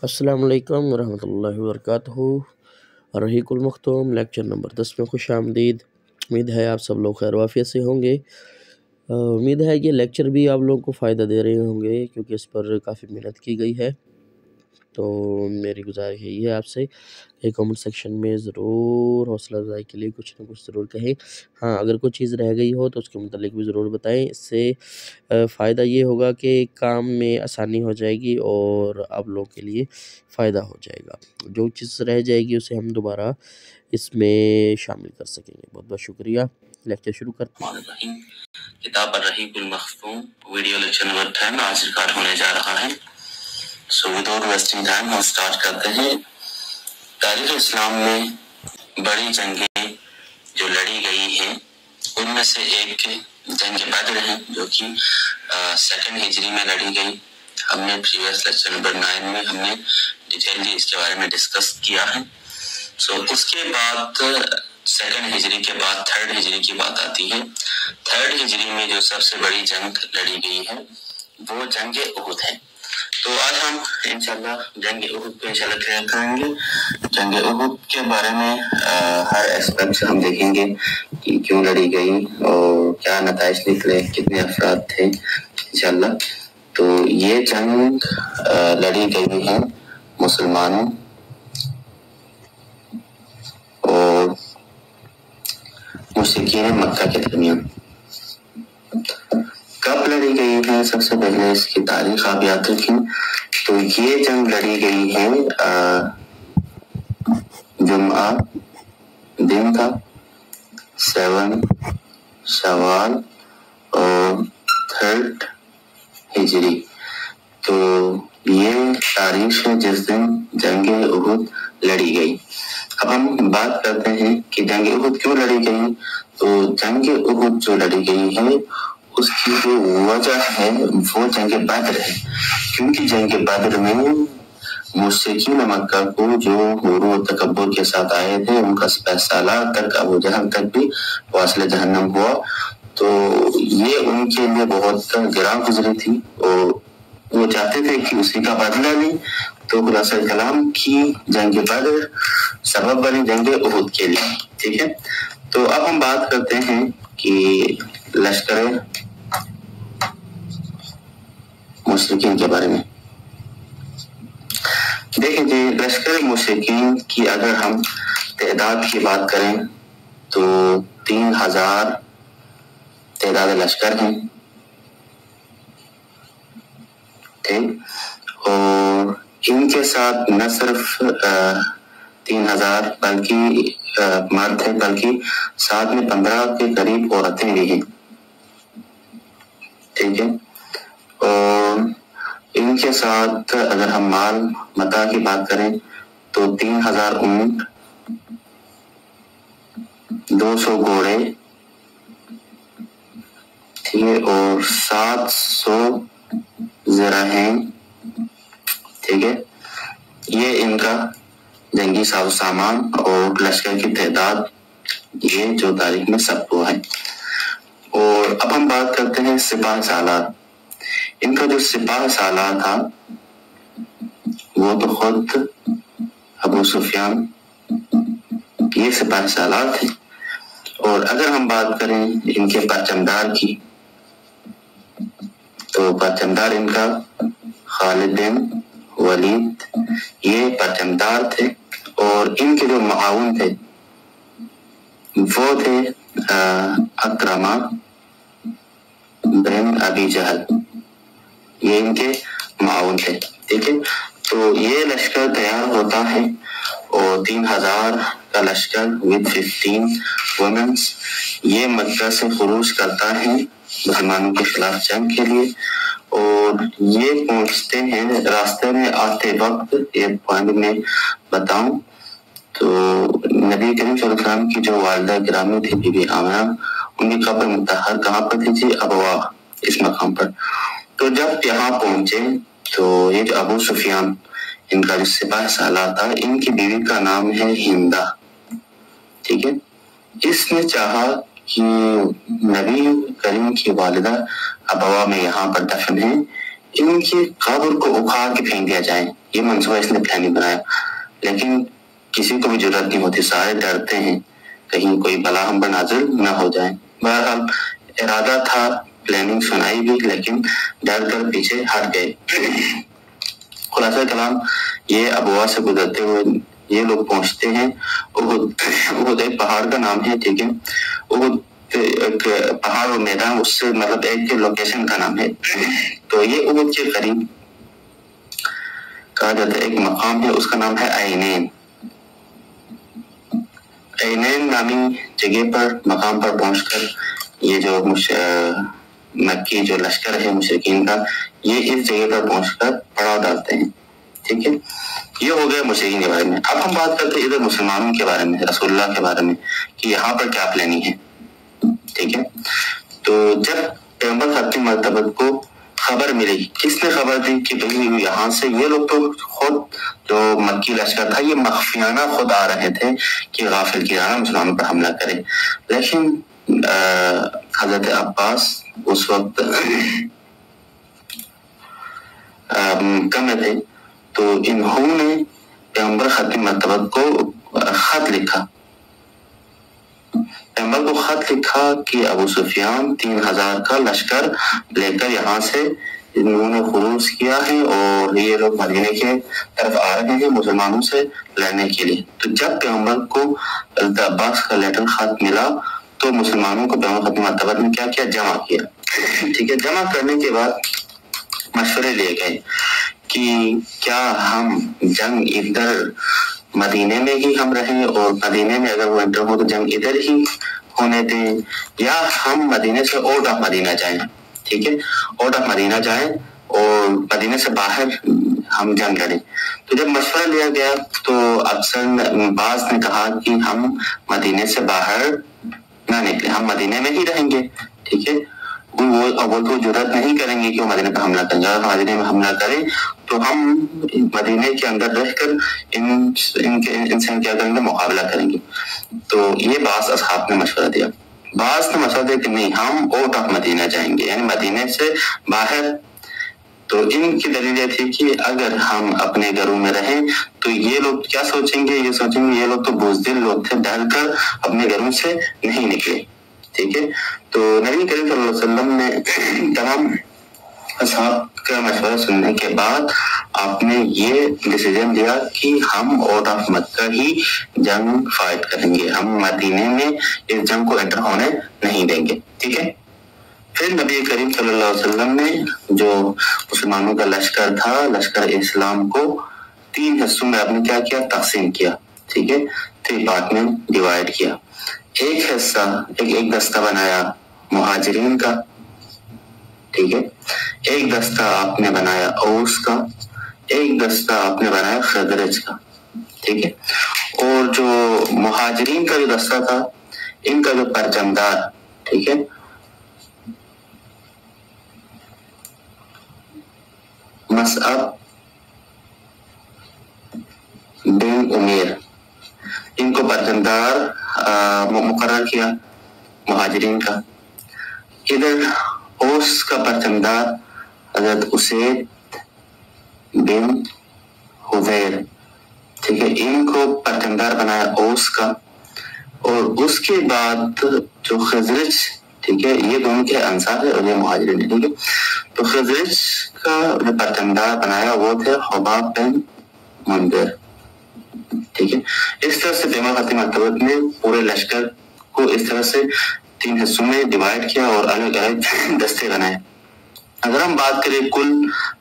السلام علیکم ورحمۃ اللہ وبرکاتہ۔ رحیق المختوم لیکچر نمبر 10 میں خوش آمدید۔ امید ہے آپ سب لوگ خیر و عافیت سے ہوں گے۔ امید ہے یہ لیکچر بھی آپ لوگوں کو فائدہ دے رہے ہوں گے کیونکہ اس پر کافی محنت کی گئی ہے۔ تو میری گزارش یہی ہے آپ سے کہ کمنٹ سیکشن میں ضرور حوصلہ افزائی کے لیے کچھ نہ کچھ ضرور کہیں۔ ہاں، اگر کوئی چیز رہ گئی ہو تو اس کے متعلق بھی ضرور بتائیں۔ اس سے فائدہ یہ ہوگا کہ کام میں آسانی ہو جائے گی اور آپ لوگوں کے لیے فائدہ ہو جائے گا۔ جو چیز رہ جائے گی اسے ہم دوبارہ اس میں شامل کر سکیں گے۔ بہت بہت شکریہ۔ لیکچر شروع کرتے ہیں۔ کتاب الرحیق المختوم ویڈیو لیکچر نمبر 10 آج ریکارڈ ہونے جا رہا ہے۔ سو وداؤٹ ویسٹنگ ٹائم ہم سٹارٹ کرتے ہیں۔ تاریخ اسلام میں بڑی جنگیں جو لڑی گئی ہیں ان میں سے ایک جنگ بدر ہے جو کہ 2 ہجری میں لڑی گئی۔ ہم نے پریویس لیکچر نمبر 9 میں ہم نے ڈیٹیللی اس کے بارے میں ڈسکس کیا ہے۔ سو اس کے بعد 2 ہجری کے بعد 3 ہجری کی بات آتی ہے۔ 3 ہجری میں جو سب سے بڑی جنگ لڑی گئی ہے وہ جنگ احد ہے۔ تو آج ہم انشاءاللہ جنگ احد کو انشاءاللہ کلیئر کریں گے۔ جنگ احد کے بارے میں ہر ایسپیکٹ سے ہم دیکھیں گے کہ کیوں لڑی گئی اور کیا نتائج نکلے، کتنے افراد تھے انشاءاللہ۔ تو یہ جنگ لڑی گئی ہے مسلمانوں اور مشرکین مکہ کے درمیان۔ کب لڑی گئی ہے؟ سب سے پہلے اس کی تاریخ آپ یاد رکھیں۔ تو یہ جنگ لڑی گئی ہے جمعہ دن تھا 7 شوال اور 3 ہجری۔ تو یہ تاریخ ہے جس دن جنگ احد لڑی گئی۔ اب ہم بات کرتے ہیں کہ جنگ احد کیوں لڑی گئی۔ تو جنگ احد جو لڑی گئی ہے اس کی جو وجہ ہے وہ جنگ بدر ہے، کیونکہ جنگ بدر میں مشرکین مکہ کو جو غرور و تکبر کے ساتھ آئے تھے ان کا 7 سالہ تک ابو جہل تک بھی واصل جہنم ہوا۔ تو یہ ان کے لیے بہت گراں گزری تھی اور وہ چاہتے تھے کہ اسی کا بدلہ لیں۔ تو خلاصہ کلام کی جنگ بدر سبب بنی جنگ احد کے لیے، ٹھیک ہے۔ تو اب ہم بات کرتے ہیں کہ لشکر مشرکین کے بارے میں۔ دیکھیں جی، لشکر مشرکین کی اگر ہم تعداد کی بات کریں تو 3000 تعداد لشکر ہیں، ٹھیک۔ اور ان کے ساتھ نہ صرف 3000 بلکہ مرد ہیں، بلکہ ساتھ میں 15 کے قریب عورتیں بھی ہیں، ٹھیک ہے۔ اور ان کے ساتھ اگر ہم مال متاع کی بات کریں تو 3000 اونٹ، 200 گھوڑے، ٹھیک ہے، اور 700 زرہیں، ٹھیک ہے۔ یہ ان کا جنگی ساز و سامان اور لشکر کی تعداد یہ جو تاریخ میں سب کو ہے۔ اور اب ہم بات کرتے ہیں سپاہ سالار۔ ان کا جو سپاہ سالار تھا وہ تو خود ابو سفیان یہ سپاہ سالار تھے۔ اور اگر ہم بات کریں ان کے پرچمدار کی تو پرچمدار ان کا خالد بن ولید یہ پرچمدار تھے۔ اور ان کے جو معاون تھے وہ تھے اکرمہ بن ابی جہل، یہ ان کے معاون تھے، ٹھیک ہے۔ تو یہ لشکر تیار ہوتا ہے اور 3000 کا لشکر with 15 وومنس یہ مکہ سے خروج کرتا ہے مسلمانوں کے خلاف جنگ کے لیے۔ اور یہ پہنچتے ہیں، راستے میں آتے وقت ایک پوائنٹ میں بتاؤں تو نبی کریم صلی اللہ علیہ وسلم کی جو والدہ گرامی تھی بی بی آمنہ، ان کی قبر مطہر کہاں پر تھی جی؟ ابوا، اس مقام پر۔ تو جب یہاں پہنچے تو یہ جو ابو سفیان ان کا جو سپاہ سالار تھا ان کی بیوی کا نام ہے ہندہ، ٹھیک ہے۔ اس نے چاہا کہ نبی کریم کی والدہ ابوا میں یہاں پر دفن ہے، ان کی قبر کو اکھاڑ کے پھینک دیا جائے، یہ منصوبہ اس نے پلان بنایا، لیکن کسی کو بھی جرات نہیں ہوتی، سارے ڈرتے ہیں کہیں کوئی بلا ہم پر نازل نہ ہو جائے۔ بہرحال ارادہ تھا، پلاننگ سنائی بھی، لیکن ڈر کر پیچھے ہٹ گئے۔ خلاصہ کلام یہ ابوا سے گزرتے ہوئے یہ لوگ پہنچتے ہیں احد۔ احد ایک پہاڑ کا نام ہے، ٹھیک ہے، احد ایک پہاڑ اور میدان، اس سے مطلب ایک لوکیشن کا نام ہے۔ تو یہ احد کے قریب کہا جاتا ہے ایک مقام ہے، اس کا نام ہے عینین۔ عینین نامی جگہ پر، مقام پر پہنچ کر یہ جو مکی جو لشکر ہے مشرکین کا، یہ اس جگہ پر پہنچ کر پڑاؤ ڈالتے ہیں، ٹھیک ہے۔ یہ ہو گیا مشرکین کے بارے میں۔ اب ہم بات کرتے ہیں ادھر مسلمانوں کے بارے میں، رسول اللہ کے بارے میں، کہ یہاں پر کیا پلاننگ ہے، ٹھیک ہے۔ تو جب پیغمبر خاتم مرتبت کو خبر ملی، کس نے خبر دی کہ بھئی یہاں سے یہ لوگ تو خود جو مکی لشکر تھا یہ مخفیانہ خود آ رہے تھے کہ غافل گیرانہ مسلمانوں پر حملہ کرے، لیکن حضرت عباس اس وقت کم تھے، تو انہوں نے پیغمبر ختم مرتبت کو خط لکھا، پیغمبر کو خط لکھا کہ ابو سفیان 3000 کا لشکر لے کر یہاں سے انہوں نے خروج کیا ہے اور یہ لوگ مدینے کے طرف آ رہے ہیں مسلمانوں سے لڑنے کے لیے۔ تو جب پیغمبر کو حضرت عباس کا لیٹر خط ملا تو مسلمانوں کو پیغمبر ختم مرتبت نے کیا کیا، جمع کیا، ٹھیک ہے۔ جمع کرنے کے بعد مشورے لیے گئے کہ کیا ہم جنگ ادھر مدینے میں ہی ہم رہیں اور مدینے میں اگر وہ انٹر ہو تو جنگ ادھر ہی ہونے دیں، یا ہم مدینے سے آؤٹ آف مدینہ جائیں، ٹھیک ہے، آؤٹ آف مدینہ جائیں اور مدینے سے باہر ہم جنگ لڑیں۔ تو جب مشورہ لیا گیا تو اکثر بعض نے کہا کہ ہم مدینے سے باہر نہ نکلیں، ہم مدینے میں ہی رہیں گے، ٹھیک ہے۔ وہ تو جرات نہیں کریں گے کہ وہ مدینے پہ حملہ کریں، اگر مدینے میں حملہ کریں تو ہم مدینے کے اندر رہ کر ان سے کیا کریں گے، مقابلہ کریں گے۔ تو یہ بعض اصحاب نے مشورہ دیا، بعض نے مشورہ دیا کہ نہیں، ہم آؤٹ آف مدینہ جائیں گے، یعنی مدینے سے باہر۔ تو ان کی دلیل یہ تھی کہ اگر ہم اپنے گھروں میں رہیں تو یہ لوگ کیا سوچیں گے، یہ سوچیں گے یہ لوگ تو بزدل لوگ تھے، ڈر کر اپنے گھروں سے نہیں نکلے، ٹھیک ہے۔ تو نبی کریم صلی اللہ علیہ وسلم نے تمام اصحاب کا مشورہ سننے کے بعد آپ نے یہ ڈیسیجن لیا کہ ہم آؤٹ آف مکہ ہی جنگ فائٹ کریں گے، ہم مدینے میں اس جنگ کو انٹر ہونے نہیں دیں گے، ٹھیک ہے۔ پھر نبی کریم صلی اللہ علیہ وسلم نے جو مسلمانوں کا لشکر تھا، لشکر اسلام کو 3 حصوں میں آپ نے کیا کیا، تقسیم کیا، ٹھیک ہے، 3 پارٹ میں ڈیوائڈ کیا۔ ایک حصہ ایک دستہ بنایا مہاجرین کا، ٹھیک ہے، ایک دستہ آپ نے بنایا اوس کا، ایک دستہ آپ نے بنایا خزرج کا، ٹھیک ہے۔ اور جو مہاجرین کا جو دستہ تھا، ان کا جو پرچمدار، ٹھیک ہے، مصعب بن عمیر، ان کو پرچمدار مقرر کیا مہاجرین کا۔ ادھر اوس کا پرچمدار حضرت اسید بن حضیر، ٹھیک ہے، ان کو پرچمدار بنایا اوس کا۔ اور اس کے بعد جو خزرج، ٹھیک ہے، یہ دونوں کے انصار ہے اور یہ مہاجرین ہے، ٹھیک ہے۔ تو خزرج کا جو پرچمدار بنایا وہ تھے حباب بن منذر، ٹھیک ہے۔ اس طرح سے پیغمبر خاتم مرتبت نے پورے لشکر کو اس طرح سے 3 حصوں میں ڈیوائڈ کیا اور الگ الگ دستے بنائے۔ اگر ہم بات کریں کل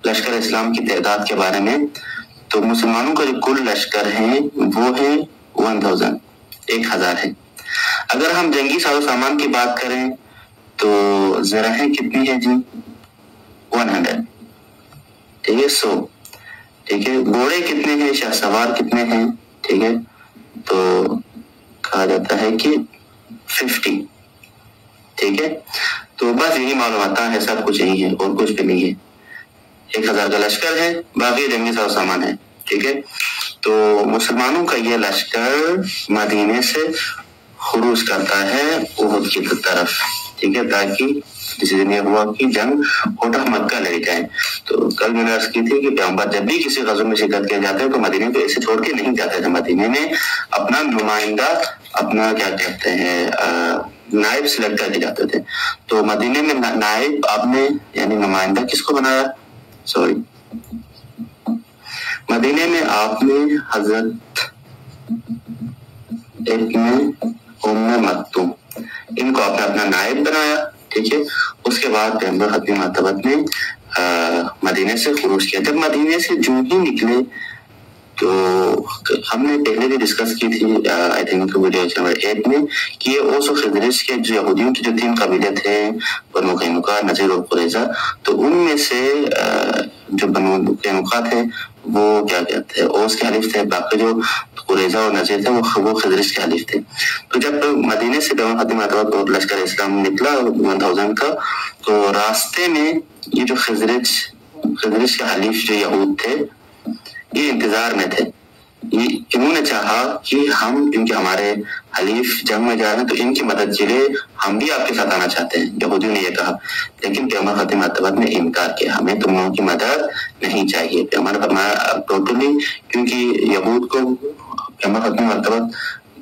لشکر اسلام کی تعداد کے بارے میں تو مسلمانوں کا جو کل لشکر ہے وہ ہے 1000 ہے۔ اگر ہم جنگی ساز و سامان کی بات کریں تو زرہیں کتنی ہے جی، 100، ٹھیک ہے، 100، ٹھیک ہے۔ گھوڑے کتنے ہیں، شاہ سوار کتنے ہیں، ٹھیک ہے، تو کہا جاتا ہے کہ 50، ٹھیک ہے۔ تو بس یہی معلومات ہے، سب کچھ یہی ہے اور کچھ بھی نہیں ہے۔ 1000 کا لشکر ہے، باقی جنگی ساز و سامان ہے، ٹھیک ہے۔ تو مسلمانوں کا یہ لشکر مدینے سے خروج کرتا ہے احد کی طرف، ٹھیک ہے، تاکہ ڈیسیجن یہ ہوا کہ جنگ فتح مکہ لڑی جائے. تو کل میں نے عرض کی تھی کہ پیغمبر جب بھی کسی غزو میں شرکت کیا جاتا ہے تو مدینے کو ایسے چھوڑ کے نہیں جاتے تھے. مدینے میں اپنا نمائندہ اپنا کیا کہتے ہیں نائب سلیکٹ کر کے جاتے تھے. تو مدینے میں نائب آپ نے یعنی نمائندہ کس کو بنایا؟ مدینے میں آپ نے حضرت ابن ام مکتوم ان کو آپ نے اپنا نائب بنایا. ٹھیک ہے. اس کے بعد پیغمبر ختم مرتبت نے مدینے سے خروج کیا. جب مدینے سے جو ہی نکلے تو ہم نے پہلے بھی ڈسکس کی تھی آئی تھنک ویڈیو نمبر 8 میں کہ یہ اوس و خزرج کے جو یہودیوں کے جو 3 قبیلے تھے بنو قینقاع، نذیر اور قریظہ، تو ان میں سے جو بنو قینقاع تھے وہ کیا کہتے ہیں اوس کے حلیف تھے، باقی جو قریظہ اور نذیر تھے وہ خزرج کے حلیف تھے. تو جب مدینے سے پیغمبر ختم مرتبت اور لشکر اسلام نکلا 1000 کا، تو راستے میں یہ جو خزرج کے حلیف جو یہود تھے یہ انتظار میں تھے. انہوں نے چاہا کہ ہم کیونکہ ہمارے حلیف جنگ میں جا رہے ہیں تو ان کی مدد کے لیے ہم بھی آپ کے ساتھ آنا چاہتے ہیں. یہودیوں نے یہ کہا، لیکن پیغمبر ختم مرتبت نے انکار کیا، ہمیں تم لوگوں کی مدد نہیں چاہیے. پیغمبر نے فرمایا ٹوٹلی، کیونکہ یہود کو پیغمبر ختم مرتبت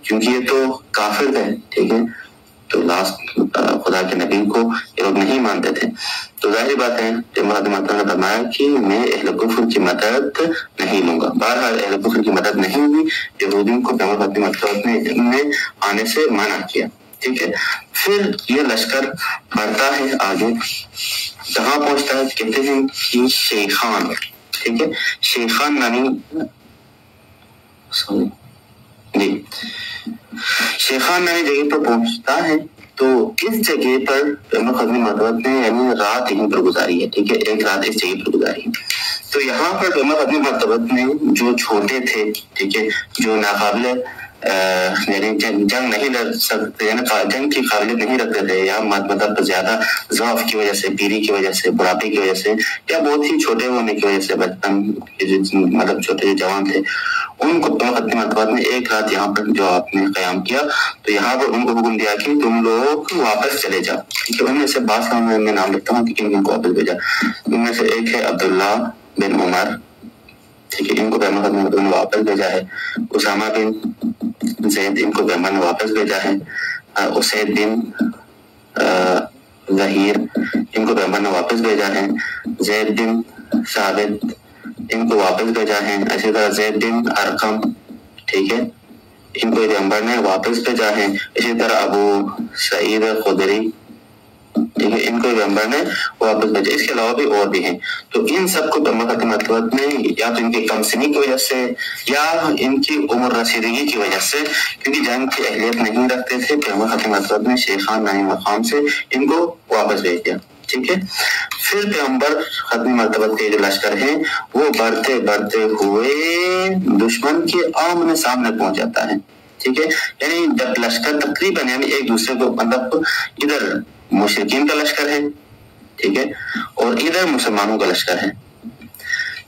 کیونکہ یہ تو کافر تھے، ٹھیک ہے، تو لاسٹ خدا کے نبی کو یہ لوگ نہیں مانتے تھے. تو ظاہر بات ہے پیغمبر ختم مرتبت نے فرمایا کہ میں اہل کفر کی مدد نہیں لوں گا. بہرحال اہل کفر کی مدد نہیں ہوئی، یہودیوں کو پیغمبر ختم مرتبت نے آنے سے منع کیا. ٹھیک ہے. پھر یہ لشکر بڑھتا ہے آگے، کہاں پہنچتا ہے؟ کہتے ہیں کہ شیخان، ٹھیک ہے، شیخان نامی شیخان نامی جگہ پر پہنچتا ہے. تو اس جگہ پر پیغمبر ختم مرتبت نے یعنی رات یہیں پر گزاری ہے. ٹھیک ہے، ایک رات اس جگہ پر گزاری ہے. تو یہاں پر پیغمبر ختم مرتبت نے جو چھوٹے تھے، ٹھیک ہے، جو ناقابل یعنی جنگ نہیں لڑ سکتے، یعنی جنگ کی قابلیت نہیں رکھتے تھے، یا مطلب زیادہ ضعف کی وجہ سے، پیری کی وجہ سے، بڑھاپے کی وجہ سے، یا بہت ہی چھوٹے ہونے کی وجہ سے، بچپن مطلب چھوٹے جوان تھے، ان کو ختم مرتبت نے ایک رات یہاں پر جو آپ نے قیام کیا، تو یہاں پر ان کو حکم دیا کہ تم لوگ واپس چلے جاؤ. ٹھیک ہے. ان میں سے بعض کا میں نام لکھتا ہوں کہ کن کو واپس بھیجا. ان میں سے ایک ہے عبداللہ بن عمر، ٹھیک ہے، ان کو پیغمبر ختم مرتبت نے واپس بھیجا ہے. اسامہ بن زید، ان کو پیغمبر نے واپس بھیجا ہے. اسید بن ظہیر، ان کو پیغمبر نے واپس بھیجا ہے. زید بن ثابت، ان کو واپس بھیجا ہے. اسی طرح زید بن ارقم، ٹھیک ہے، ان کو پیغمبر نے واپس بھیجا ہے. اسی طرح ابو سعید خدری، ٹھیک ہے، ان کو پیغمبر نے واپس بھیجا. اس کے علاوہ بھی اور بھی ہیں. تو ان سب کو پیغمبر ختم مرتبت نے یا تو ان کی کم سنی کی وجہ سے یا ان کی عمر رسیدگی کی وجہ سے، کیونکہ جنگ کی اہلیت نہیں رکھتے تھے، پیغمبر ختم مرتبت نے شیخان نامی مقام سے ان کو واپس بھیج دیا. ٹھیک ہے. پھر پیغمبر ختم مرتبت کے جو لشکر ہیں وہ بڑھتے بڑھتے ہوئے دشمن کے آمنے سامنے پہنچ جاتا ہے. ٹھیک ہے. یعنی جب لشکر تقریباً یعنی ایک دوسرے کو مطلب ادھر مشرکین کا لشکر ہے، ٹھیک ہے، اور ادھر مسلمانوں کا لشکر ہے،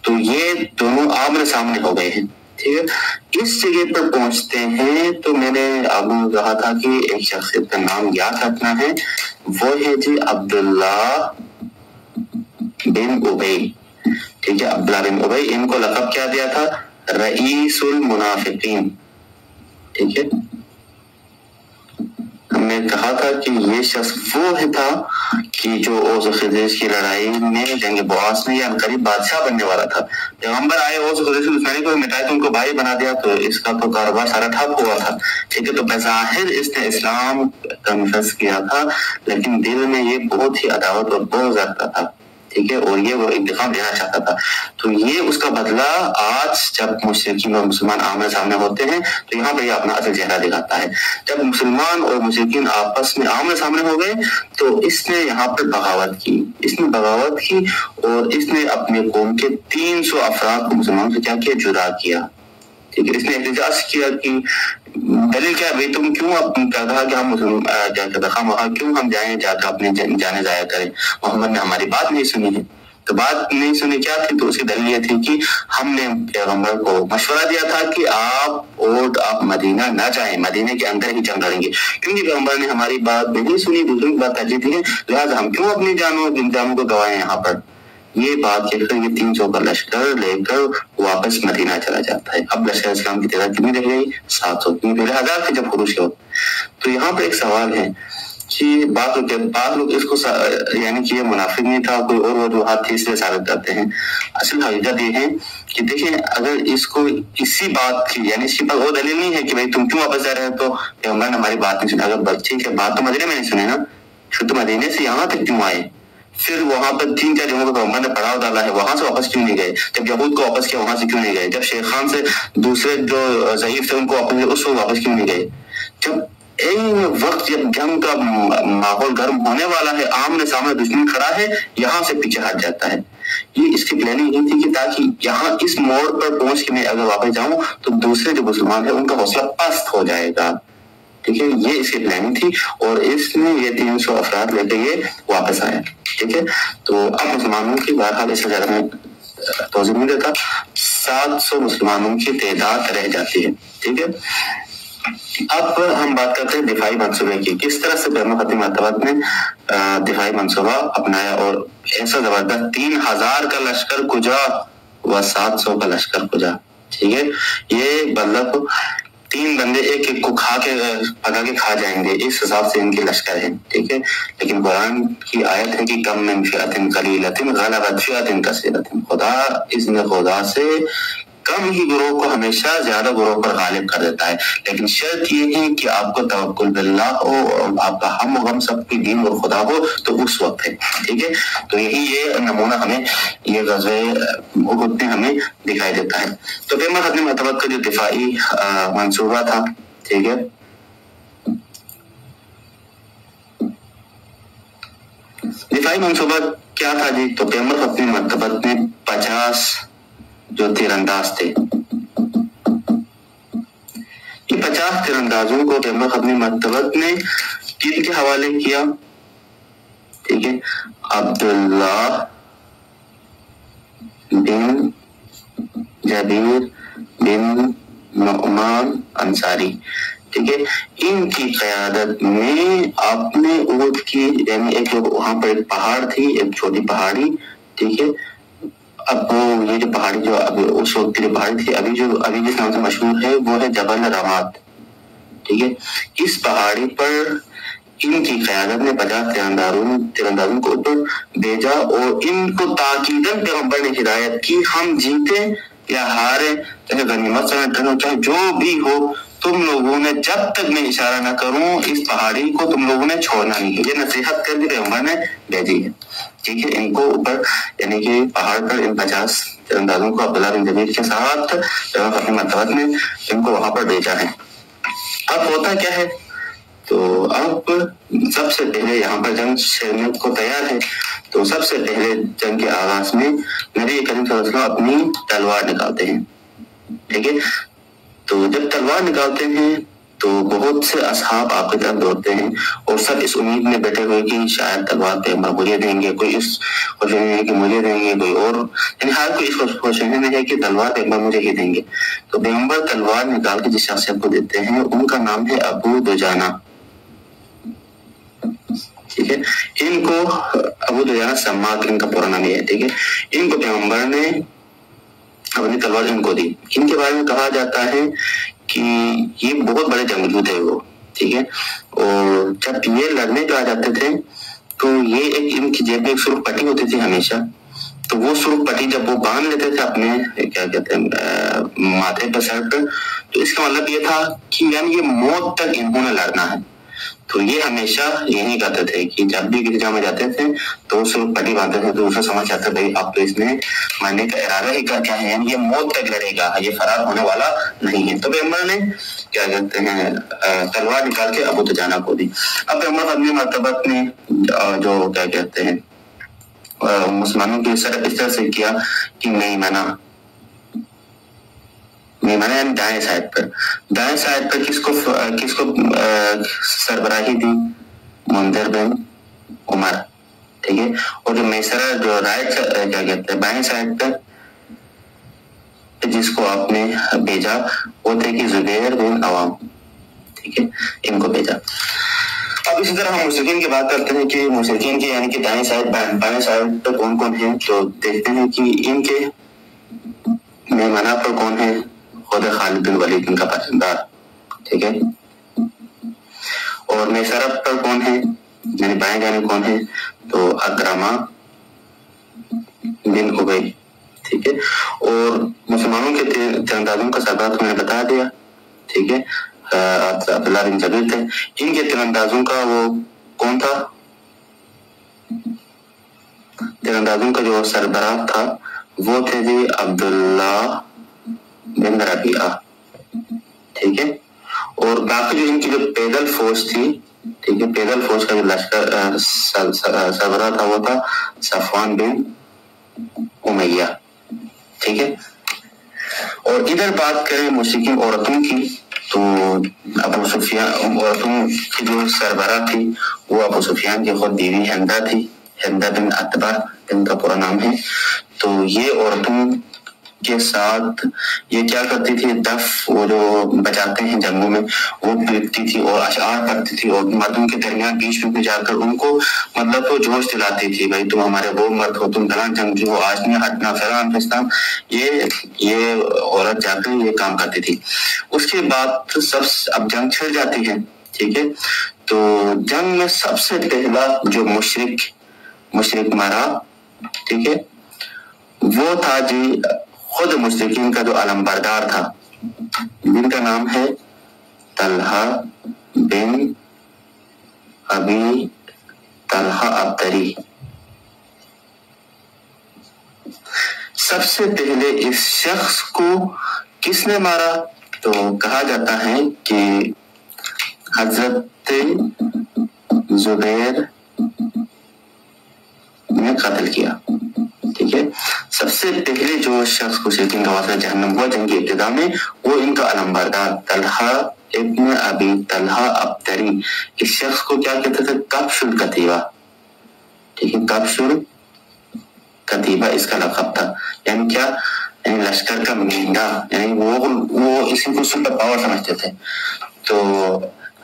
تو یہ دونوں آمنے سامنے ہو گئے ہیں. ٹھیک ہے. اس جگہ پر پہنچتے ہیں تو میں نے آپ کو کہا تھا کہ ایک شخصیت کا نام یاد رکھنا ہے، وہ ہے جی عبداللہ بن ابی. ٹھیک ہے. عبداللہ بن ابی، ان کو لقب کیا دیا تھا؟ رئیس المنافقین. ٹھیک ہے. ہم نے کہا تھا کہ یہ شخص وہ تھا کہ جو اوس و خزرج کی لڑائی میں جنگ بواس میں یا قریب بادشاہ بننے والا تھا. پیغمبر آئے اوس و خزرج کی دشمنی کو مٹائے تو ان کو بھائی بنا دیا، تو اس کا تو کاروبار سارا ٹھپ ہوا تھا. ٹھیک ہے. تو بظاہر اس نے اسلام کا نفاذ کیا تھا، لیکن دل میں یہ بہت ہی عداوت اور بغض رکھتا تھا. ٹھیک ہے. اور یہ وہ انتقام لینا چاہتا تھا. تو یہ اس کا بدلہ آج جب مشرکین اور مسلمان آمنے سامنے ہوتے ہیں تو یہاں پہ یہ اپنا اصل چہرہ دکھاتا ہے. جب مسلمان اور مشرکین آپس میں آمنے سامنے ہو گئے تو اس نے یہاں پہ بغاوت کی. اور اس نے اپنے قوم کے 300 افراد کو مسلمانوں سے کیا کیا؟ جدا کیا. ٹھیک ہے. اس نے احتجاج کیا کہ دلیل کیا ہے؟ تم کیوں کہا کہ ہم کیوں ہم جائیں جا کر اپنے جانے ضائع کریں؟ محمد نے ہماری بات نہیں سنی ہے. تو بات نہیں سنی کیا تھی؟ تو اس کی دلیل یہ تھی کہ ہم نے پیغمبر کو مشورہ دیا تھا کہ آپ مدینہ نہ جائیں، مدینہ کے اندر ہی جنگ لڑیں گے، کیونکہ پیغمبر نے ہماری بات نہیں سنی، دوسروں کی بات ترجیح دی ہے، لہٰذا ہم کیوں اپنی جانوں کو گوائیں یہاں پر۔ یہ بات کہہ کر یہ 300 کا لشکر لے کر واپس مدینہ چلا جاتا ہے۔ اب لشکر اسلام کی تعداد کتنی رہ گئی؟ 700، کیونکہ پہلے 1000 تھے جب خروج ہوا۔ تو یہاں پہ ایک سوال ہے کہ بعض لوگ اس کو یعنی کہ یہ منافق نہیں تھا، کوئی اور وجوہات تھی، اس لیے ثابت کرتے ہیں۔ اصل حقیقت یہ ہے کہ دیکھیں، اگر اس کو اسی بات کی یعنی اس کے پاس وہ دلیل نہیں ہے کہ بھائی تم کیوں واپس جا رہے ہو، تو پیغمبر نے ہماری بات نہیں سنی۔ اگر بچے کی بات تو مدینے میں نہیں سنی نا، پھر تو مدینے سے یہاں تک کیوں آئے؟ پھر وہاں پر 3-4 جگہوں کو پیغمبر نے پڑاؤ ڈالا ہے، وہاں سے واپس کیوں نہیں گئے؟ جب یہود کو واپس کیا وہاں سے کیوں نہیں گئے؟ جب شیخان سے دوسرے جو ضعیف تھے ان کو واپس کیا اس وقت واپس کیوں نہیں گئے؟ جب وقت جب جنگ کا ماحول گرم ہونے والا ہے، آمنے سامنے دشمن کھڑا ہے، یہاں سے پیچھے ہٹ جاتا ہے۔ یہ اس کی پلاننگ یہ تھی کہ تاکہ یہاں اس موڑ پر پہنچ کے میں اگر واپس جاؤں تو دوسرے جو مسلمان ہیں ان کا حوصلہ پست ہو جائے گا، ٹھیک ہے، یہ اس کی پلاننگ تھی، اور اس میں یہ 300 افراد لے کے یہ واپس آیا، ٹھیک ہے۔ تو اب مسلمانوں کی بہرحال اس سے زیادہ میں توضیح نہیں دیتا، 700 مسلمانوں کی تعداد رہ جاتی ہے، ٹھیک ہے۔ اب ہم بات کرتے ہیں دفاعی منصوبے کی، کس طرح سے پیغمبر خاتم مرتبہ نے دفاعی منصوبہ اپنایا، اور ایسا زبردست 3000 کا لشکر کجا و 700 کا لشکر کجا، ٹھیک ہے۔ یہ مطلب 3 بندے ایک کو پکا کے کھا جائیں گے، اس حساب سے ان کے لشکر ہیں، ٹھیک ہے۔ لیکن قرآن کی آیت ہے کہ کم من فئۃ قلیلۃ غلبت فئۃ کثیرۃ، خدا سے کم ہی گروہ کو ہمیشہ زیادہ گروہ پر غالب کر دیتا ہے، لیکن شرط یہ ہے کہ آپ کو توکل باللہ ہو اور آپ کا ہم و غم سب کی دین اور خدا ہو، تو اس وقت ہے، ٹھیک ہے۔ تو یہی یہ نمونہ ہمیں یہ غزوہ احد میں ہمیں دکھائی دیتا ہے۔ تو پیغمبر خاتم مرتبہ کا جو دفاعی منصوبہ تھا، ٹھیک ہے، دفاعی منصوبہ کیا تھا جی؟ تو پیغمبر خاتم مرتبہ میں 50 جو تیر انداز تھے، یہ 50 تیر اندازوں کو پیغمبر خاتم مرتبہ نے کن کے حوالے کیا؟ ٹھیک ہے، عبداللہ بن جبیر بن نعمان انصاری، ٹھیک ہے۔ ان کی قیادت میں آپ نے احد کی یعنی ایک وہاں پر ایک پہاڑ تھی، ایک چھوٹی پہاڑی، ٹھیک ہے۔ اب وہ یہ جو پہاڑی جو ابھی اس وقت کی پہاڑی تھی، ابھی جس نام سے مشہور ہے وہ ہے جبل رماد، ٹھیک ہے۔ اس پہاڑی پر ان کی قیادت نے 50 تیر اندازوں کو اوپر بھیجا، اور ان کو تاکیداً پیغمبر نے ہدایت کی، ہم جیتے یا ہارے، چاہے غنیمت سمیت چاہے جو بھی ہو، تم لوگوں نے جب تک میں اشارہ نہ کروں اس پہاڑی کو تم لوگوں نے چھوڑنا نہیں ہے، یہ نصیحت کر کے پیغمبر نے بھیجی ہے، ٹھیک ہے۔ ان کو اوپر یعنی کہ پہاڑ پر ان 50 تیر اندازوں کو عبداللہ بن جبیر کے ساتھ پیغمبر خاتم مرتبہ نے ان کو وہاں پر بھیجا ہے۔ اب ہوتا کیا ہے؟ تو اب سب سے پہلے یہاں پر جنگ چھیڑنے کو تیار ہے، تو سب سے پہلے جنگ کے آغاز میں نبی کریم صلی اللہ علیہ وسلم اپنی تلوار نکالتے ہیں، ٹھیک ہے۔ تو جب تلوار نکالتے ہیں تو بہت سے اصحاب آپ کی طرف دوڑتے ہیں، اور سب اس امید میں بیٹھے ہوئے کہ شاید تلوار پیغمبر مجھے دیں گے، کوئی اس خوشی میں ہے کہ مجھے دیں گے، کوئی اور یعنی ہر کوئی اس خوشی میں ہے کہ تلوار پیغمبر مجھے ہی دیں گے۔ تو پیغمبر تلوار نکال کے جس شخصیت کو دیتے ہیں ان کا نام ہے ابو دجانہ، ٹھیک ہے۔ ان کو ابو دجانہ سماک ان کا پورا نام ہے، ٹھیک ہے۔ ان کو پیغمبر نے اپنی تلوار ان کو دی۔ ان کے بارے میں کہا جاتا ہے کہ یہ بہت بڑے جنگجو تھے وہ، ٹھیک ہے، اور جب یہ لڑنے پہ آ جاتے تھے تو یہ ایک ان کی جیب میں ایک سرخ پٹی ہوتی تھی ہمیشہ، تو وہ سرخ پٹی جب وہ باندھ لیتے تھے اپنے کیا کہتے ہیں ماتھے پہ، سر پہ، تو اس کا مطلب یہ تھا کہ یعنی یہ موت تک انہوں نے لڑنا ہے۔ تو یہ ہمیشہ یہی کرتے تھے کہ جب بھی کسی جگہ میں جاتے تھے تو سرخ پٹی باندھتے تھے، تو دوسرا سمجھ جاتا بھائی اب تو اس نے مرنے کا ارادہ ہی کر کیا ہے، یعنی یہ موت تک لڑے گا، یہ فرار ہونے والا نہیں ہے۔ تو پیغمبر نے کیا کہتے ہیں تلوار نکال کے ابو دجانہ کو دی۔ اب پیغمبر اپنی مرتبہ نے جو کیا کہتے ہیں مسلمانوں کی سر اس طرح سے کیا کہ میمنہ یعنی دائیں سائڈ پر کس کو سربراہی دی؟ منذر بن عمر، ٹھیک ہے. اور جو میسرا جو رائٹ کیا کہتے ہیں بائیں سائڈ پہ جس کو آپ نے بھیجا وہ تھے کہ زبیر بن عوام. ٹھیک ہے, ان کو بھیجا. اب اسی طرح ہم مشرکین کی بات کرتے ہیں کہ مشرکین کی یعنی کہ دائیں سائڈ بائیں سائڈ پہ کون کون ہیں, تو دیکھتے ہیں کہ ان کے مہمانہ پر کون ہے, خود خالد بن ولید ان کا پسندار. ٹھیک ہے, اور میسرہ پر کون ہے یعنی بائیں جانب کون ہے, تو اکرمہ بن ابی. ٹھیک ہے, اور مسلمانوں کے تیراندازوں کا سربراہ میں نے بتا دیا. ٹھیک ہے, عبداللہ بن جبیر تھے. ان کے تیراندازوں کا وہ کون تھا, تیراندازوں کا جو سربراہ تھا وہ تھے جی عبداللہ بن ربیعہ. ٹھیک ہے, اور باقی جو ان کی جو پیدل فوج تھی, ٹھیک ہے, پیدل فوج کا جو لشکر سربراہ تھا وہ تھا صفوان بن امیہ. ٹھیک ہے, اور ادھر بات کریں مشرکین عورتوں کی تو ابو سفیان عورتوں کی جو سربراہ تھی وہ ابو سفیان کی خود بیوی ہندہ تھی, ہندہ بن عتبہ ان کا پورا نام ہے. تو یہ عورتوں کے ساتھ یہ کیا کرتی تھی, دف وہ جو بجاتے ہیں جنگوں میں وہ پیٹتی تھی اور اشعار پڑھتی تھی, اور مردوں کے درمیان بیچ میں جا کر ان کو مطلب تو جوش دلاتی تھی, بھائی تم ہمارے وہ مرد ہو, تم فلاں جنگ جو آج نہیں ہٹنا فلاں فستان. یہ عورت جا کر یہ کام کرتی تھی. اس کے بعد سب اب جنگ چھڑ جاتی ہے. ٹھیک ہے, تو جنگ میں سب سے پہلا جو مشرک مارا, ٹھیک ہے, وہ تھا جی خود مشرکین کا جو علم بردار تھا جن کا نام ہے طلحہ بن ابی طلحہ ابتری. سب سے پہلے اس شخص کو کس نے مارا, تو کہا جاتا ہے کہ حضرت زبیر نے قتل کیا. ٹھیک ہے, سب سے پہلے جو شخص کو مشرکین کا واسطہ جہنم ہوا جنگ کی ابتدا میں وہ ان کا علم بردار طلحہ ابن ابی طلحہ ابتری. اس شخص کو کیا کہتے تھے, کبش الکتیبہ. ٹھیک ہے, کبش الکتیبہ اس کا لقب تھا. یعنی کیا, یعنی لشکر کا مہنگا, یعنی وہ اسی کو سپر پاور سمجھتے تھے. تو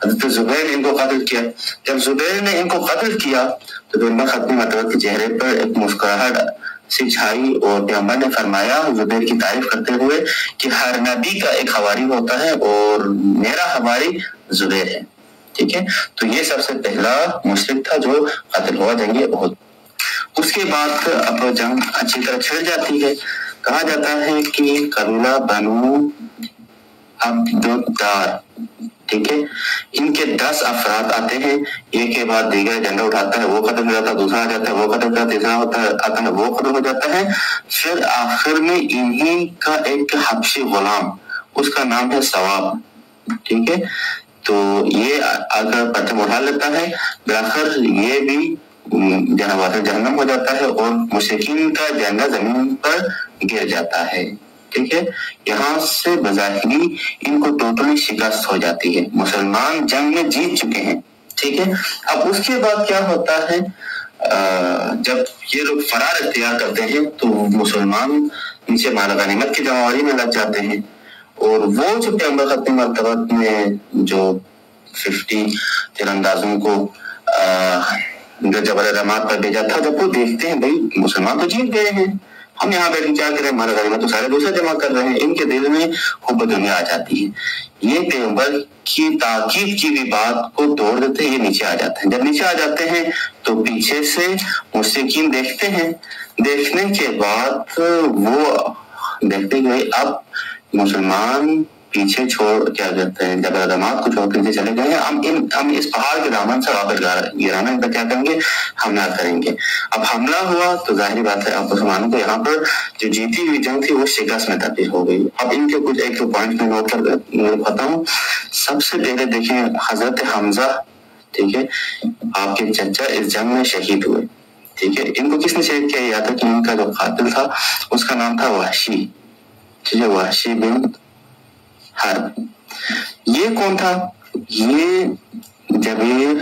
حضرت زبیر نے ان کو قتل کیا. جب زبیر نے ان کو قتل کیا تو پیغمبر ختم مطلب کے چہرے پر ایک مسکراہٹ سی چھائی, اور پیغمبر نے فرمایا زبیر کی تعریف کرتے ہوئے کہ ہر نبی کا ایک حواری ہوتا ہے اور میرا حواری زبیر ہے. ٹھیک ہے, تو یہ سب سے پہلا مشرک تھا جو قتل ہوا جنگ احد. اس کے بعد اب جنگ اچھی طرح چھڑ جاتی ہے. کہا جاتا ہے کہ قبیلہ بنو عبدالدار, ٹھیک ہے, ان کے 10 افراد آتے ہیں, ایک کے بعد دیگر جھنڈا اٹھاتا ہے, وہ ختم ہو جاتا ہے, دوسرا آ جاتا ہے, وہ ختم ہو جاتا ہے, تیسرا آتا ہے, وہ ختم ہو جاتا ہے. پھر آخر میں انہی کا ایک حبشی غلام, اس کا نام ہے ثواب. ٹھیک ہے, تو یہ اگر پتھر اٹھا لیتا ہے بآخر یہ بھی جہنم ہو جاتا ہے اور مشرکین کا جھنڈا زمین پر گر جاتا ہے. ٹھیک ہے, یہاں سے بظاہری ان کو ٹوٹلی شکست ہو جاتی ہے, مسلمان جنگ میں جیت چکے ہیں. ٹھیک ہے, اب اس کے بعد کیا ہوتا ہے, جب یہ لوگ فرار اختیار کرتے ہیں تو مسلمان نیچے مال غنیمت کی جمعواری میں لگ جاتے ہیں, اور وہ جو پیغمبر ختم مرتبہ میں جو 50 تیراندازوں کو جبل رمات پر بھیجا تھا, جب وہ دیکھتے ہیں بھائی مسلمان تو جیت گئے ہیں, ہم یہاں بیٹھ کے کیا کریں, ہمارا غنیمت تو سارے دوسرے جمع کر رہے ہیں, ان کے دل میں حب دنیا آ جاتی ہے. یہ پیغمبر کی تاکید کی بھی بات کو توڑ دیتے ہیں, یہ نیچے آ جاتے ہیں. جب نیچے آ جاتے ہیں تو پیچھے سے مشرکین دیکھتے ہیں, دیکھنے کے بعد وہ دیکھتے گئے اب مسلمان پیچھے چھوڑ کیا کہتے ہیں جبل رمات کو چھوڑ کے چلے گئے ہیں, ہم اس پہاڑ کے دامن سے واپس گرانا ان پر کیا کریں گے, حملہ کریں گے. اب حملہ ہوا تو ظاہری بات ہے اب مسلمانوں کو یہاں پر جو جیتی ہوئی جنگ تھی وہ شکست میں تبدیل ہو گئی. اب ان کے کچھ ایک دو پوائنٹ میں نوٹ کرتا ہوں. سب سے پہلے دیکھیں حضرت حمزہ, ٹھیک ہے, آپ کے چچا اس جنگ میں شہید ہوئے. ٹھیک ہے, ان کو کس نے شہید کیا, یاد ہے کہ ان کا جو قاتل تھا اس کا نام تھا وحشی. ٹھیک ہے, وحشی بن حرب. یہ کون تھا, یہ جبیر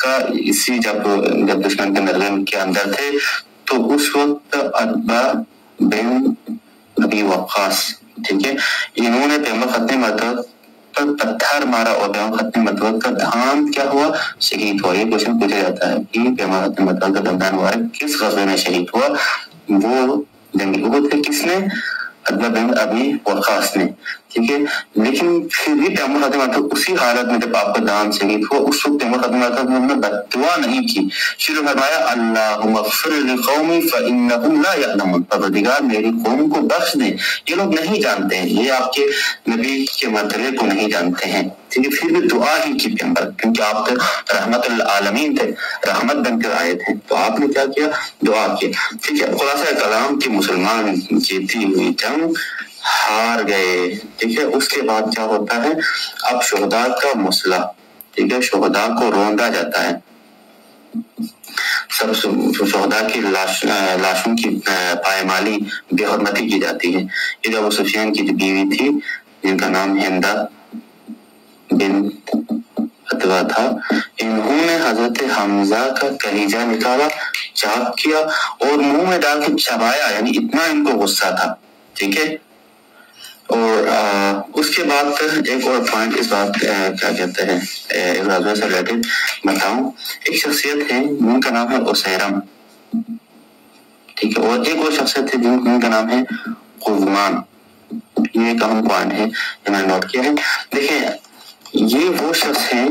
مکہ اسی جب دشمن کے نرغن کے اندر تھے تو اس وقت عتبہ بن ابی وقاص، ٹھیک ہے، انہوں نے پیغمبر ختم مرتبہ پر پتھر مارا اور پیغمبر ختم مرتبہ کا دھان کیا ہوا؟ شہید ہوا۔ یہ کوشچن پوچھا جاتا ہے کہ پیغمبر ختم مرتبہ کا دھان ہوا کس غزوے میں شہید ہوا؟ وہ جنگ احد ہے، کس نے؟ عتبہ بن ابی وقاص نے، ٹھیک ہے۔ لیکن پھر بھی پیغمبر ختم مرتبہ اسی حالت میں جب آپ کا دھان شہید ہوا اس وقت پیغمبر ختم مرتبہ نے بددعا نہیں کی، شروع فرمایا اللہم اغفر لقومی فانہم لا یعلمون، پروردگار میری قوم کو بخش دے، یہ لوگ نہیں جانتے ہیں، یہ آپ کے نبی کے مرتبے کو نہیں جانتے ہیں، ٹھیک ہے۔ پھر بھی دعا ہی کی پیغمبر، کیونکہ آپ تو رحمت للعالمین تھے، رحمت بن کر آئے تھے، تو آپ نے کیا کیا؟ دعا کی، ٹھیک ہے۔ خلاصہ کلام کہ مسلمان جیتی ہوئی جنگ ہار گئے، ٹھیک ہے۔ اس کے بعد کیا ہوتا ہے؟ اب شہداء کا مسئلہ، ٹھیک ہے، شہداء کو روندا جاتا ہے، سب شہداء کی لاشوں کی پائمالی بے حرمتی کی جاتی ہے۔ یہ ابو سفیان کی جو بیوی تھی جن کا نام ہندہ بن عتبہ تھا، انہوں نے حضرت حمزہ کا کلیجہ نکالا، چاک کیا اور منہ میں ڈال کے چبایا، یعنی اتنا ان کو غصہ تھا، ٹھیک ہے۔ اور اس کے بعد ایک اور پوائنٹ اس بات کیا کہتے ہیں اس غزوے سے ریلیٹڈ بتاؤں، ایک شخصیت ہے جن کا نام ہے اسیرم، ٹھیک ہے، اور ایک اور شخصیت ہے جن کا نام ہے قزمان، یہ ایک اہم پوائنٹ ہے جو میں نے نوٹ کیا ہے۔ دیکھیں یہ وہ شخص ہیں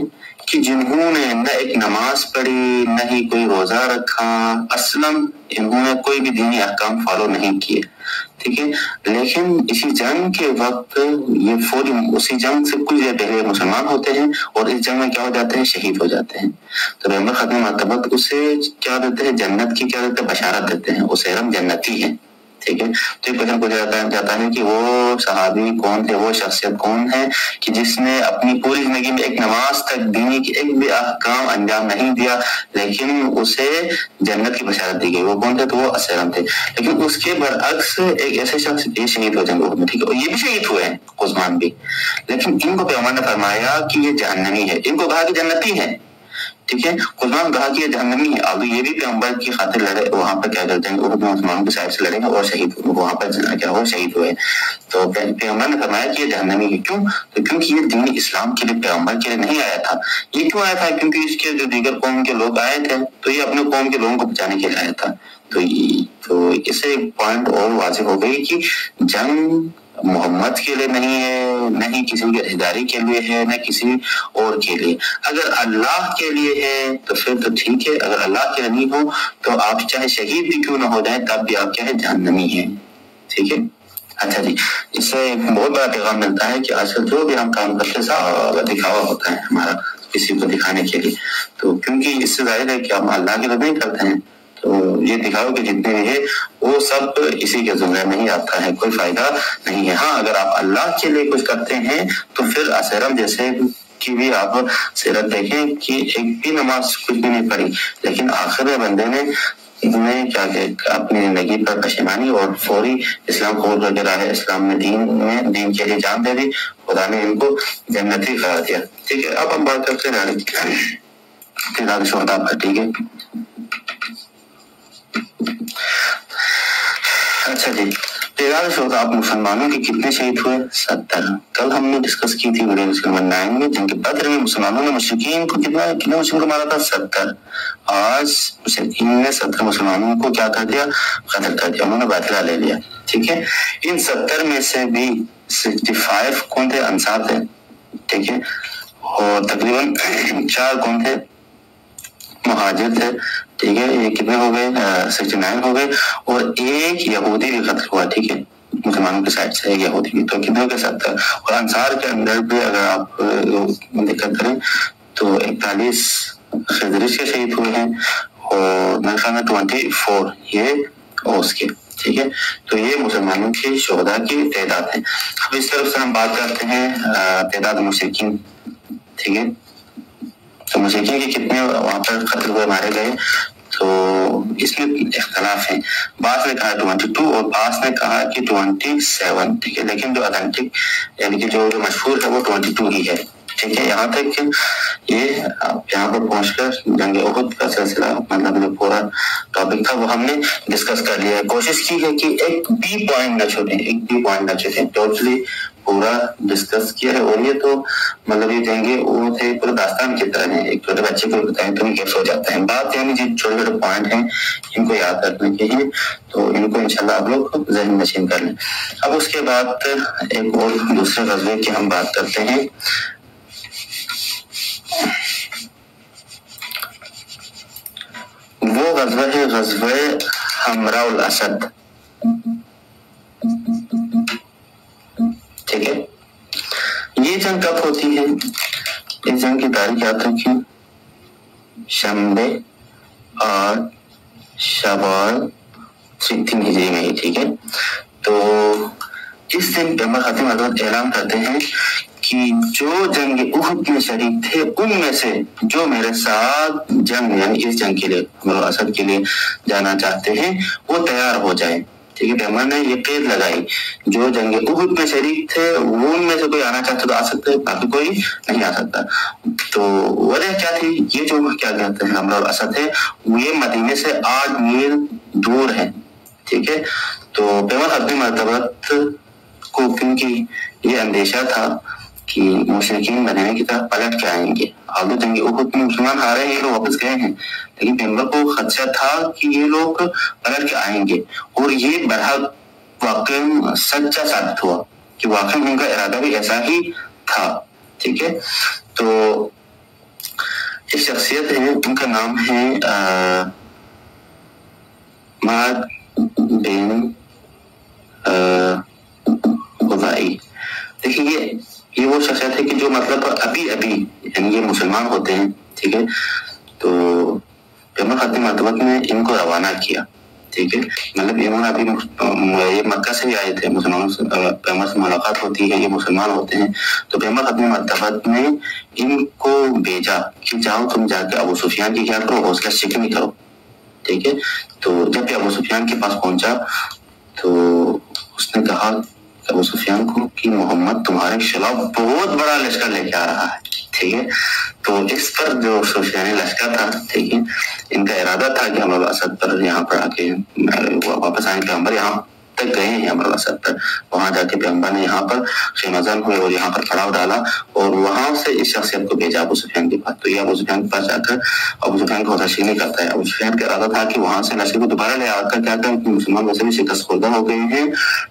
کہ جنہوں نے نہ ایک نماز پڑھی نہ ہی کوئی روزہ رکھا، اصلاً انہوں نے کوئی بھی دینی احکام فالو نہیں کیے، ٹھیک ہے، لیکن اسی جنگ کے وقت یہ فوری اسی جنگ سے کچھ دیر پہلے مسلمان ہوتے ہیں اور اس جنگ میں کیا ہو جاتے ہیں؟ شہید ہو جاتے ہیں۔ تو پیغمبر ختم مرتبہ اسے کیا دیتے ہیں؟ جنت کی کیا دیتے ہیں؟ بشارت دیتے ہیں، اسیرم جنتی ہے، ٹھیک ہے۔ تو یہ کوشچن پوچھا جاتا ہے کہ وہ صحابی کون تھے، وہ شخصیت کون ہے کہ جس نے اپنی پوری زندگی میں ایک نماز تک دینی کی ایک بھی احکام انجام نہیں دیا لیکن اسے جنت کی بشارت دی گئی، وہ کون تھے؟ تو وہ اسیرم تھے۔ لیکن اس کے برعکس ایک ایسے شخص یہ شہید ہو جنگ احد میں، ٹھیک ہے، اور یہ بھی شہید ہوئے ہیں، قزمان بھی، لیکن ان کو پیغمبر نے فرمایا کہ یہ جہنمی ہے، ان کو کہا کہ جنتی ہے، ٹھیک ہے، قزمان کہا کہ یہ جہنمی ہے، اب یہ بھی پیغمبر کی خاطر لڑے، وہاں پر کیا کرتے ہیں احد میں مسلمانوں کی سائڈ سے لڑے اور شہید وہاں پر کیا ہو؟ شہید ہوئے۔ تو پیغمبر نے فرمایا کہ یہ جہنمی ہے، کیوں؟ تو کیونکہ یہ دین اسلام کے لیے پیغمبر کے لیے نہیں آیا تھا۔ یہ کیوں آیا تھا؟ کیونکہ اس کے جو دیگر قوم کے لوگ آئے تھے تو یہ اپنے قوم کے لوگوں کو بچانے کے لیے آیا تھا۔ تو اس سے ایک پوائنٹ اور واضح ہو گئی کہ جنگ محمد کے لیے نہیں ہے، نہ ہی کسی کی رضاداری کے لیے ہے، نہ کسی اور کے لیے۔ اگر اللہ کے لیے ہے تو پھر تو ٹھیک ہے، اگر اللہ کے لیے نہیں ہو تو آپ چاہے شہید بھی کیوں نہ ہو جائیں تب بھی آپ کیا ہے؟ جہنمی ہیں، ٹھیک ہے۔ اچھا جی، اس سے ایک بہت بڑا پیغام ملتا ہے کہ آج کل جو بھی ہم کام کرتے سارا دکھاوا ہوتا ہے ہمارا کسی کو دکھانے کے لیے، تو کیونکہ اس سے ظاہر ہے کہ ہم اللہ کے لیے نہیں کرتے ہیں، تو یہ دکھاؤ کہ جتنے بھی ہے وہ سب اسی کے زمرے میں ہی آتا ہے، کوئی فائدہ نہیں ہے۔ ہاں اگر آپ اللہ کے لیے کچھ کرتے ہیں تو پھر اسیرم جیسے کی بھی آپ سیرت دیکھیں کہ ایک بھی نماز کچھ بھی نہیں پڑھی لیکن آخر میں بندے نے کیا کہ اپنی زندگی پر پشیمانی اور فوری اسلام قبول کر کے راہ اسلام میں دین کے لیے جان دے دی، خدا نے ان کو جنتی قرار دیا، ٹھیک ہے۔ اب ہم بات کرتے ہیں تعداد شہداء پر، ٹھیک ہے۔ اچھا جی، تعداد شہداء مسلمانوں کے کتنے شہید ہوئے؟ 70۔ کل ہم نے ڈسکس کی تھی ویڈیو نمبر 9 میں، جنگ بدر میں مسلمانوں نے مشرکین کو کتنے مشرکین کو مارا تھا؟ 70۔ آج مشرکین نے 70 مسلمانوں کو کیا کر دیا؟ قتل کر دیا، انہوں نے باطلہ لے لیا، ٹھیک ہے۔ ان 70 میں سے بھی 65 کون تھے؟ انصار تھے، ٹھیک ہے، اور تقریباً 4 کون تھے؟ مہاجر تھے، ٹھیک ہے۔ یہ کتنے ہو گئے؟ 69 ہو گئے، اور ایک یہودی بھی قتل ہوا، ٹھیک ہے، مسلمانوں کی سائڈ سے ایک یہودی بھی، تو کتنے ہو گئے؟ 70۔ اور انصار کے اندر بھی اگر آپ دقت کریں تو 41 خزرج کے شہید ہوئے ہیں، اور میرے خیال میں 24 یہ اوس کے، ٹھیک ہے۔ تو یہ مسلمانوں کے شہداء کی تعداد ہے۔ اب اس طرف سے ہم بات کرتے ہیں تعداد مشرکین، ٹھیک ہے۔ تو مشرکین کے کتنے وہاں پر قتل ہوئے، مارے گئے؟ تو اس میں اختلاف ہے، بعض نے کہا 22 اور بعض نے کہا کہ 27، ٹھیک ہے، لیکن جو اتھینٹک یعنی کہ جو مشہور ہے وہ 22 ہی ہے، ٹھیک ہے۔ یہاں تک کہ یہ یہاں پر پہنچ کر جنگ احد کا سلسلہ مطلب جو پورا ٹاپک تھا وہ ہم نے ڈسکس کر لیا ہے. کوشش کی ہے کہ ایک بھی پوائنٹ نہ چھوڑیں, ٹوٹلی پورا ڈسکس کیا ہے. اور یہ تو مطلب یہ جنگیں وہ تھے پورے داستان کی طرح ہیں, ایک چھوٹے بچے کو بتائیں تو کیسے ہو جاتا ہے. بات یعنی جو چھوٹے چھوٹے پوائنٹ ہیں ان کو یاد رکھنے کے ہیں, تو ان کو انشاءاللہ آپ لوگ ذہن نشین کر لیں. اب اس کے بعد ایک اور دوسرے غزوے کی ہم بات کرتے ہیں. وہ غزوہ ہے غزوہ حمراء الاسد. ٹھیک ہے, یہ جنگ کب ہوتی ہے؟ اس جنگ کی تاریخ یاد رکھیں, شنبے اور شوال 3 ہجری میں ہی. ٹھیک ہے, تو اس دن پیغمبر خاتم حضرت اعلان کرتے ہیں کہ جو جنگ احد میں شریک تھے ان میں سے جو میرے ساتھ جنگ یعنی اس جنگ کے لیے حمراء الاسد کے لیے جانا چاہتے ہیں وہ تیار ہو جائیں. ٹھیک ہے, پیغمبر نے یہ قید لگائی, جو جنگ احد میں شریک تھے وہ ان میں سے کوئی آنا چاہتا تو آ سکتے, باقی کوئی نہیں آ سکتا. تو وجہ کیا تھی؟ یہ جو کیا کہتے ہیں حمراء الاسد ہے یہ مدینے سے 8 میل دور ہے. ٹھیک ہے, تو پیغمبر خاتم مرتبت کو کیونکہ یہ اندیشہ تھا کہ مشرکین مدینے کی طرف پلٹ کے آئیں گے. آگے جنگ احد میں مسلمان ہارے ہیں, یہ لوگ واپس گئے ہیں, لیکن پیغمبر کو خدشہ تھا کہ یہ لوگ پلٹ کے آئیں گے. اور یہ برحق واقع سچا ثابت ہوا کہ واقعی ان کا ارادہ بھی ایسا ہی تھا. ٹھیک ہے, تو ایک شخصیت ہے, ان کا نام ہے معاذ بن خزائی. دیکھیے یہ وہ شخصیت ہے کہ جو مطلب ابھی یعنی یہ مسلمان ہوتے ہیں. ٹھیک ہے, تو پیغمبر خاتم مرتبت نے ان کو روانہ کیا. ٹھیک ہے, مطلب انہوں نے ابھی یہ مکہ سے بھی آئے تھے, مسلمانوں سے پیغمبر سے ملاقات ہوتی ہے, یہ مسلمان ہوتے ہیں. تو پیغمبر خاتم مرتبت نے ان کو بھیجا کہ جاؤ تم جا کے ابو سفیان کی کیا کرو, حوصلہ شکنی کرو. ٹھیک ہے, تو جب بھی ابو سفیان کے پاس پہنچا تو اس نے کہا ابو سفیان کو کہ محمد تمہارے خلاف بہت بڑا لشکر لے کے آ رہا ہے. ٹھیک ہے, تو اس پر جو سفیانی لشکر تھا, ٹھیک ہے, ان کا ارادہ تھا کہ حمراء الاسد پر یہاں پر آ کے واپس آئیں. پیغمبر یہاں تک گئے ہیں حمراء الاسد پر, وہاں جا کے پیغمبر نے یہاں پر خیمہ زن ہوئے اور یہاں پر پڑاؤ ڈالا اور وہاں سے اس شخصیت کو بھیجا ابو سفیان کے پاس. تو یہ ابو سفیان کے پاس جا کر ابو سفیان کو حوصلہ کرتا ہے. ابو سفیان کا ارادہ تھا کہ وہاں سے لشکر کو دوبارہ لے آ کر کیا کریں, مسلمان ویسے بھی شکست خوردہ ہو گئے ہیں,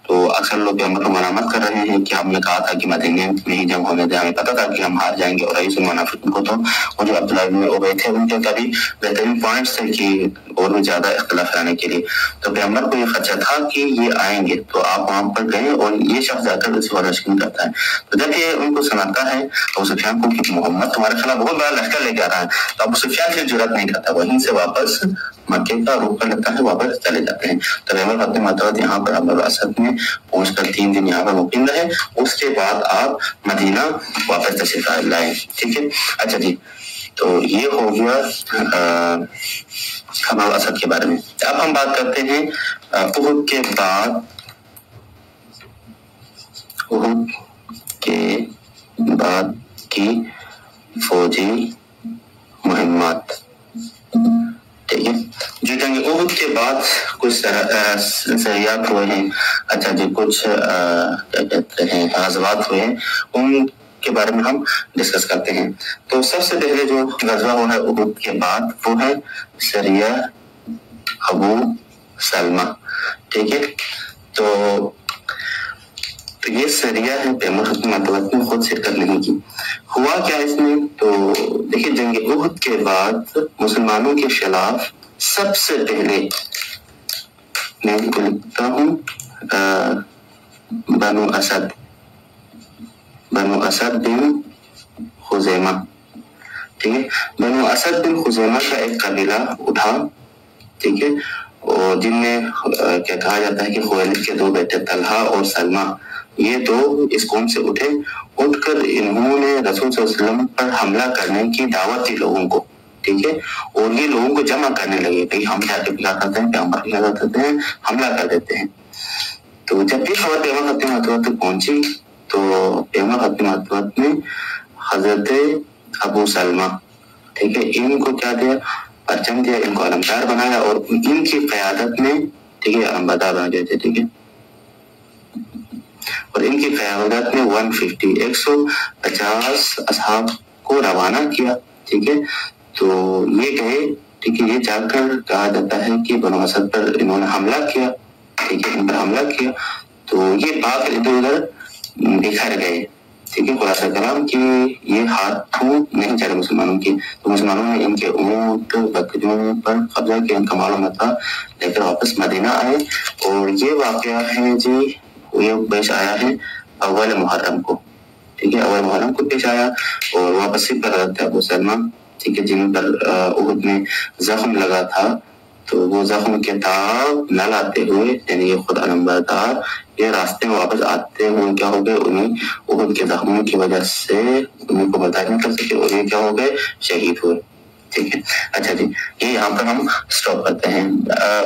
تو اکثر لوگ پیغمبر کو ملامت کر رہے ہیں کہ ہم نے کہا تھا کہ مدینے میں ہی جنگ ہونے دیں, ہمیں پتا تھا کہ ہم ہار جائیں گے. اور رئیس المنافقین کو تو وہ جو عبداللہ بن ابی تھے ان کے کبھی بہترین پوائنٹس تھے کہ اور بھی زیادہ اختلاف لانے کے لیے. تو پیغمبر کو یہ خدشہ تھا کہ یہ آئیں گے, تو آپ وہاں پر گئے اور یہ شخص جا کر اس وجہ شکن کرتا ہے. تو جب یہ ان کو سناتا ہے ابو سفیان کو کہ محمد تمہارے خلاف بہت بڑا لشکر لے کے آ رہا ہے, تو ابو سفیان پھر جرأت نہیں کرتا, وہیں سے واپس مکے کا رخ کر لیتا ہے, واپس چلے جاتے ہیں. تو پیغمبر خاتم مرتبت یہاں پر حمراء الاسد میں پہنچ کر 3 دن یہاں پر مقیم رہے. اس کے بعد آپ مدینہ واپس تشریف لائے. ٹھیک ہے, اچھا جی, تو یہ ہو گیا حمراء الاسد کے بارے میں. اب ہم بات کرتے ہیں احد کے بعد کی فوجی مہمات. ٹھیک ہے, جو جنگ احد کے بعد کچھ سریات ہوئے ہیں, اچھا جی, کچھ کیا کہتے ہیں غزوات ہوئے ہیں, ان کے بارے میں ہم ڈسکس کرتے ہیں. تو سب سے پہلے جو غزوہ ہوا ہے احد کے بعد وہ ہے سریہ ابو سلمہ. ٹھیک ہے, تو یہ سریہ ہے پیغمبر خاتم مرتبت نے خود شرکت نہیں کی. ہوا کیا اس میں, تو دیکھیں جنگ احد کے بعد مسلمانوں کے خلاف سب سے پہلے میں لکھتا ہوں بنو اسد بن خزیمہ. ٹھیک ہے, بنو اسد بن خزیمہ کا ایک قبیلہ اٹھا. ٹھیک ہے, اور جن میں کیا کہا جاتا ہے کہ خویلد کے 2 بیٹے طلحہ اور سلمہ, یہ 2 اس قوم سے اٹھ کر انہوں نے رسول صلی اللہ علیہ وسلم پر حملہ کرنے کی دعوت دی لوگوں کو. ٹھیک ہے, اور یہ لوگوں کو جمع کرنے لگے کہ ہم جا کے کیا کرتے ہیں, پیغمبر کیا کرتے ہیں, حملہ کر دیتے ہیں. تو جب بھی خبر پیغمبر خاتم مرتبت تک پہنچی تو پیغمبر خاتم مرتبت نے حضرت ابو سلمہ، ٹھیک ہے، ان کو کیا دیا؟ پرچم دیا، ان کو علمدار بنایا اور ان کی قیادت میں، ٹھیک ہے، علمبردار بنا دیتے، ٹھیک ہے، اور ان کی قیادت میں 150 اصحاب کو روانہ کیا، ٹھیک ہے، تو یہ گئے، ٹھیک ہے، یہ جا کر کہا جاتا ہے کہ بنو اسد پر انہوں نے حملہ کیا، ٹھیک ہے، ان پر حملہ کیا، تو یہ باغ ادھر ادھر بکھر گئے، ٹھیک ہے، خلاصہ کلام کہ یہ ہاتھوں نہیں چڑھے مسلمانوں کی، تو مسلمانوں نے ان کے اونٹ بکریوں پر قبضہ کیا، ان کا مال و متاع لے کر واپس مدینہ آئے، اور یہ واقعہ ہے جی یہ پیش آیا ہے اول محرم کو، ٹھیک ہے، اول محرم کو پیش آیا، اور واپسی پر حضرت ابو سلمہ، ٹھیک ہے، جن پر احد میں زخم لگا تھا، تو وہ زخم کے تاب نہ لاتے ہوئے، یعنی یہ خود علمبردار، یہ راستے میں واپس آتے ہوئے کیا ہو گئے، انہیں احد کے زخموں کی وجہ سے انہیں کو برداشت نہیں کر سکے اور یہ کیا ہو گئے، شہید ہوئے، ٹھیک ہے۔ اچھا جی، یہ یہاں پر ہم سٹاپ کرتے ہیں۔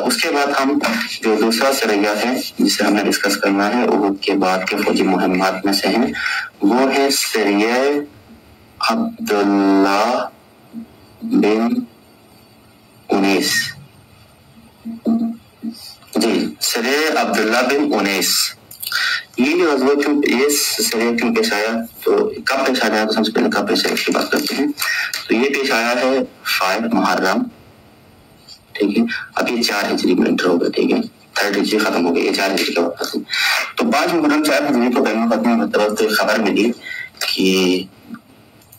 اس کے بعد ہم جو دوسرا سریہ ہے جسے ہمیں ڈسکس کرنا ہے احد کے بعد کے فوجی مہمات میں سے ہیں، وہ ہے سریہ عبداللہ بن انیس، جی، سریہ عبداللہ بن انیس۔ یہ غزوہ یہ سریہ کیوں پیش آیا، تو کب پیش آیا، تو سب سے پہلے کب پیش آیا اس کی بات کرتے ہیں، تو یہ پیش آیا ہے 5 محرم، ٹھیک ہے، اب یہ 4 ہجری میں انٹر ہوگا، ٹھیک ہے، 3 ہجری ختم ہو گئی، یہ 4 ہجری کا وقت ہے، تو 5 محرم 4 ہجری کو بین القومی مرتبہ سے خبر ملی کہ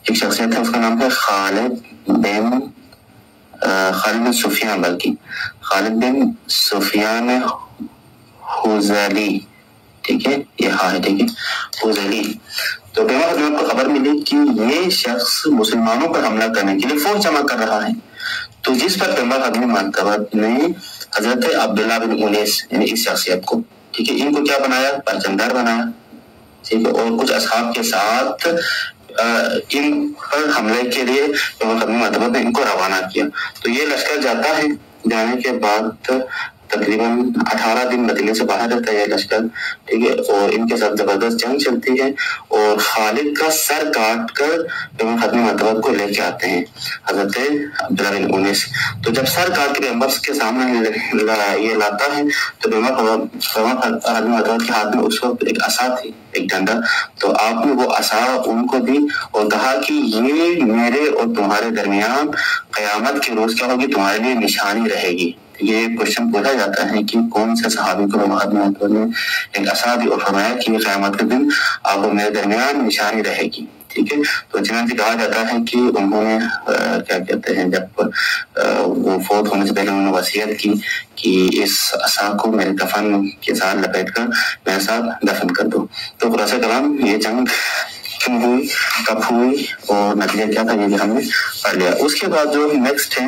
ایک شخصیت ہے، اس کا نام ہے خالد بن سفیان، بلکہ خالد بن سفیان حذلی، ٹھیک ہے، یہ ہاں ہے، ٹھیک ہے، حذلی، تو پیما خدمت کو خبر ملی کہ یہ شخص مسلمانوں پر حملہ کرنے کے لیے فوج جمع کر رہا ہے، تو جس پر پیما خدمت مرتبہ نے حضرت عبداللہ بن انیس یعنی اس شخصیت کو، ٹھیک ہے، ان کو کیا بنایا، پرچمدار بنایا، ٹھیک ہے، اور کچھ اصحاب کے ساتھ ان پر حملے کے لیے پیما خدمت مرتبہ نے ان کو روانہ کیا، تو یہ لشکر جاتا ہے، جانے کے بعد تقریباً 18 دن مدینے سے باہر رہتا ہے یہ لشکر، ٹھیک ہے، اور ان کے ساتھ زبردست جنگ چلتی ہے، اور خالد کا سر کاٹ کر پیغمبر ختم مرتبہ کو لے کے آتے ہیں حضرت عبداللہ بن انیس، تو جب سر کاٹ کے پیغمبر کے سامنے یہ لاتا ہے تو پیغمبر ختم مرتبہ کے ہاتھ میں اس وقت ایک عصا تھی، ایک ڈنڈا، تو آپ نے وہ عصا ان کو دی اور کہا کہ یہ میرے اور تمہارے درمیان قیامت کے روز کیا ہوگی، تمہارے لیے نشانی رہے گی۔ یہ کوشچن پوچھا جاتا ہے کہ کون سے صحابی کو محمد نے ایک عصا دی اور فرمایا کہ قیامت کے دن آپ کو میرے درمیان نشانی رہے گی، ٹھیک ہے، تو چنانچہ کہا جاتا ہے کہ انہوں نے کیا کہتے ہیں جب وہ فوت ہونے سے پہلے انہوں نے وصیت کی کہ اس عصا کو میرے کفن کے ساتھ لپیٹ کر میرے ساتھ دفن کر دو۔ تو خلاصہ کلام یہ جنگ کیوں ہوئی، کب ہوئی اور نتیجہ کیا تھا، یہ بھی ہم نے پڑھ لیا۔ اس کے بعد جو نیکسٹ ہے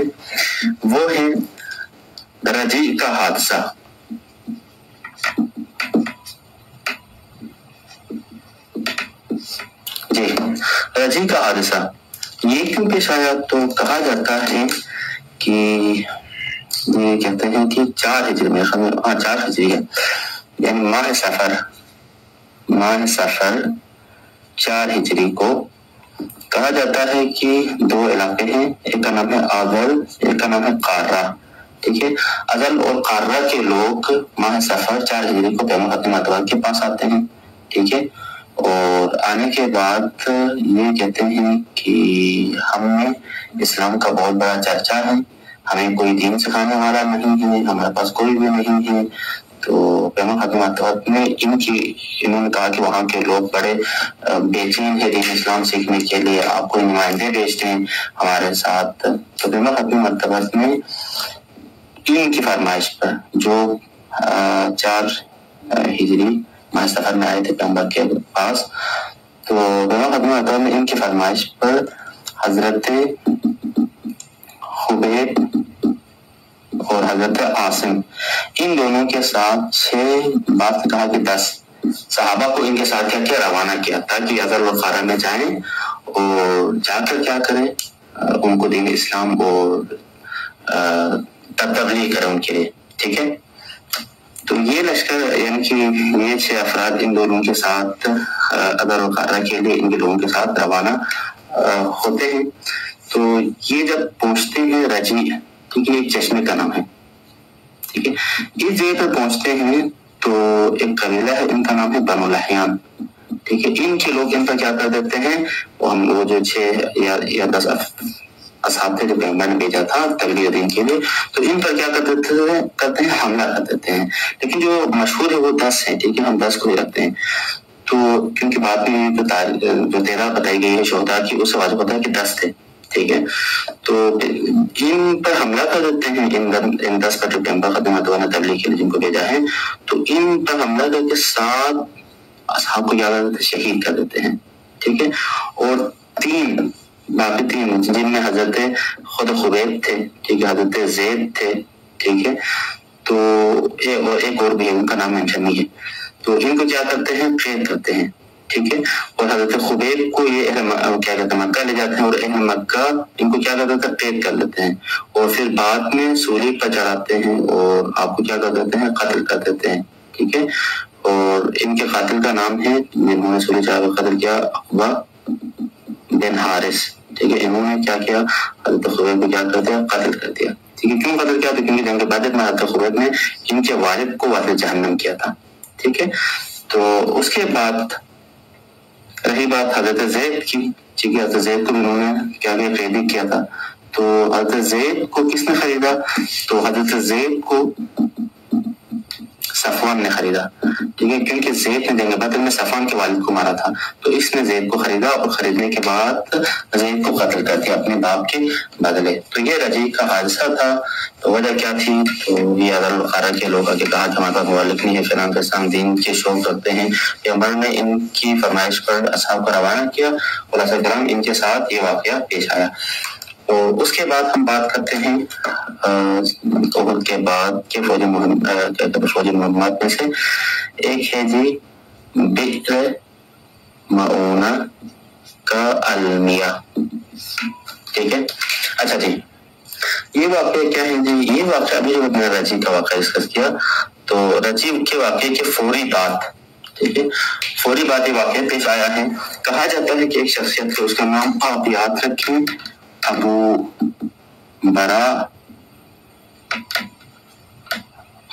وہ ہے رجیع کا حادثہ۔ جی، رجیع کا حادثہ یہ کیوں پیش آیا، تو کہا جاتا ہے کہ یہ کہتے ہیں کہ 4 ہجری میں 4 ہجری ہے، یعنی ماہ سفر 4 ہجری کو کہا جاتا ہے کہ 2 علاقے ہیں، ایک کا نام ہے عزل، ایک کا نام ہے قارہ، ٹھیک ہے، عزل اور قارہ کے لوگ ماہ سفر 4 ہجری کو پیغمبر ختم مرتبہ کے پاس آتے ہیں، ٹھیک ہے، اور آنے کے بعد یہ کہتے ہیں کہ ہم نے اسلام کا بہت بڑا چرچا ہے، ہمیں کوئی دین سکھانے والا نہیں ہے، ہمارے پاس کوئی بھی نہیں ہے، تو پیغمبر ختم مرتبہ نے انہوں نے کہا کہ وہاں کے لوگ بڑے بے چین ہے دین اسلام سیکھنے کے لیے، آپ کوئی نمائندے بھیجتے ہیں ہمارے ساتھ، تو پیغمبر ختم مرتبہ نے ان کی فرمائش پر جو 4 ہجری ماہ سفر میں آئے تھے پیغمبر کے پاس، تو پیغمبر ختم مرتبہ نے ان کی فرمائش پر حضرت خبیب اور حضرت عاصم ان دونوں کے ساتھ 6 بات کہا کہ 10 صحابہ کو ان کے ساتھ کیا روانہ کیا تاکہ عزل و قارہ میں جائیں اور جا کر کیا کریں، ان کو دین اسلام اور تبلیغ کریں ان کے لیے، ٹھیک ہے۔ تو یہ لشکر یعنی کہ یہ 6 افراد ان دونوں کے ساتھ ادر اور قارہ کے لیے ان کے لوگوں کے ساتھ روانہ ہوتے ہیں. تو یہ جب پہنچتے ہیں رجی، ٹھیک ہے، ایک چشمے کا نام ہے، ٹھیک ہے، اس جگہ پر پہنچتے ہیں تو ایک قبیلہ ہے، ان کا نام ہے بنو لحیان، ٹھیک ہے. ان کے لوگ ان پر کیا کر دیتے ہیں، وہ جو 6 یا 10 اصحاب تھے جو پیغمبر نے بھیجا تھا تبلیغ دین کے لیے، تو ان پر کیا کرتے ہیں حملہ کر دیتے ہیں. لیکن جو مشہور ہے وہ 10 ہے، ٹھیک ہے، ہم 10 کو ہی رکھتے ہیں. تو کیونکہ بعد میں جو تعداد بتائی گئی ہے شہداء کی، اس سے واضح ہوتا ہے کہ 10 تھے، ٹھیک ہے. تو ان پر حملہ کر دیتے ہیں، ان 10 پر جو پیغمبر خدمت نے تبلیغ کے لیے جن کو بھیجا ہے، تو ان پر حملہ کر کے 7 اصحاب کو کیا کر دیتے ہیں، شہید کر دیتے ہیں، ٹھیک ہے. اور باقی 3 جن میں حضرت خود خبیب تھے، ٹھیک ہے، حضرت زید تھے، ٹھیک ہے. تو ایک اور بھی ہے، ان کا نام مینشن نہیں ہے. تو ان کو کیا کرتے ہیں، قید کرتے ہیں، ٹھیک ہے. اور حضرت خبیب کو یہ کیا کہتے ہیں مکہ لے جاتے ہیں، اور اہل مکہ ان کو کیا کرتے ہیں، قید کر لیتے ہیں، اور پھر بعد میں سولی پر چڑھاتے ہیں اور آپ کو کیا کر دیتے ہیں، قتل کر دیتے ہیں، ٹھیک ہے. اور ان کے قاتل کا نام ہے، جنہوں نے سولی چڑھا کر قتل کیا، عقبہ بن حارث، ٹھیک ہے. انہوں نے کیا کیا، حضرت خبیب کو کیا کر دیا، قتل کر دیا، ٹھیک ہے. کیوں قتل کیا؟ کیونکہ جنگ بدر میں حضرت خبیب نے ان کے والد کو وارث جہنم کیا تھا، ٹھیک ہے. تو اس کے بعد رہی بات حضرت زید کی، ٹھیک ہے. حضرت زید کو انہوں نے کیا قید کیا تھا. تو حضرت زید کو کس نے خریدا؟ تو حضرت زید کو صفوان نے خریدا، ٹھیک ہے. کیونکہ زید نے جنگ بدر میں صفوان کے والد کو مارا تھا، تو اس نے زید کو خریدا، اور خریدنے کے بعد زید کو قتل کر دیا اپنے باپ کے بدلے. تو یہ رجیع کا حادثہ تھا. تو وجہ کیا تھی؟ تو یہ ادر القارہ کے لوگ آگے کہا کہ ہمارے پاس مولک نہیں ہے، فی الحال اسلام دین کے شوق رکھتے ہیں. پیغمبر نے ان کی فرمائش پر اصحاب کو روانہ کیا، اور خلاصہ کرام ان کے ساتھ یہ واقعہ پیش آیا. تو اس کے بعد ہم بات کرتے ہیں احد کے بعد کے فوجی مہمات میں سے ایک ہے جی بئر معونہ کا المیہ، ٹھیک ہے. اچھا جی، یہ واقعہ کیا ہے جی؟ یہ واقعہ ابھی جو میں نے رجیع کا واقعہ ڈسکس کیا، تو رجیع کے واقعے کے فوری بعد، ٹھیک ہے، فوری بعد یہ واقعہ پیش آیا ہے. کہا جاتا ہے کہ ایک شخصیت ہے، اس کا نام آپ یاد رکھیں، ابو برا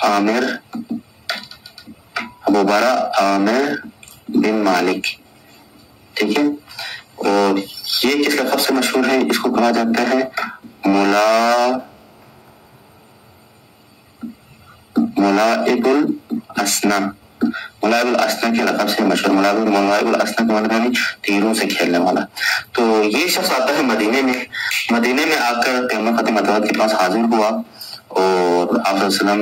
عامر بن مالک، ٹھیک ہے. اور یہ کس لقب سے مشہور ہے؟ اس کو کہا جاتا ہے ملاعب الاسنا. ملاعب الاسنا کے لقب سے مشہور. ملاعب الاسنا کا مطلب تیروں سے کھیلنے والا. تو یہ شخص آتا ہے مدینے میں آ کر پیغمبر خاتم الانبیاء کے پاس حاضر ہوا، اور آپ صلی اللہ علیہ وسلم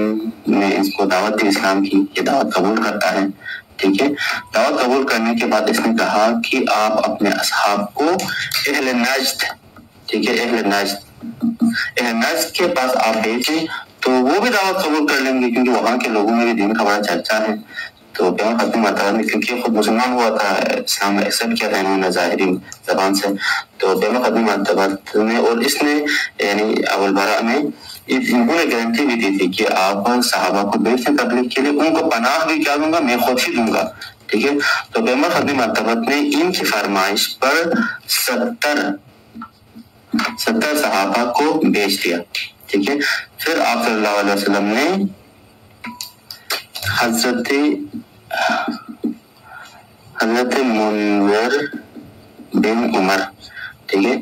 نے اس کو دعوت دی اسلام کی. یہ دعوت قبول کرتا ہے، ٹھیک ہے. دعوت قبول کرنے کے بعد اس نے کہا کہ آپ اپنے اصحاب کو اہل نجد، ٹھیک ہے، اہل نجد کے پاس آپ بھیجیں، تو وہ بھی دعوت قبول کر لیں گے، کیونکہ وہاں کے لوگوں میں بھی دین کا بڑا چرچا ہے. تو پیغمبر خاتم الانبیاء نے کیونکہ خود مسلمان ہوا تھا، اسلام میں ایکسپٹ کیا تھا انہوں نے ظاہری زبان سے، تو پیغمبر خاتم الانبیاء نے اور اس نے یعنی ابو البراء نے انہوں نے گارنٹی بھی دی تھی کہ آپ صحابہ کو بھیجیں تبلیغ کے لیے، ان کو پناہ بھی کیا دوں گا، میں خود ہی دوں گا، ٹھیک ہے. تو پیغمبر خاتم الانبیاء نے ان کی فرمائش پر 70 صحابہ کو بھیج دیا، ٹھیک ہے. پھر آپ صلی اللہ علیہ وسلم نے حضرت منذر بن عمر، ٹھیک ہے،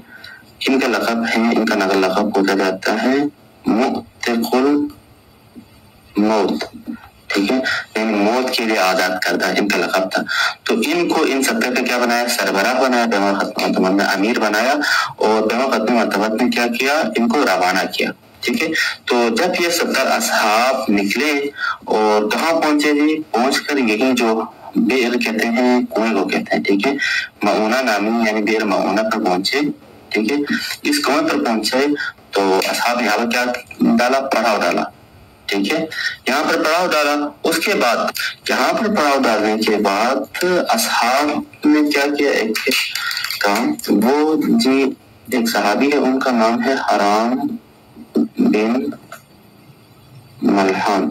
ان کا لقب ہے، ان کا نقل لقب بولا جاتا ہے مؤتق الموت، ٹھیک ہے، یعنی موت کے لیے آزاد کردہ ان کا لقب تھا. تو ان کو ان 70 کا کیا بنایا، سربراہ بنایا، پیغمبر خاتم الانبیاء نے امیر بنایا، اور پیغمبر خاتم الانبیاء نے کیا کیا، ان کو روانہ کیا، ٹھیک ہے. تو جب یہ 70 اصحاب نکلے اور کہاں پہنچے جی؟ پہنچ کر یہی جو بئر کہتے ہیں، کنویں کو کہتے ہیں، ٹھیک ہے، معونہ نامی یعنی بئر معونہ پر پہنچے، ٹھیک ہے. اس کنویں پر پہنچے تو اصحاب یہاں پر کیا ڈالا، پڑاؤ ڈالا، ٹھیک ہے، یہاں پر پڑاؤ ڈالا. اس کے بعد یہاں پر پڑاؤ ڈالنے کے بعد اصحاب نے کیا کیا، ایک کام، وہ جی ایک صحابی ہے، ان کا نام ہے حرام بن ملحان،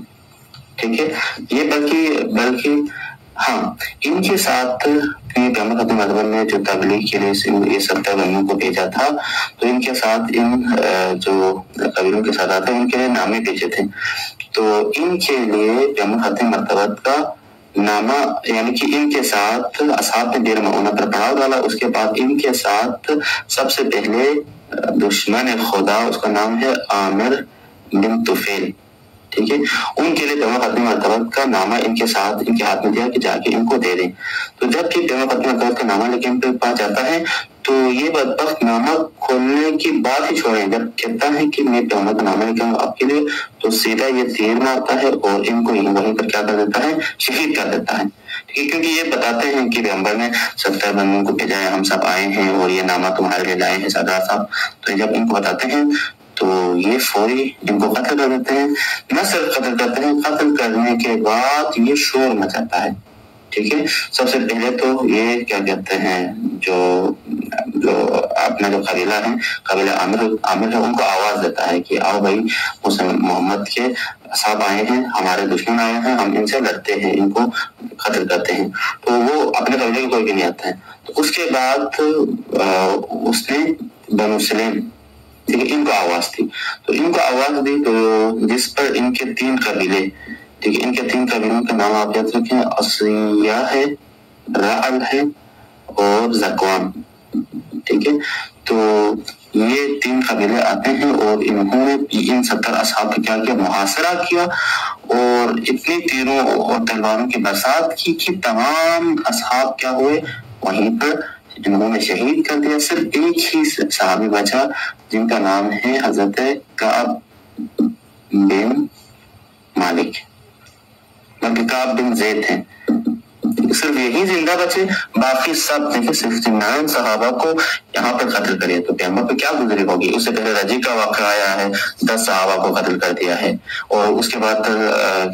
ٹھیک ہے. یہ بلکہ ہاں ان کے ساتھ پیغمبر خاتم ادبر نے جو تبلیغ کے لیے یہ 70 بندوں کو بھیجا تھا تو ان کے ساتھ ان جو قبیلوں کے ساتھ آتے ہیں ان کے لیے نامے بھیجے تھے. تو ان کے لیے پیغمبر خاتم ادبر کا نامہ یعنی کہ ان کے ساتھ اصحاب نے بئر معونہ پر پڑاؤ ڈالا. اس کے بعد ان کے ساتھ سب سے پہلے دشمن خدا اس کا نام ہے عامر بن طفیل. ٹھیک ہے. ان کے لیے پیغمبر خاتم ادبر کا نامہ ان کے ساتھ ان کے ہاتھ میں دیا کہ جا کے ان کو دے دیں. تو جب کہ پیغمبر خاتم ادبر کا نامہ لے کے ان کے پاس جاتا ہے تو یہ بدبخت نامہ کھولنے کی بات ہی چھوڑیں. جب کہتا ہے کہ میں پیغمبر کا نامہ لے کے آؤں آپ کے لیے تو سیدھا یہ تیر مارتا ہے اور ان کو وہیں پر کیا کر دیتا ہے, شہید کر دیتا ہے. کیونکہ یہ بتاتے ہیں کہ پیغمبر نے 70 بندوں کو بھیجا ہے, ہم سب آئے ہیں اور یہ نامہ تمہارے لیے لائے ہیں سردار صاحب. تو جب ان کو بتاتے ہیں تو یہ فوری ان کو قتل کر دیتے ہیں. نہ صرف قتل کرتے ہیں, قتل کرنے کے بعد یہ شور مچاتا ہے. ٹھیک ہے. سب سے پہلے تو یہ کیا کہتے ہیں جو اپنا جو قبیلہ ہے, قبیلہ عامر ہے, ان کو آواز دیتا ہے کہ آؤ بھائی محمد کے صاحب آئے ہیں, ہمارے دشمن آئے ہیں, ہم ان سے لڑتے ہیں, ان کو قتل کرتے ہیں. تو وہ اپنے قبیلے کے کوئی بھی نہیں آتا ہے. تو اس کے بعد اس نے بنو سلیم, ٹھیک ہے, ان کو آواز دی. تو ان کو آواز دی تو جس پر ان کے 3 قبیلے, ٹھیک ہے, ان کے 3 قبیلوں کے نام آپ یاد رکھیں, اصیہ ہے, رعل ہے اور زکوان. ٹھیک ہے. تو یہ 3 قبیلے آتے ہیں اور انہوں نے ان 70 اصحاب کا کیا کیا, محاصرہ کیا اور اتنی تیروں اور تلواروں کی برسات کی کہ تمام اصحاب کیا ہوئے, وہیں پر انہوں نے شہید کر دیا. صرف ایک ہی صحابی بچا جن کا نام ہے حضرت کعب بن مالک, بلکہ کعب بن زید ہیں. صرف یہی زندہ بچے, باقی سب دیکھیں 69 صحابہ کو یہاں پر قتل کریے. تو پیغمبر پہ کیا گزری ہوگی. اس سے پہلے رجی کا واقعہ آیا ہے, 10 صحابہ کو قتل کر دیا ہے, اور اس کے بعد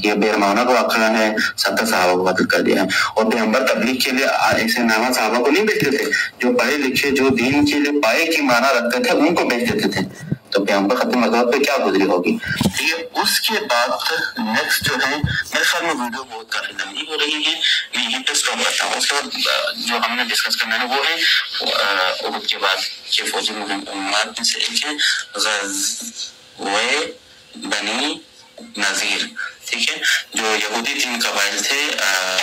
یہ بئر معونہ کا واقعہ ہے, 70 صحابہ کو قتل کر دیا ہے. اور پیغمبر تبلیغ کے لیے ایسے نامہ صحابہ کو نہیں بھیجتے تھے, جو پڑھے لکھے جو دین کے لیے پائے کی معنی رکھتے تھے ان کو بھیج دیتے تھے. تو پیغمبر ختم ادب پہ کیا گزری ہوگی. اس کے بعد نیکسٹ جو ہے, میرے خیال میں ویڈیو بہت کافی لمبی ہو رہی ہے, میں یہیں پہ اسٹاپ کرتا ہوں. اس کے بعد جو ہم نے ڈسکس کرنا ہے وہ ہے احد کے بعد کے فوجی مہمات میں سے ایک ہے غزوہ بنی نذیر. ٹھیک ہے. جو یہودی 3 قبائل تھے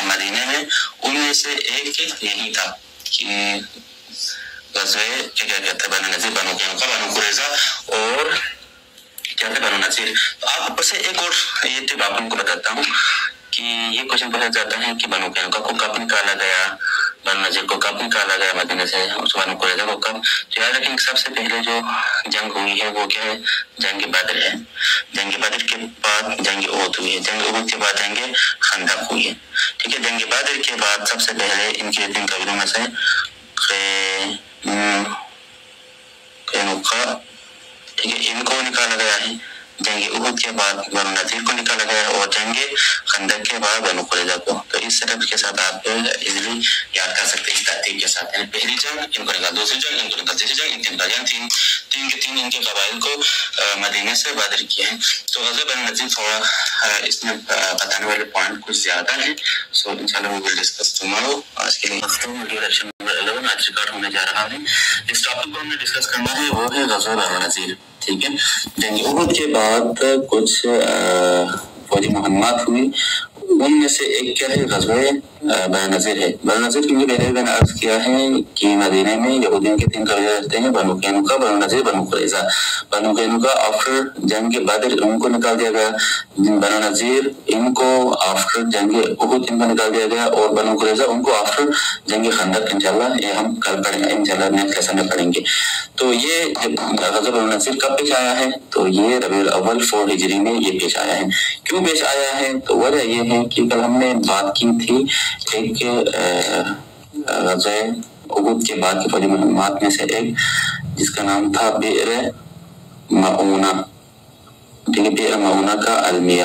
مدینے میں, ان میں سے ایک یہی تھا کہ غزوہ کیا کہتے ہیں, بنی نذیر, بنو قینقاع, بنو قریظہ اور کیا تھے, بنو نذیر. تو آپ اوپر سے ایک اور یہ ٹپ آپ کو بتاتا ہوں کہ یہ کوشچن پوچھا جاتا ہے کہ بنو قینقاع کو کب نکالا گیا, بنو نذیر کو کب نکالا گیا مدینے سے, اور بنو قریظہ کو کب. تو یاد رکھیں سب سے پہلے جو جنگ ہوئی ہے وہ کیا ہے, جنگ بدر ہے. جنگ بدر کے بعد جنگ احد ہوئی ہے, جنگ احد کے بعد جنگ خندق ہوئی ہے. ٹھیک ہے. جنگ بدر کے بعد سب سے پہلے ان کے 3 قبیلوں میں سے قینقاع, ٹھیک ہے, ان کو نکالا گیا ہے. جنگ احد کے بعد بنو نذیر کو نکالا گیا اور جنگ خندق کے بعد بنو قریظہ کو. تو اس سیٹ کے ساتھ آپ ایزیلی یاد کر سکتے ہیں ترتیب کے ساتھ. پہلی جنگ ان کو نکالا, دوسری جنگ ان کو نکالا, تیسری جنگ ان کو نکالا, یعنی 3 ان کے قبائل کو مدینے سے بدر کیا ہے. تو غزوہ بنو نذیر تھوڑا اس میں بتانے والے پوائنٹ کچھ زیادہ ہیں. سو انشاءاللہ we will discuss tomorrow. آج کے لیے ویڈیو لیکچر نمبر 11 آج ریکارڈ ہونے جا رہا ہے. جس ٹاپک کو ہم نے ڈسکس کرنا ہے وہ ہے غزوہ بنو نذیر. ٹھیک ہے. جنگ احد کے بعد کچھ فوجی مہمات ہوئی, ان میں سے ایک کیا ہے, غزوہ بنو نذیر ہے. بنو نذیر کی پہلے میں نے عرض کیا ہے کہ مدینے میں یہودیوں کے 3 قبیلے رہتے ہیں, بنو قینقاع, بنو نذیر, بنو قریظہ. بنو قینقاع آفٹر جنگ بدر ان کو نکال دیا گیا, بنو نذیر ان کو آفٹر جنگ احد ان کو نکال دیا گیا, اور بنو قریظہ ان کو آفٹر جنگ خندق. انشاءاللہ یہ ہم کل پڑھیں گے, انشاءاللہ نیکسٹ لیسن میں پڑھیں گے. تو یہ غزوہ بنو نذیر کب پیش آیا ہے, تو یہ ربیع الاول 4 ہجری میں یہ پیش آیا ہے. کیوں پیش آیا ہے, تو وجہ یہ ہے کہ کل ہم نے بات کی تھی ایک غزوہ احد کے بعد کے فوجی مہمات میں سے ایک جس کا نام تھا بئر معونہ. ٹھیک ہے. بئر معونہ کا المیہ,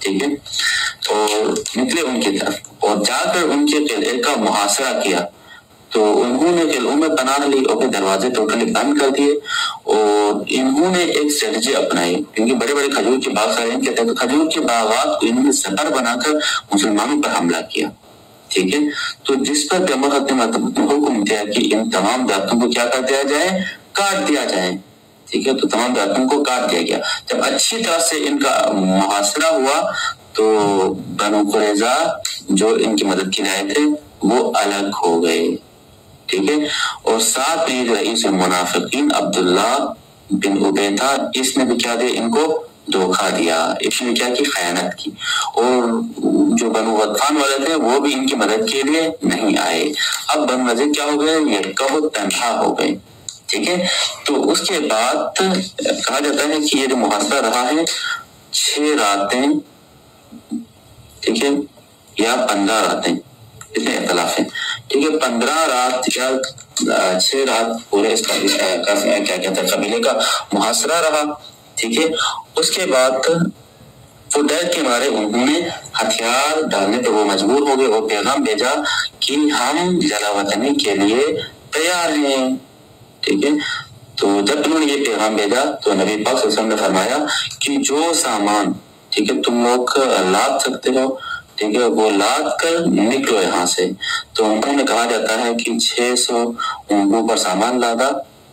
ٹھیک ہے، اور نکلے ان کی طرف اور جا کر ان کے قلعے کا محاصرہ کیا. تو انہوں نے قلعوں میں پناہ لی اور پھر دروازے ٹوٹلی بند کر دیے، اور انہوں نے ایک اسٹریٹجی اپنائی کیونکہ بڑے بڑے کھجور کے باغ سارے کہتے ہیں، تو کھجور کے باغات کو انہوں نے سفر بنا کر مسلمانوں پر حملہ کیا. ٹھیک ہے، تو جس پر پیغمبر ختم نے حکم دیا کہ ان تمام درختوں کو کیا کر دیا جائے، کاٹ دیا جائے. ٹھیک ہے، تو تمام درختوں کو کاٹ دیا گیا. جب اچھی طرح سے ان کا محاصرہ ہوا تو بنو قریظہ جو ان کی مدد کے لیے آئے تھے وہ الگ ہو گئے. ٹھیک ہے، اور ساتھ میں رئیس المنافقین عبداللہ بن ابی تھا، اس نے بھی کیا دیا، ان کو دھوکہ دیا، اس نے کیا کی، خیانت کی. اور جو بنو غطفان والے تھے وہ بھی ان کی مدد کے لیے نہیں آئے. اب بنو نذیر کیا ہو گئے، یہ کہو تنہا ہو گئے. ٹھیک ہے، تو اس کے بعد کہا جاتا ہے کہ یہ جو محاصرہ رہا ہے 6 راتیں، ٹھیک ہے، یا 15 راتیں، اس میں اختلاف ہے. ٹھیک ہے، 15 رات یا 6 رات پورے اس کا کیا کہتے ہیں قبیلے کا محاصرہ رہا. ٹھیک ہے، اس کے بعد وہ ڈر کے مارے انہوں نے ہتھیار ڈالنے پر وہ مجبور ہو گئے اور پیغام بھیجا کہ ہم جلا وطنی کے لیے تیار ہیں. ٹھیک ہے، تو جب انہوں نے یہ پیغام بھیجا تو نبی پاک صلی اللہ علیہ وسلم نے فرمایا کہ جو سامان، ٹھیک ہے، تم لوگ لاد سکتے ہو، ٹھیک ہے، وہ لاد کر نکلو یہاں سے. تو انہوں نے کہا جاتا ہے کہ 600 اونٹوں پر سامان لادا.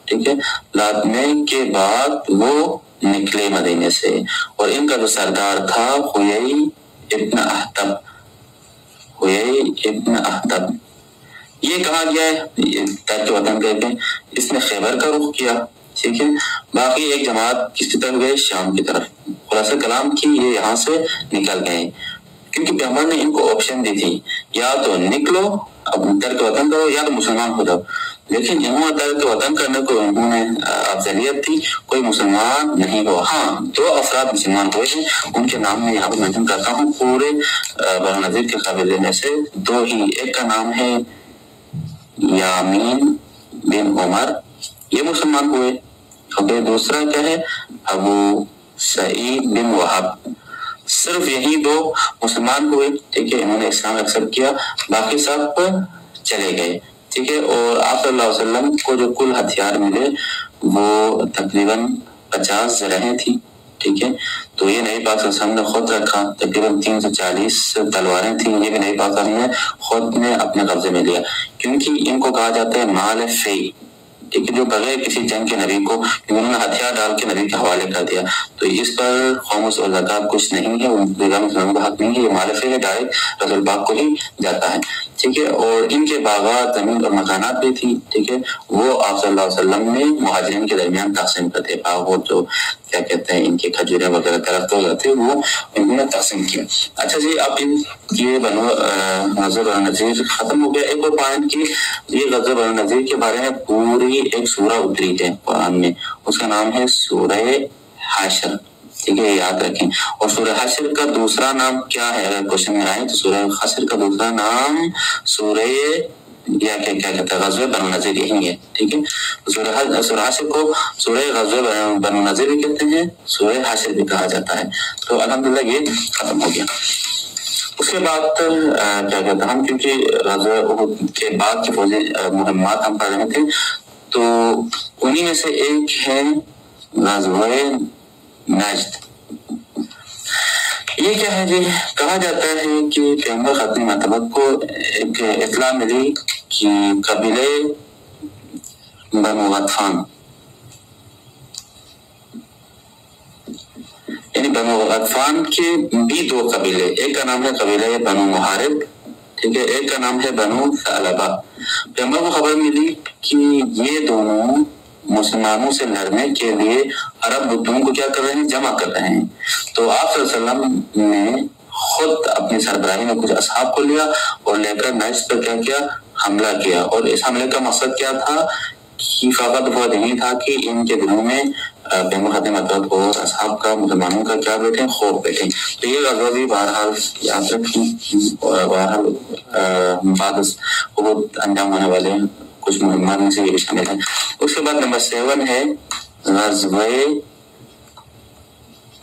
ٹھیک ہے، لادنے کے بعد وہ نکلے مدینے سے، اور ان کا جو سردار تھا حیی ابن احتب، یہ کہا گیا ہے ترک وطن کر کے اس نے خیبر کا رخ کیا. ٹھیک ہے، باقی ایک جماعت کس کی طرف گئے، شام کی طرف. خلاصہ کلام کی یہ یہاں سے نکل گئے کیونکہ پیغمبر نے ان کو آپشن دی تھی، یا تو نکلو اب ترک وطن کرو یا تو مسلمان ہو جاؤ. لیکن انہوں نے ترک وطن کرنے کو انہوں نے افضلیت تھی، کوئی مسلمان نہیں ہوا. ہاں 2 افراد مسلمان ہوئے ہیں، ان کے نام میں یہاں پر منشن کرتا ہوں. پورے بنو نذیر کے قبیلے میں سے 2 ہی، ایک کا نام ہے یامین بن عمر، یہ مسلمان ہوئے. اور دوسرا کیا ہے، ابو سعید بن وہب. صرف یہی 2 مسلمان ہوئے. ٹھیک ہے، انہوں نے اسلام ایکسپٹ کیا، باقی سب چلے گئے. ٹھیک ہے، اور آپ صلی اللہ علیہ وسلم کو جو کل ہتھیار ملے وہ تقریباً 50 زرہیں تھی. ٹھیک ہے، تو یہ نبی پاک صلی اللہ علیہ وسلم نے خود رکھا. تقریباً 340 تلواریں تھیں، یہ بھی نبی پاک صلی اللہ علیہ وسلم نے خود نے اپنے قبضے میں لیا کیونکہ ان کو کہا جاتا ہے مال فی. ٹھیک ہے، جو بغیر کسی جنگ کے نبی کو انہوں نے ہتھیار ڈال کے نبی کے حوالے کر دیا، تو اس پر خمس اور زکوٰۃ کچھ نہیں ہے، مسلمانوں کا حق نہیں ہے، یہ مال فی ہے، ڈائریکٹ رسول پاک کو ہی جاتا ہے. ٹھیک ہے، اور ان کے باغات، زمین اور مکانات بھی تھی. ٹھیک ہے، وہ آپ صلی اللہ علیہ وسلم نے مہاجرین کے درمیان تقسیم کرتے. باغ وہ جو کیا کہتے ہیں ان کے کھجوریں وغیرہ درخت وغیرہ تھے وہ انہوں نے تقسیم کیا. اچھا جی، اب یہ بنو غزوہ بنو نذیر ختم ہو گیا. ایک اور پوائنٹ کی، یہ غزوہ بنو نذیر کے بارے میں پوری ایک سورہ اتری ہے قرآن میں، اس کا نام ہے سورہ حشر. ٹھیک ہے، یاد رکھیں. اور سورہ حشر کا دوسرا نام کیا ہے، اگر کوشچن میں آئے تو سورہ حشر کا دوسرا نام سورہ یا کیا کہتا ہے غزوہ بنو نذیر یہی ہے. ٹھیک ہے، سورہ حشر کو سورہ غزوہ بنو نذیر بھی کہتے ہیں، سورہ حشر بھی کہا جاتا ہے. تو الحمدللہ یہ ختم ہو گیا. اس کے بعد کیا کہتے ہیں ہم، کیونکہ غزوہ احد کے بعد کی فوجی مہمات ہم پڑھ رہے تھے، تو انہی میں سے ایک ہے غزوہ نجد. یہ کیا ہے جی، کہا جاتا ہے کہ پیغمبر ختم نبوت کو ایک اطلاع ملی کہ قبیلے بنو غطفان، یعنی بنو غطفان کے بھی 2 قبیلے، ایک کا نام ہے قبیلہ بنو محارب، ٹھیک ہے، ایک کا نام ہے بنو ثعلبہ. پیغمبر کو خبر ملی کہ یہ دونوں مسلمانوں سے لڑنے کے لیے عرب بتوں کو کیا کر رہے ہیں، جمع کر رہے ہیں. تو آپ صلی اللہ علیہ وسلم نے خود اپنی سربراہی میں کچھ اصحاب کو لیا اور لے کر نجد پر کیا کیا، حملہ کیا. اور اس حملے کا مقصد کیا تھا کہ فقط وہ نہیں تھا کہ ان کے دلوں میں پیغمبر ختم نبوت اور اصحاب کا، مسلمانوں کا کیا بیٹھے، خوف بیٹھے. تو یہ غزوہ بھی بہرحال یاد رکھیں، بہرحال بعد بہت انجام ہونے والے کچھ مہمات میں سے یہ بھی شامل ہیں. اس کے بعد نمبر 7 ہے غزوہ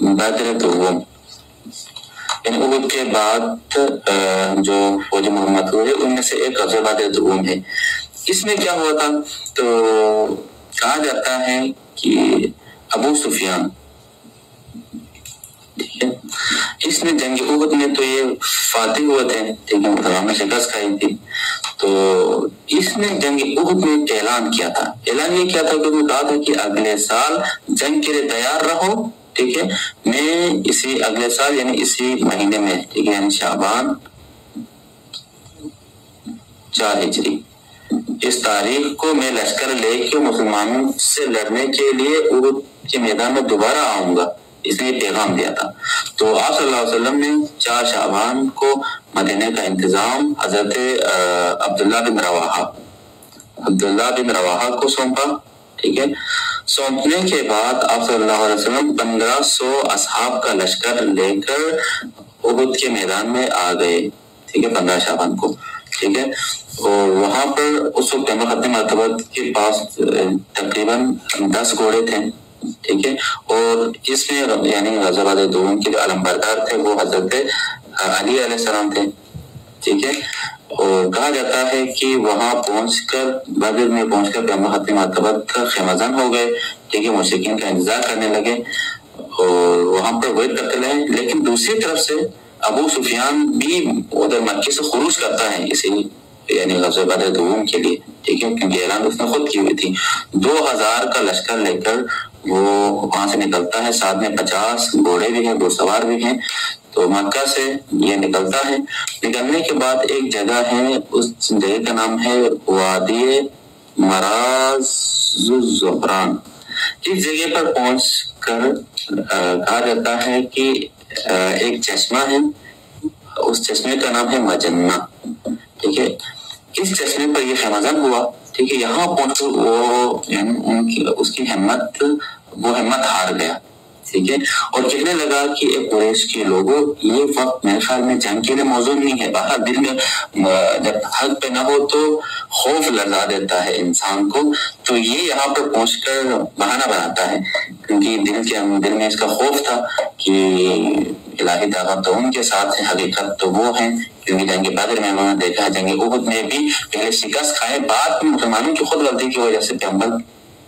بدر دوم. یعنی احد کے بعد جو فوج محمد ہوئے ان میں سے ایک غزوہ بدر دوم ہے. اس میں کیا ہوا تھا تو کہا جاتا ہے کہ ابو سفیان ٹھیک ہے اس نے جنگ احد میں تو یہ فاتح ہوئے تھے ٹھیک ہے مسلمانوں نے شکست کھائی تھی. تو اس نے جنگ احد میں اعلان کیا تھا. اعلان یہ کیا تھا کہ انہوں نے کہا تھا کہ اگلے سال جنگ کے لیے تیار رہو ٹھیک ہے. میں اسی اگلے سال یعنی اسی مہینے میں ٹھیک ہے یعنی شعبان 4 ہجری اس تاریخ کو میں لشکر لے کے مسلمانوں سے لڑنے کے لیے احد کے میدان میں دوبارہ آؤں گا. اس نے یہ پیغام دیا تھا. تو آپ صلی اللہ علیہ وسلم نے 4 شعبان کو مدینے کا انتظام حضرت عبداللہ بن رواحہ کو سونپا ٹھیک ہے. سونپنے کے بعد آپ صلی اللہ علیہ وسلم 1500 اصحاب کا لشکر لے کر احد کے میدان میں آ گئے ٹھیک ہے 15 شعبان کو ٹھیک ہے. اور وہاں پر اس وقت ختم مرتبت کے پاس تقریباً 10 گھوڑے تھے ٹھیک ہے. اور اس میں یعنی غزوہ بدر دوم کے جو علمبردار تھے وہ حضرت علی علیہ السلام تھے ٹھیک ہے. اور کہا جاتا ہے کہ وہاں پہنچ کر بدر میں پہنچ کر پیغمبر ختم مرتبت خیمہ زن ہو گئے ٹھیک ہے. مشرکین کا انتظار کرنے لگے اور وہاں پر ویٹ کرتے رہے. لیکن دوسری طرف سے ابو سفیان بھی ادھر مکے سے خروج کرتا ہے اسی یعنی غزوہ بدر دوم کے لیے ٹھیک ہے کیونکہ اعلان اس نے خود کی ہوئی تھی. 2000 کا لشکر لے کر وہ وہاں سے نکلتا ہے. ساتھ میں 50 گھوڑے بھی ہیں گھڑسوار بھی ہیں. تو مکہ سے یہ نکلتا ہے. نکلنے کے بعد ایک جگہ ہے اس جگہ کا نام ہے وادی مراز الزہران. اس جگہ پر پہنچ کر کہا جاتا ہے کہ ایک چشمہ ہے اس چشمے کا نام ہے مجنہ ٹھیک ہے. اس چشمے پر یہ خیمہ زن ہوا ٹھیک ہے. یہاں پہنچ کر وہ اس کی ہمت ہار گیا ٹھیک ہے. اور کہنے لگا کہ ایک قریش کے لوگوں یہ وقت میرے خیال میں جنگ کے لیے موزوں نہیں ہے. باہر دل میں جب حق پہ نہ ہو تو خوف لرزا دیتا ہے انسان کو. تو یہ یہاں پر پہنچ کر بہانہ بناتا ہے کیونکہ دل میں اس کا خوف تھا کہ الہی طاقت تو ان کے ساتھ ہے حقیقت تو وہ ہے کیونکہ جنگ بدر میں انہوں نے دیکھا ہے جنگ احد میں بھی پہلے شکست کھائے بعد میں مسلمانوں کی خود غلطی کی وجہ سے پیغمبر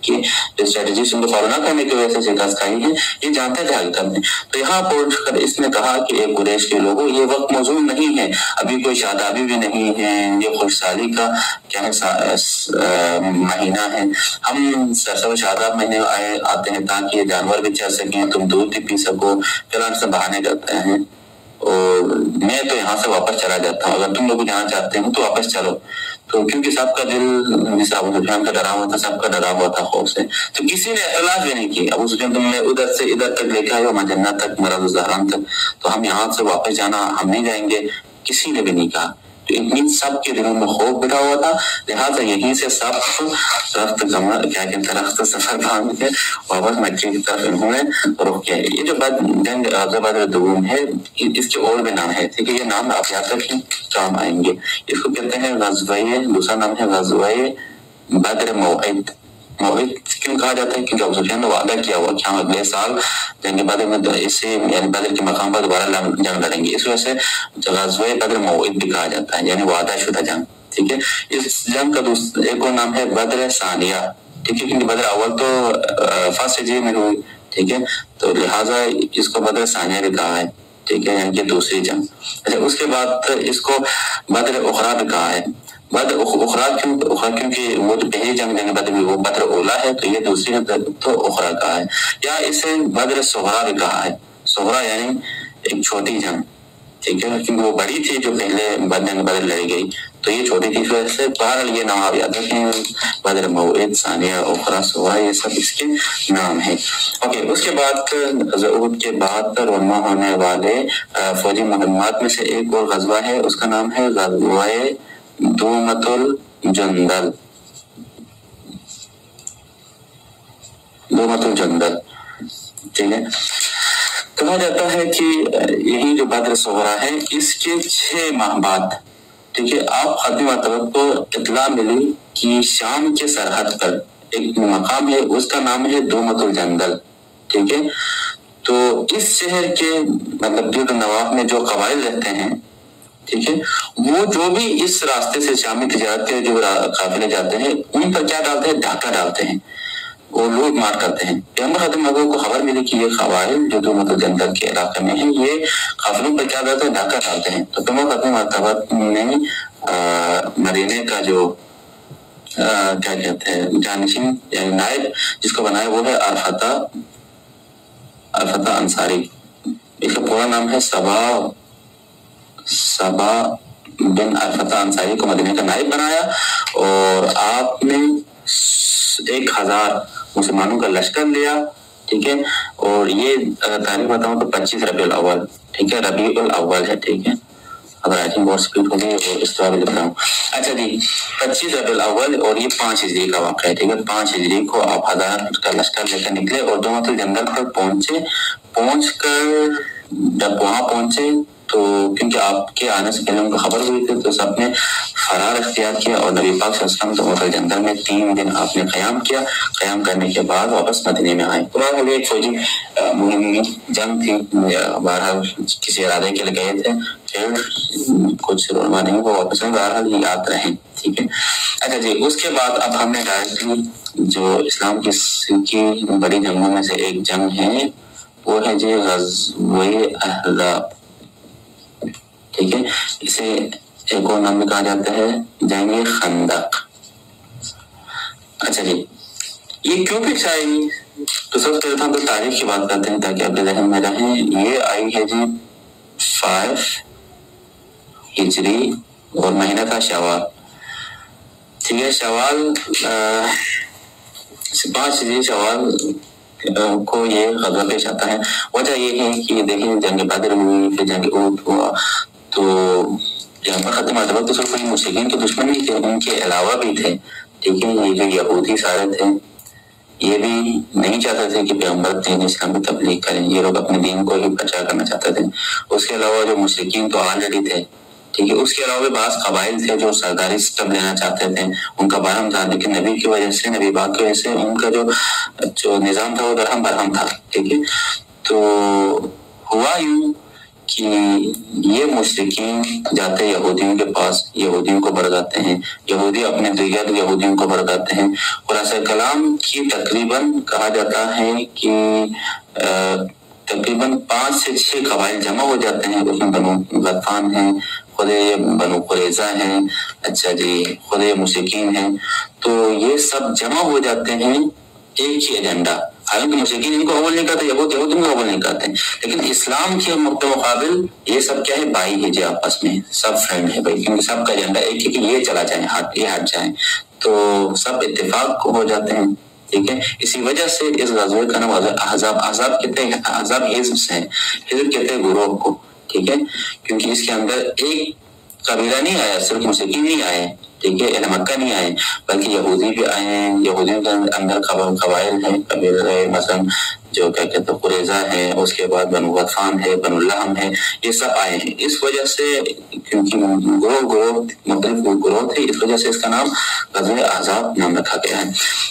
کی اسٹریٹجی سے فالو نہ کرنے کی وجہ سے شکست کھائی ہے یہ جانتے تھے حقیقت میں. تو یہاں پہنچ کر اس نے کہا کہ ایک قریش کے لوگوں یہ وقت موزوں نہیں ہے ابھی کوئی شادابی بھی نہیں ہے یہ خوش سالی کا کیا مہینہ ہے. ہم سرسو شاداب مہینے آتے ہیں تاکہ یہ جانور بھی چل سکیں تم دودھ بھی پی سکو فلان سے بہانے کرتے ہیں. اور میں تو یہاں سے واپس چلا جاتا ہوں اگر تم لوگ جانا چاہتے ہو تو واپس چلو. تو کیونکہ سب کا دل جیسے ابو سفیان کا ڈرا ہوا تھا سب کا ڈرا ہوا تھا خوف سے تو کسی نے اعتراض بھی نہیں کیا. ابو سفیان تم نے ادھر سے ادھر تک لے کے آئے ہو مجنہ تک مرض الزہران تک تو ہم یہاں سے واپس جانا ہم نہیں جائیں گے کسی نے بھی نہیں کہا. تو اتنی سب کے دلوں میں خوف بٹھا ہوا تھا لہٰذا یہیں سے سب درخت سفر باندھ کے واپس مکے کی طرف انہوں نے رخ کیا. یہ جو جنگ غزوہ بدر دوم ہے اس کے اور بھی نام ہے ٹھیک ہے. یہ نام آپ یاد رکھیں کام آئیں گے. اس کو کہتے ہیں غزوہ دوسرا نام ہے غزوہ بدر موعد. موعد کیوں کہا جاتا ہے کیونکہ ابو سفیان نے وعدہ کیا ہوا کہ ہم اگلے سال جنگ بدر میں اسے یعنی بدر کے مقام پر دوبارہ جنگ لڑیں گے. اس وجہ سے غزوہ بدر موعد بھی کہا جاتا ہے یعنی وعدہ شدہ جنگ ٹھیک ہے. اس جنگ کا ایک اور نام ہے بدر ثانیہ ٹھیک ہے کیونکہ بدر اول تو فرسٹ ہجری میں ہوئی ٹھیک ہے تو لہٰذا اس کو بدر ثانیہ بھی کہا ہے ٹھیک ہے یعنی کہ دوسری جنگ. اچھا اس کے بعد اس کو بدر اخری بھی کہا ہے. بدر اخری کیونکہ وہ تو پہلی جنگ بدر میں وہ بدر اولا ہے تو یہ دوسری تو اخری کہا ہے. یا اسے بدر صغری بھی کہا ہے. صغری یعنی ایک چھوٹی جنگ ٹھیک ہے کیونکہ وہ بڑی تھی جو پہلے جنگ بدر لڑی گئی تو یہ چھوٹی تھی. اس وجہ سے بہرحال یہ نام آپ یاد رکھیں بدر موعد ثانیہ اخری صغری یہ سب اس کے نام ہیں. اوکے اس کے بعد احد کے بعد رونما ہونے والے فوجی مہمات میں سے ایک اور غزوہ ہے اس کا نام ہے غزوہ دومۃ الجندل. دومۃ الجندل ٹھیک ہے. کہا جاتا ہے کہ یہی جو بدر صغری ہے اس کے 6 ماہ بعد ٹھیک ہے آپ ختم مرتبہ کو اطلاع ملی کہ شام کے سرحد پر ایک مقام ہے اس کا نام ہے دومۃ الجندل ٹھیک ہے. تو اس شہر کے مطلب گرد نواح میں جو قبائل رہتے ہیں، ٹھیک ہے، وہ جو بھی اس راستے سے شامی تجارت کے جو قافلے جاتے ہیں ان پر کیا ڈالتے ہیں؟ ڈھاکہ ڈالتے ہیں، وہ لوٹ مار کرتے ہیں۔ پیغمبر خاتم کو خبر ملی کہ یہ قبائل جو مطلب جنگل کے علاقے میں ہیں یہ قافلوں پر کیا ڈالتے ہیں؟ ڈھاکہ ڈالتے ہیں۔ تو پیغمبر خاتم نے مدینے کا جو کیا کہتے ہیں جانشین یعنی نائب جس کو بنایا وہ ہے عرفتہ انصاری، اس کا پورا نام ہے صبا بن عرفتہ انصاری کو مدینے کا نائب بنایا، اور آپ نے 1000 مسلمانوں کا لشکر لیا، ٹھیک ہے، اور یہ تاریخ بتاؤں تو 25 ربیع الاول، ٹھیک ہے، ربیع الاول ہے، ٹھیک ہے، اگر رائٹنگ بہت سپیڈ ہو گئی اور اس طرح بھی لکھ رہا ہوں۔ اچھا جی، 25 ربیع الاول، اور یہ 5 ہجری کا واقعہ ہے، ٹھیک ہے، 5 ہجری کو آپ 1000 کا لشکر لے کر نکلے، اور جو مطلب جنگل پر پہنچ کر جب وہاں پہنچے تو کیونکہ آپ کے آنے سے پہلے ان کو خبر ہوئی تھی تو سب نے فرار اختیار کیا، اور نبی پاک صلی اللہ علیہ وسلم تو جنگل میں 3 دن آپ نے قیام کیا، قیام کرنے کے بعد واپس مدینے میں آئے۔ بہرحال ایک فوجی جنگ تھی، بہرحال کسی ارادے کے لیے گئے تھے، پھر کچھ رونما نہیں ہوا واپس میں، بہرحال یہ یاد رہیں، ٹھیک ہے۔ اچھا جی، اس کے بعد اب ہم نے ڈائریکٹلی جو اسلام کی بڑی جنگوں میں سے ایک جنگ ہے وہ ہے جی غزوہ احزاب، ٹھیک ہے، اسے ایک اور نام میں کہا جاتا ہے جنگ خندق۔ اچھا جی، یہ کیوں پیش آئی؟ تو سب سے پہلے ہم تو تاریخ کی بات کرتے ہیں تاکہ آپ کے ذہن میں رہیں۔ یہ آئی ہے جی 5 ہجری اور مہینہ تھا شوال، ٹھیک ہے، شوال 5 ہجری شوال کو یہ غزوہ پیش آتا ہے۔ وجہ یہ ہے کہ دیکھیں جنگ بدر ہوئی، پھر جنگ احد ہوا، تو پیغمبر ختم عدوت تو صرف مشرکین کے دشمن نہیں تھے، ان کے علاوہ بھی تھے، ٹھیک ہے، یہ جو یہودی سارے تھے یہ بھی نہیں چاہتے تھے کہ پیغمبر دین اسلام کی تبلیغ کریں، یہ لوگ اپنے دین کو ہی پرچار کرنا چاہتے تھے۔ اس کے علاوہ جو مشرکین تو آلریڈی تھے، ٹھیک ہے، اس کے علاوہ بھی بعض قبائل تھے جو سرداری سسٹم لینا چاہتے تھے، ان کا بارہم تھا، لیکن نبی کی وجہ سے، نبی پاک کی وجہ سے ان کا جو نظام تھا وہ درہم برہم تھا، ٹھیک ہے۔ تو ہوا یوں کہ یہ مشرکین جاتے یہودیوں کے پاس، یہودیوں کو بھڑکاتے ہیں، یہودی اپنے دیگر یہودیوں کو بھڑکاتے ہیں، خلاصہ کلام کی تقریباً کہا جاتا ہے کہ تقریباً 5 سے 6 قبائل جمع ہو جاتے ہیں، اس میں بنو غطفان ہیں، خود بنو قریظہ ہیں، اچھا جی، خود مشرکین ہیں، تو یہ سب جمع ہو جاتے ہیں ایک ہی ایجنڈا۔ حالانکہ مشرکین ان کو قبول نہیں کرتے، یہود ان کو قبول نہیں کرتے، لیکن اسلام کے مقابل یہ سب کیا ہے؟ بھائی ہے جی، آپس میں سب فرینڈ ہے بھائی، کیونکہ سب کا ایجنڈا ایک ہے کہ یہ چلا جائیں، یہ ہٹ جائیں، تو سب اتفاق ہو جاتے ہیں، ٹھیک ہے۔ اسی وجہ سے اس غزوے کا نام احزاب، احزاب کہتے ہیں، احزاب حزب سے ہیں، حزب کہتے ہیں گروہ کو، ٹھیک ہے، کیونکہ اس کے اندر ایک قبیلہ نہیں آیا، صرف مشرکین نہیں آئے، ٹھیک ہے، اہل مکہ نہیں آئے، بلکہ یہودی بھی آئے ہیں، یہودیوں کے اندر قبائل ہیں، قبیلے مثلا جو کیا کہتے ہیں قریظہ ہے، اس کے بعد بنو غطفان ہے، بنو لحم ہے، یہ سب آئے ہیں۔ اس وجہ سے کیونکہ گروہ مختلف گروہ تھے، اس وجہ سے اس کا نام غزوہ احزاب نام رکھا گیا ہے۔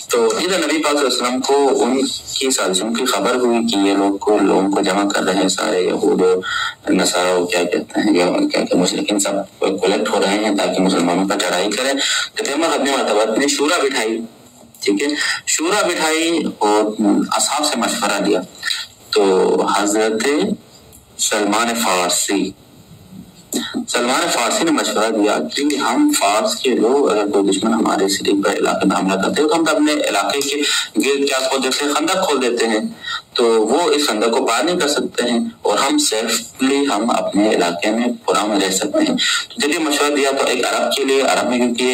تو ادھر نبی پاک صلی اللہ علیہ وسلم کو ان کی سازشوں کی خبر ہوئی کہ یہ لوگوں کو جمع کر رہے ہیں، سارے یہود و نصارہ کیا کہتے ہیں، کیا کہ مشرکین سب کلیکٹ ہو رہے ہیں تاکہ مسلمانوں پر چڑھائی کریں۔ تو پیغمبر ختم مرتبہ نے شورا بٹھائی، ٹھیک ہے، شورا بٹھائی اور اصحاب سے مشورہ لیا۔ تو حضرت سلمان فارسی نے مشورہ دیا کہ ہم فارس کے لوگ اگر کوئی دشمن ہمارے سٹی پر علاقے میں حملہ کرتے ہیں تو ہم تو اپنے علاقے کے گرد کیا کھول دیتے ہیں؟ خندق کھول دیتے ہیں، تو وہ اس خندق کو پار نہیں کر سکتے ہیں اور ہم سیفلی ہم اپنے علاقے میں پرامن رہ سکتے ہیں۔ تو جب یہ مشورہ دیا تو ایک عرب کے لیے، عرب میں کیونکہ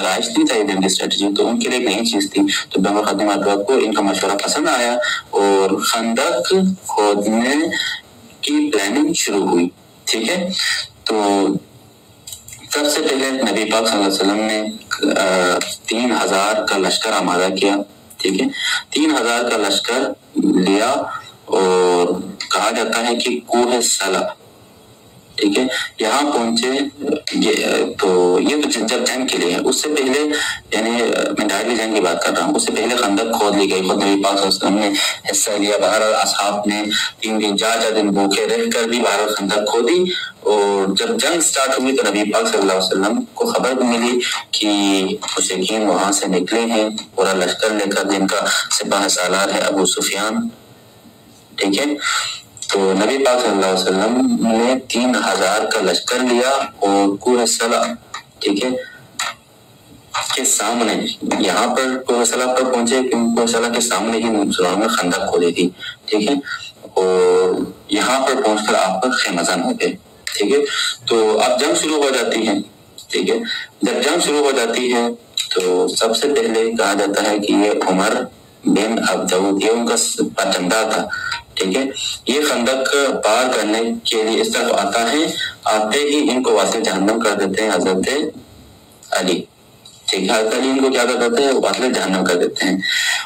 رائج نہیں تھا یہ جنگی اسٹریٹجی، تو ان کے لیے ایک نئی چیز تھی، تو پیغمبر ختم عدوت کو ان کا مشورہ پسند آیا اور خندق کھودنے کی پلاننگ شروع ہوئی، ٹھیک ہے۔ تو سب سے پہلے نبی پاک صلی اللہ علیہ وسلم نے 3000 کا لشکر آمادہ کیا، ٹھیک ہے، 3000 کا لشکر لیا اور کہا جاتا ہے کہ کوہ سلا، ٹھیک ہے، یہاں پہنچے۔ تو یہ تو جب جنگ کے لیے ہے، اس سے پہلے یعنی میں پہلی جنگ کی بات کر رہا ہوں، اس سے پہلے خندق کھود لی گئی، خود نبی پاک صلی اللہ علیہ وسلم نے حصہ لیا، بہرحال اصحاب نے 3 دن 4 دن بھوکے رہ کر بھی بہرحال خندق کھودی، اور جب جنگ سٹارٹ ہوئی تو نبی پاک صلی اللہ علیہ وسلم کو خبر بھی ملی کہ مشرکین وہاں سے نکلے ہیں پورا لشکر لے کر، جن کا سپاہ سالار ہے ابو سفیان، ٹھیک ہے۔ تو نبی پاک صلی اللہ علیہ وسلم نے 3000 کا لشکر لیا اور کوہ صلا، ٹھیک ہے، کے سامنے، یہاں پر کوہ صلا پر پہنچے، کوہ صلا کے سامنے ہی مسلمانوں نے خندق کھودی تھی، ٹھیک ہے، اور یہاں پر پہنچ کر آپ پر خیمہ زن ہو گئے، ٹھیک ہے۔ تو اب جنگ شروع ہو جاتی ہے، ٹھیک ہے۔ جب جنگ شروع ہو جاتی ہے تو سب سے پہلے کہا جاتا ہے کہ یہ عمر بن عبدود، یہ ان کا پچندہ تھا، ٹھیک ہے۔ یہ خندق پار کرنے کے لیے اس طرف آتا ہے، آتے ہی ان کو واسطے جہنم کر دیتے ہیں حضرت علی، ٹھیک ہے۔ حضرت علی ان کو کیا کر دیتے ہیں؟ واسطے جہنم کر دیتے ہیں۔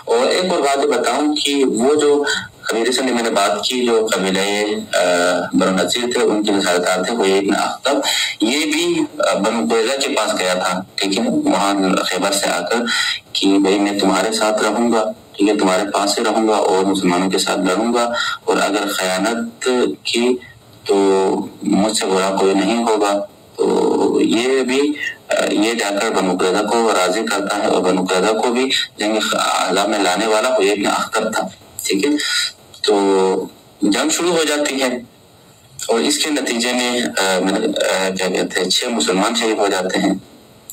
اور ایک اور بات بتاؤں کہ وہ جو ابھی سے میں نے بات کی، جو قبیلہ بنو نذیر تھے، ان کے جو سردار تھے وہ ابن اخطب، یہ بھی بنو قریظہ کے پاس گیا تھا، ٹھیک ہے، وہاں خیبر سے آ کر کہ بھائی میں تمہارے ساتھ رہوں گا، ٹھیک ہے، تمہارے پاس سے رہوں گا اور مسلمانوں کے ساتھ لڑوں گا، اور اگر خیانت کی تو مجھ سے برا کوئی نہیں ہوگا۔ تو یہ بھی یہ جا کر بنو قریظہ کو راضی کرتا ہے، اور بنو قریظہ کو بھی جنگ اعلیٰ میں لانے والا وہ ابن اخطب تھا، ٹھیک ہے۔ تو جنگ شروع ہو جاتی ہے اور اس کے نتیجے میں کیا کہتے ہیں 6 مسلمان شہید ہو جاتے ہیں،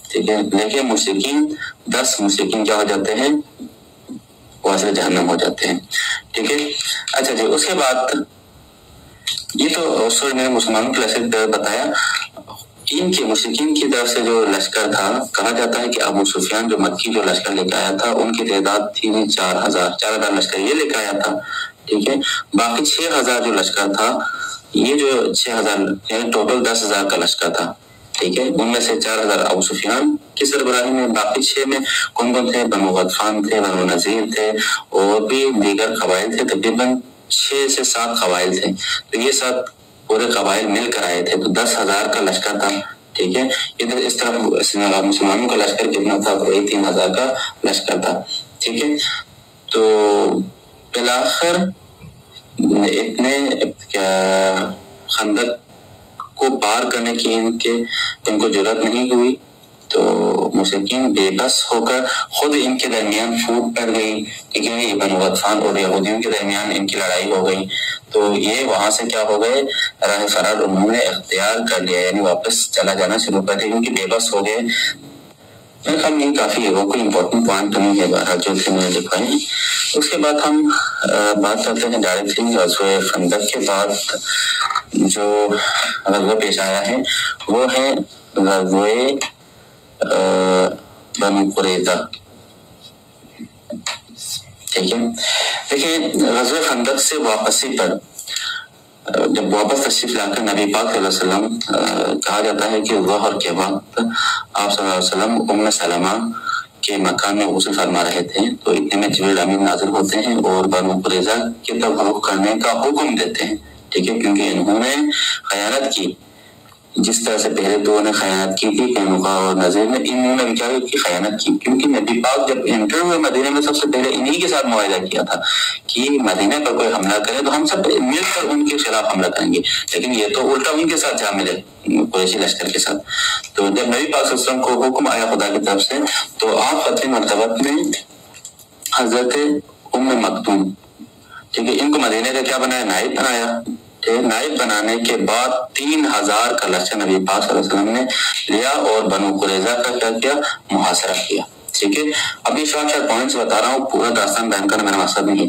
ٹھیک ہے، لیکن مشرکین 10 مشرکین کیا ہو جاتے ہیں؟ واسطے جہنم ہو جاتے ہیں، ٹھیک ہے۔ اچھا جی، اس کے بعد یہ تو سورج میں نے مسلمانوں کے لشکر بتایا، ان کے مشرکین کی طرف سے جو لشکر تھا، کہا جاتا ہے کہ ابو سفیان جو مکی جو لشکر لے کے آیا تھا، ان کی تعداد تھی 4000 لشکر یہ لے کے آیا تھا، ٹھیک ہے۔ باقی 6000 جو لشکر تھا، یہ جو 6000 یعنی ٹوٹل 10000 کا لشکر تھا، ٹھیک ہے، ان میں سے 4000 ابو سفیان کی سربراہی میں، باقی 6 میں کون تھے؟ بنو غطفان تھے، بنو نذیر تھے، اور بھی دیگر قبائل تھے، تقریباً 6 سے 7 قبائل تھے، تو یہ سب پورے قبائل مل کر آئے تھے، تو 10000 کا لشکر تھا، ٹھیک ہے۔ ادھر اس طرف مسلمانوں کا لشکر کتنا تھا؟ وہی 3000 کا لشکر تھا، ٹھیک ہے۔ تو بالآخر اتنے خندق کو پار کرنے کی ان کو جرات نہیں ہوئی، تو مشرکین بے بس ہو کر خود ان کے درمیان پھوٹ پڑ گئی، ٹھیک ہے، بنو غطفان اور یہودیوں کے درمیان ان کی لڑائی ہو گئی، تو یہ وہاں سے کیا ہو گئے؟ راہ فرار انہوں نے اختیار کر لیا، یعنی واپس چلا جانا شروع کر دیا، کیونکہ بے بس ہو گئے۔ میرے خیال میں کافی ہے، وہ کوئی امپورٹنٹ پوائنٹ تو نہیں ہے بہرحال جو کہ میں نے لکھوائی ہیں۔ اس کے بعد ہم بات کرتے ہیں ڈائریکٹلی غزوہ خندق کے بعد جو غزوہ پیش آیا ہے، وہ ہے غزوہ بنو قریظہ، ٹھیک ہے۔ دیکھیں، غزوہ خندق سے واپسی پر جب واپس تشریف لا کر نبی پاک صلی اللہ علیہ وسلم کہا جاتا ہے کہ ظہر کے وقت آپ صلی اللہ علیہ وسلم ام سلمہ کے مکان میں غسل فرما رہے تھے، تو اتنے میں جبریل امین نازل ہوتے ہیں اور بنو قریظہ کی طرف رخ کرنے کا حکم دیتے ہیں، ٹھیک ہے، کیونکہ انہوں نے خیانت کی، جس طرح سے پہلے 2 نے خیانت کی تھی، قینقاع اور نذیر نے، انہوں نے کیا کی؟ خیانت کی، کیونکہ نبی پاک جب انٹر ہوئے مدینے میں سب سے پہلے انہی کے ساتھ معاہدہ کیا تھا کہ مدینے پر کوئی حملہ کرے تو ہم سب مل کر ان کے خلاف حملہ کریں گے، لیکن یہ تو الٹا ان کے ساتھ جا ملے قریشی لشکر کے ساتھ۔ تو جب نبی پاک صلی اللہ علیہ وسلم کو حکم آیا خدا کی طرف سے، تو آپ ختم مرتبت میں حضرت ام مکتوم، ٹھیک ہے، ان کو مدینے کا کیا بنایا؟ نائب بنایا، نائب بنانے کے بعد 3000 کا لشکر نبی پاک صلی اللہ علیہ وسلم نے لیا اور بنو قریظہ کا کیا کیا؟ محاصرہ کیا، ٹھیک ہے۔ اب یہ شارٹ پوائنٹس بتا رہا ہوں، پورا داستان بیان کرنا میرا مقصد نہیں ہے۔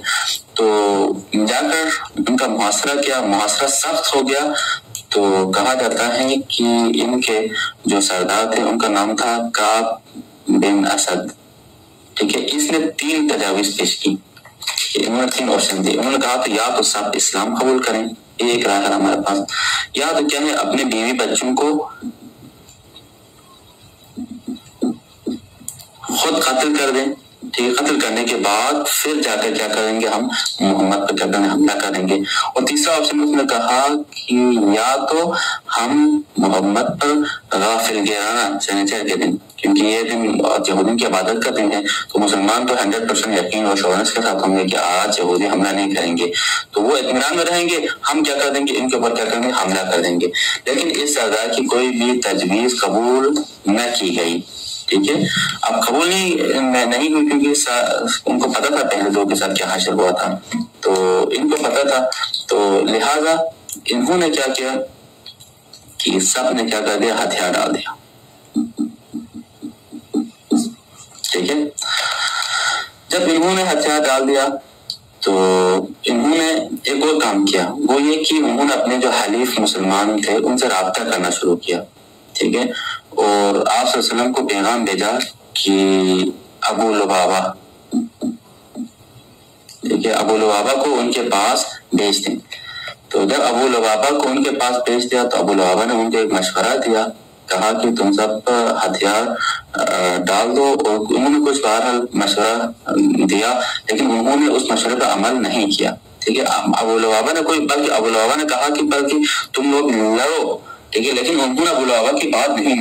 تو جا کر ان کا محاصرہ کیا، محاصرہ سخت ہو گیا، تو کہا جاتا ہے کہ ان کے جو سردار تھے ان کا نام تھا کعب بن اسد، ٹھیک ہے۔ اس نے 3 تجاویز پیش کی، انہوں نے 3 آپشن دی، انہوں نے کہا کہ یا تو سب اسلام قبول کریں، یہ ایک راہ ہے ہمارے پاس، یا تو کیا ہے اپنے بیوی بچوں کو خود قتل کر دیں، ٹھیک ہے، قتل کرنے کے بعد پھر جا کر کیا کریں گے؟ ہم محمد پر کیا کریں؟ حملہ کریں گے۔ اور تیسرا آپشن اس نے کہا کہ یا تو ہم محمد پر غافل گیرانہ سینیچر کے دیں، کیونکہ یہ دن یہودیوں کی عبادت کا دن ہے، تو مسلمان تو 100% یقین اور شورنس کے ساتھ ہوں گے کہ آج یہودی حملہ نہیں کریں گے، تو وہ اطمینان میں رہیں گے، ہم کیا کر دیں گے، ان کے اوپر کیا کریں گے، حملہ کر دیں گے۔ لیکن اس سزا کی کوئی بھی تجویز قبول نہ کی گئی، ٹھیک ہے۔ اب قبول نہیں ہوئی کیونکہ ان کو پتا تھا پہلے دو کے ساتھ کیا حشر ہوا تھا، تو ان کو پتا تھا، تو لہٰذا انہوں نے کیا کیا کہ سب نے کیا کر دیا، ہتھیار ڈال دیا، ٹھیک ہے۔ جب انہوں نے ہتھیار ڈال دیا تو انہوں نے ایک اور کام کیا، وہ یہ کہ انہوں نے اپنے جو حلیف مسلمان تھے ان سے رابطہ کرنا شروع کیا، ٹھیک ہے، اور آپ صلی اللہ علیہ وسلم کو پیغام بھیجا کہ ابو لبابہ، ٹھیک ہے، ابو لبابہ کو ان کے پاس بھیج دیں۔ تو جب ابو لبابہ کو ان کے پاس بھیج دیا تو ابو لبابہ نے ان کو ایک مشورہ دیا، کہا کہ تم سب ہتھیار ڈال دو، اور انہوں نے کچھ بہرحال مشورہ دیا لیکن انہوں نے اس مشورے پر عمل نہیں کیا، ٹھیک ہے۔ ابو لبابہ نے بلکہ ابو لبابہ نے کہا کہ بلکہ تم لوگ لڑو، ٹھیک ہے، لیکن انہوں نے ابو لبابہ کی بات نہیں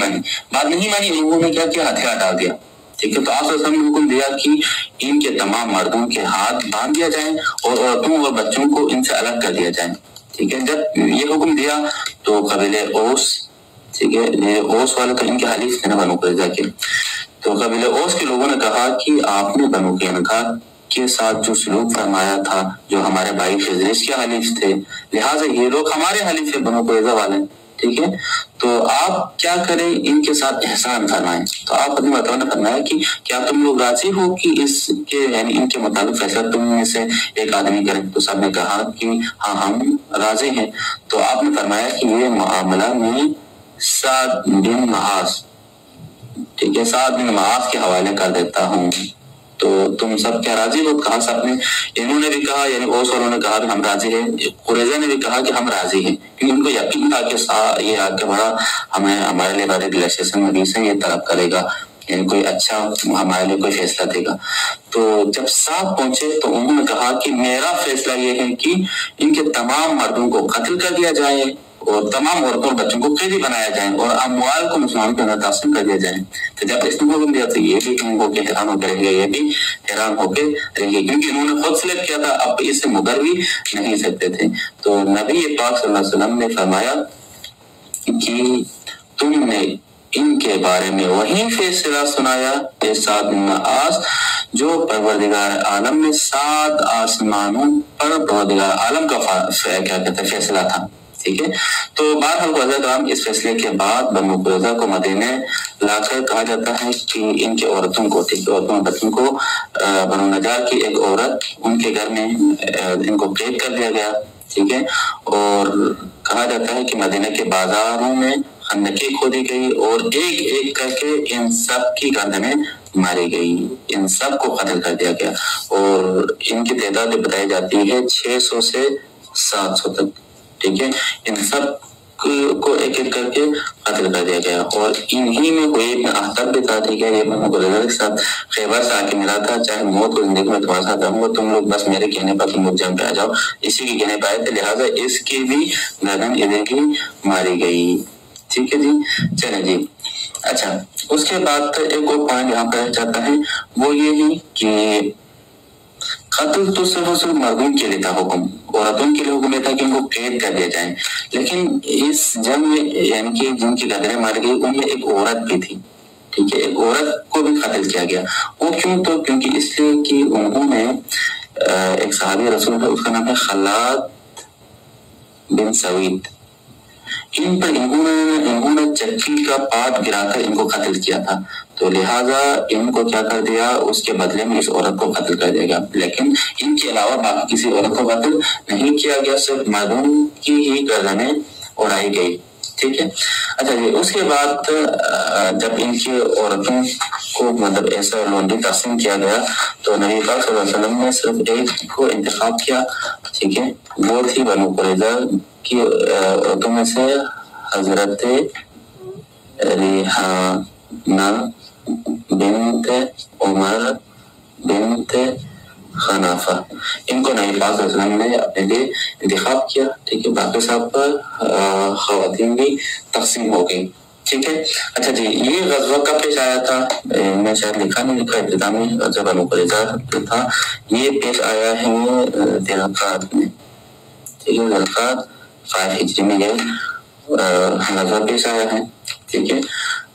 مانی، انہوں نے کیا کیا، ہتھیار ڈال دیا، ٹھیک ہے۔ تو آپ صلی اللہ علیہ وسلم نے حکم دیا کہ ان کے تمام مردوں کے ہاتھ باندھ دیا جائیں اور عورتوں اور بچوں کو ان سے الگ کر دیا جائیں، ٹھیک ہے۔ جب یہ حکم دیا تو قبیلہ اوس، ٹھیک ہے، یہ اوس والے تو ان کے حلیف تھے نا بنو قریظہ کے، تو قبیلہ اوس کے لوگوں نے کہا کہ آپ نے بنو قینقاع کے ساتھ جو سلوک فرمایا تھا، جو ہمارے بھائی خزرج کے حلیف تھے، لہٰذا یہ لوگ ہمارے حلیف ہیں بنو قریظہ والے، ٹھیک ہے، تو آپ کیا کریں، ان کے ساتھ احسان فرمائیں۔ تو آپ اپنی باتوں نے فرمایا کہ کیا تم لوگ راضی ہو کہ اس کے یعنی ان کے مطابق فیصلہ تم میں سے ایک آدمی کرے؟ تو سب نے کہا کہ ہاں ہم راضی ہیں۔ تو آپ نے فرمایا کہ یہ معاملہ میں سعد بن معاذ، ٹھیک ہے، سعد بن معاذ کے حوالے کر دیتا ہوں، تو تم سب کیا راضی ہو؟ کہا سب نے، انہوں نے بھی کہا، یعنی اوس والوں نے کہا کہ ہم راضی ہیں، قریظہ نے بھی کہا کہ ہم راضی ہیں، کیونکہ ان کو یقین تھا کہ یہ آگے بڑا ہمارے لیے بڑے گلیشیشن حدیث ہے، یہ طلب کرے گا، یعنی کوئی اچھا ہمارے لیے کوئی فیصلہ دے گا۔ تو جب صاحب پہنچے تو انہوں نے کہا کہ میرا فیصلہ یہ ہے کہ ان کے تمام مردوں کو قتل کر دیا جائے اور تمام عورتوں اور بچوں کو قیدی بنایا جائے اور اموال کو مسلمانوں کے اندر تقسیم کر دیا جائے۔ تو جب اس نے حکم دیا تو یہ بھی ان کو حیران ہو کے رہ گئے، یہ بھی حیران ہو کے رہ گئے، کیونکہ انہوں نے خود سلیکٹ کیا تھا، اب اس سے مگر بھی نہیں سکتے تھے۔ تو نبی پاک صلی اللہ علیہ وسلم نے فرمایا کہ تم نے ان کے بارے میں وہی فیصلہ سنایا کہ سعد بن معاذ جو پروردگار عالم میں 7 آسمانوں پر پروردگار عالم کا کیا کہتے ہیں فیصلہ تھا، ٹھیک ہے۔ تو بہرحال حضرت عام اس فیصلے کے بعد بنو قریظہ کو مدینے لا کر کہا جاتا ہے کہ ان کے عورتوں کو، ٹھیک ہے، عورتوں اور بچوں کو بنو نجار کی ایک عورت ان کے گھر میں ان کو قید کر دیا گیا، ٹھیک ہے، اور کہا جاتا ہے کہ مدینہ کے بازاروں میں خندقیں کھودی گئی اور ایک ایک کر کے ان سب کی گردنیں ماری گئی، ان سب کو قتل کر دیا گیا، اور ان کی تعداد بتائی جاتی ہے 600 سے 700 تک، ٹھیک ہے، ان سب کو ایک ایک کر کے قتل کر دیا گیا۔ اور انہی میں کوئی ابن احتب بھی تھا، ٹھیک ہے، یہ بنو قریظہ کے ساتھ خیبر سے آ کے ملا تھا، چاہے موت کو زندگی میں تمہارے ساتھ رہوں گا، تم لوگ بس میرے کہنے پر تم لوگ جنگ پہ آ جاؤ، اسی کے کہنے پہ آئے تھے، لہٰذا اس کی بھی گردن ادھر کی ماری گئی، ٹھیک ہے جی۔ چلیں جی، اچھا، اس کے بعد ایک اور پوائنٹ یہاں پہ جاتا ہے، وہ یہ ہے کہ قتل تو صرف مردوں کے لیے تھا حکم، عورتوں کے لیے حکم یہ تھا کہ ان کو قید کر دیا جائے، لیکن اس جنگ میں یعنی کہ جن کی گردنیں ماری گئی ان میں ایک عورت بھی تھی، ٹھیک ہے، ایک عورت کو بھی قتل کیا گیا۔ وہ کیوں؟ تو کیونکہ اس لیے کہ انہوں نے ایک صحابی رسول تھا، اس کا نام ہے خلاد بن سوید، ان پر انہوں نے چکی کا پاٹ گرا کر ان کو قتل کیا تھا، تو لہٰذا ان کو کیا کر دیا، اس کے بدلے میں اس عورت کو قتل کر دیا گیا، لیکن ان کے علاوہ باقی کسی عورت کو قتل نہیں کیا گیا، صرف مردوں کی ہی گردنیں اڑائی گئی، ٹھیک ہے۔ اچھا جی، اس کے بعد جب ان کی عورتوں کو مطلب ایسا لونڈی تقسیم کیا گیا تو نبی پاک صلی اللہ علیہ وسلم نے صرف ایک کو انتخاب کیا، ٹھیک ہے، وہ تھی بنو قریظہ کی عورتوں میں سے حضرت ریحانہ بنت عمر بنت خنافہ، ان کو نبی پاک صلی اللہ علیہ وسلم نے اپنے لیے انتخاب کیا، ٹھیک ہے، باقی سب پر خواتین بھی تقسیم ہو گئی، ٹھیک ہے. اچھا جی, یہ غزوہ کب پیش آیا تھا؟ میں شاید لکھا نہیں, لکھا ابتدا میں غزوہ بنو قریظہ تھا. یہ پیش آیا ہے ذی القعدہ میں, ٹھیک ہے, ذی القعدہ 5 ہجری میں یہ غزوہ پیش آیا ہے. ٹھیک ہے,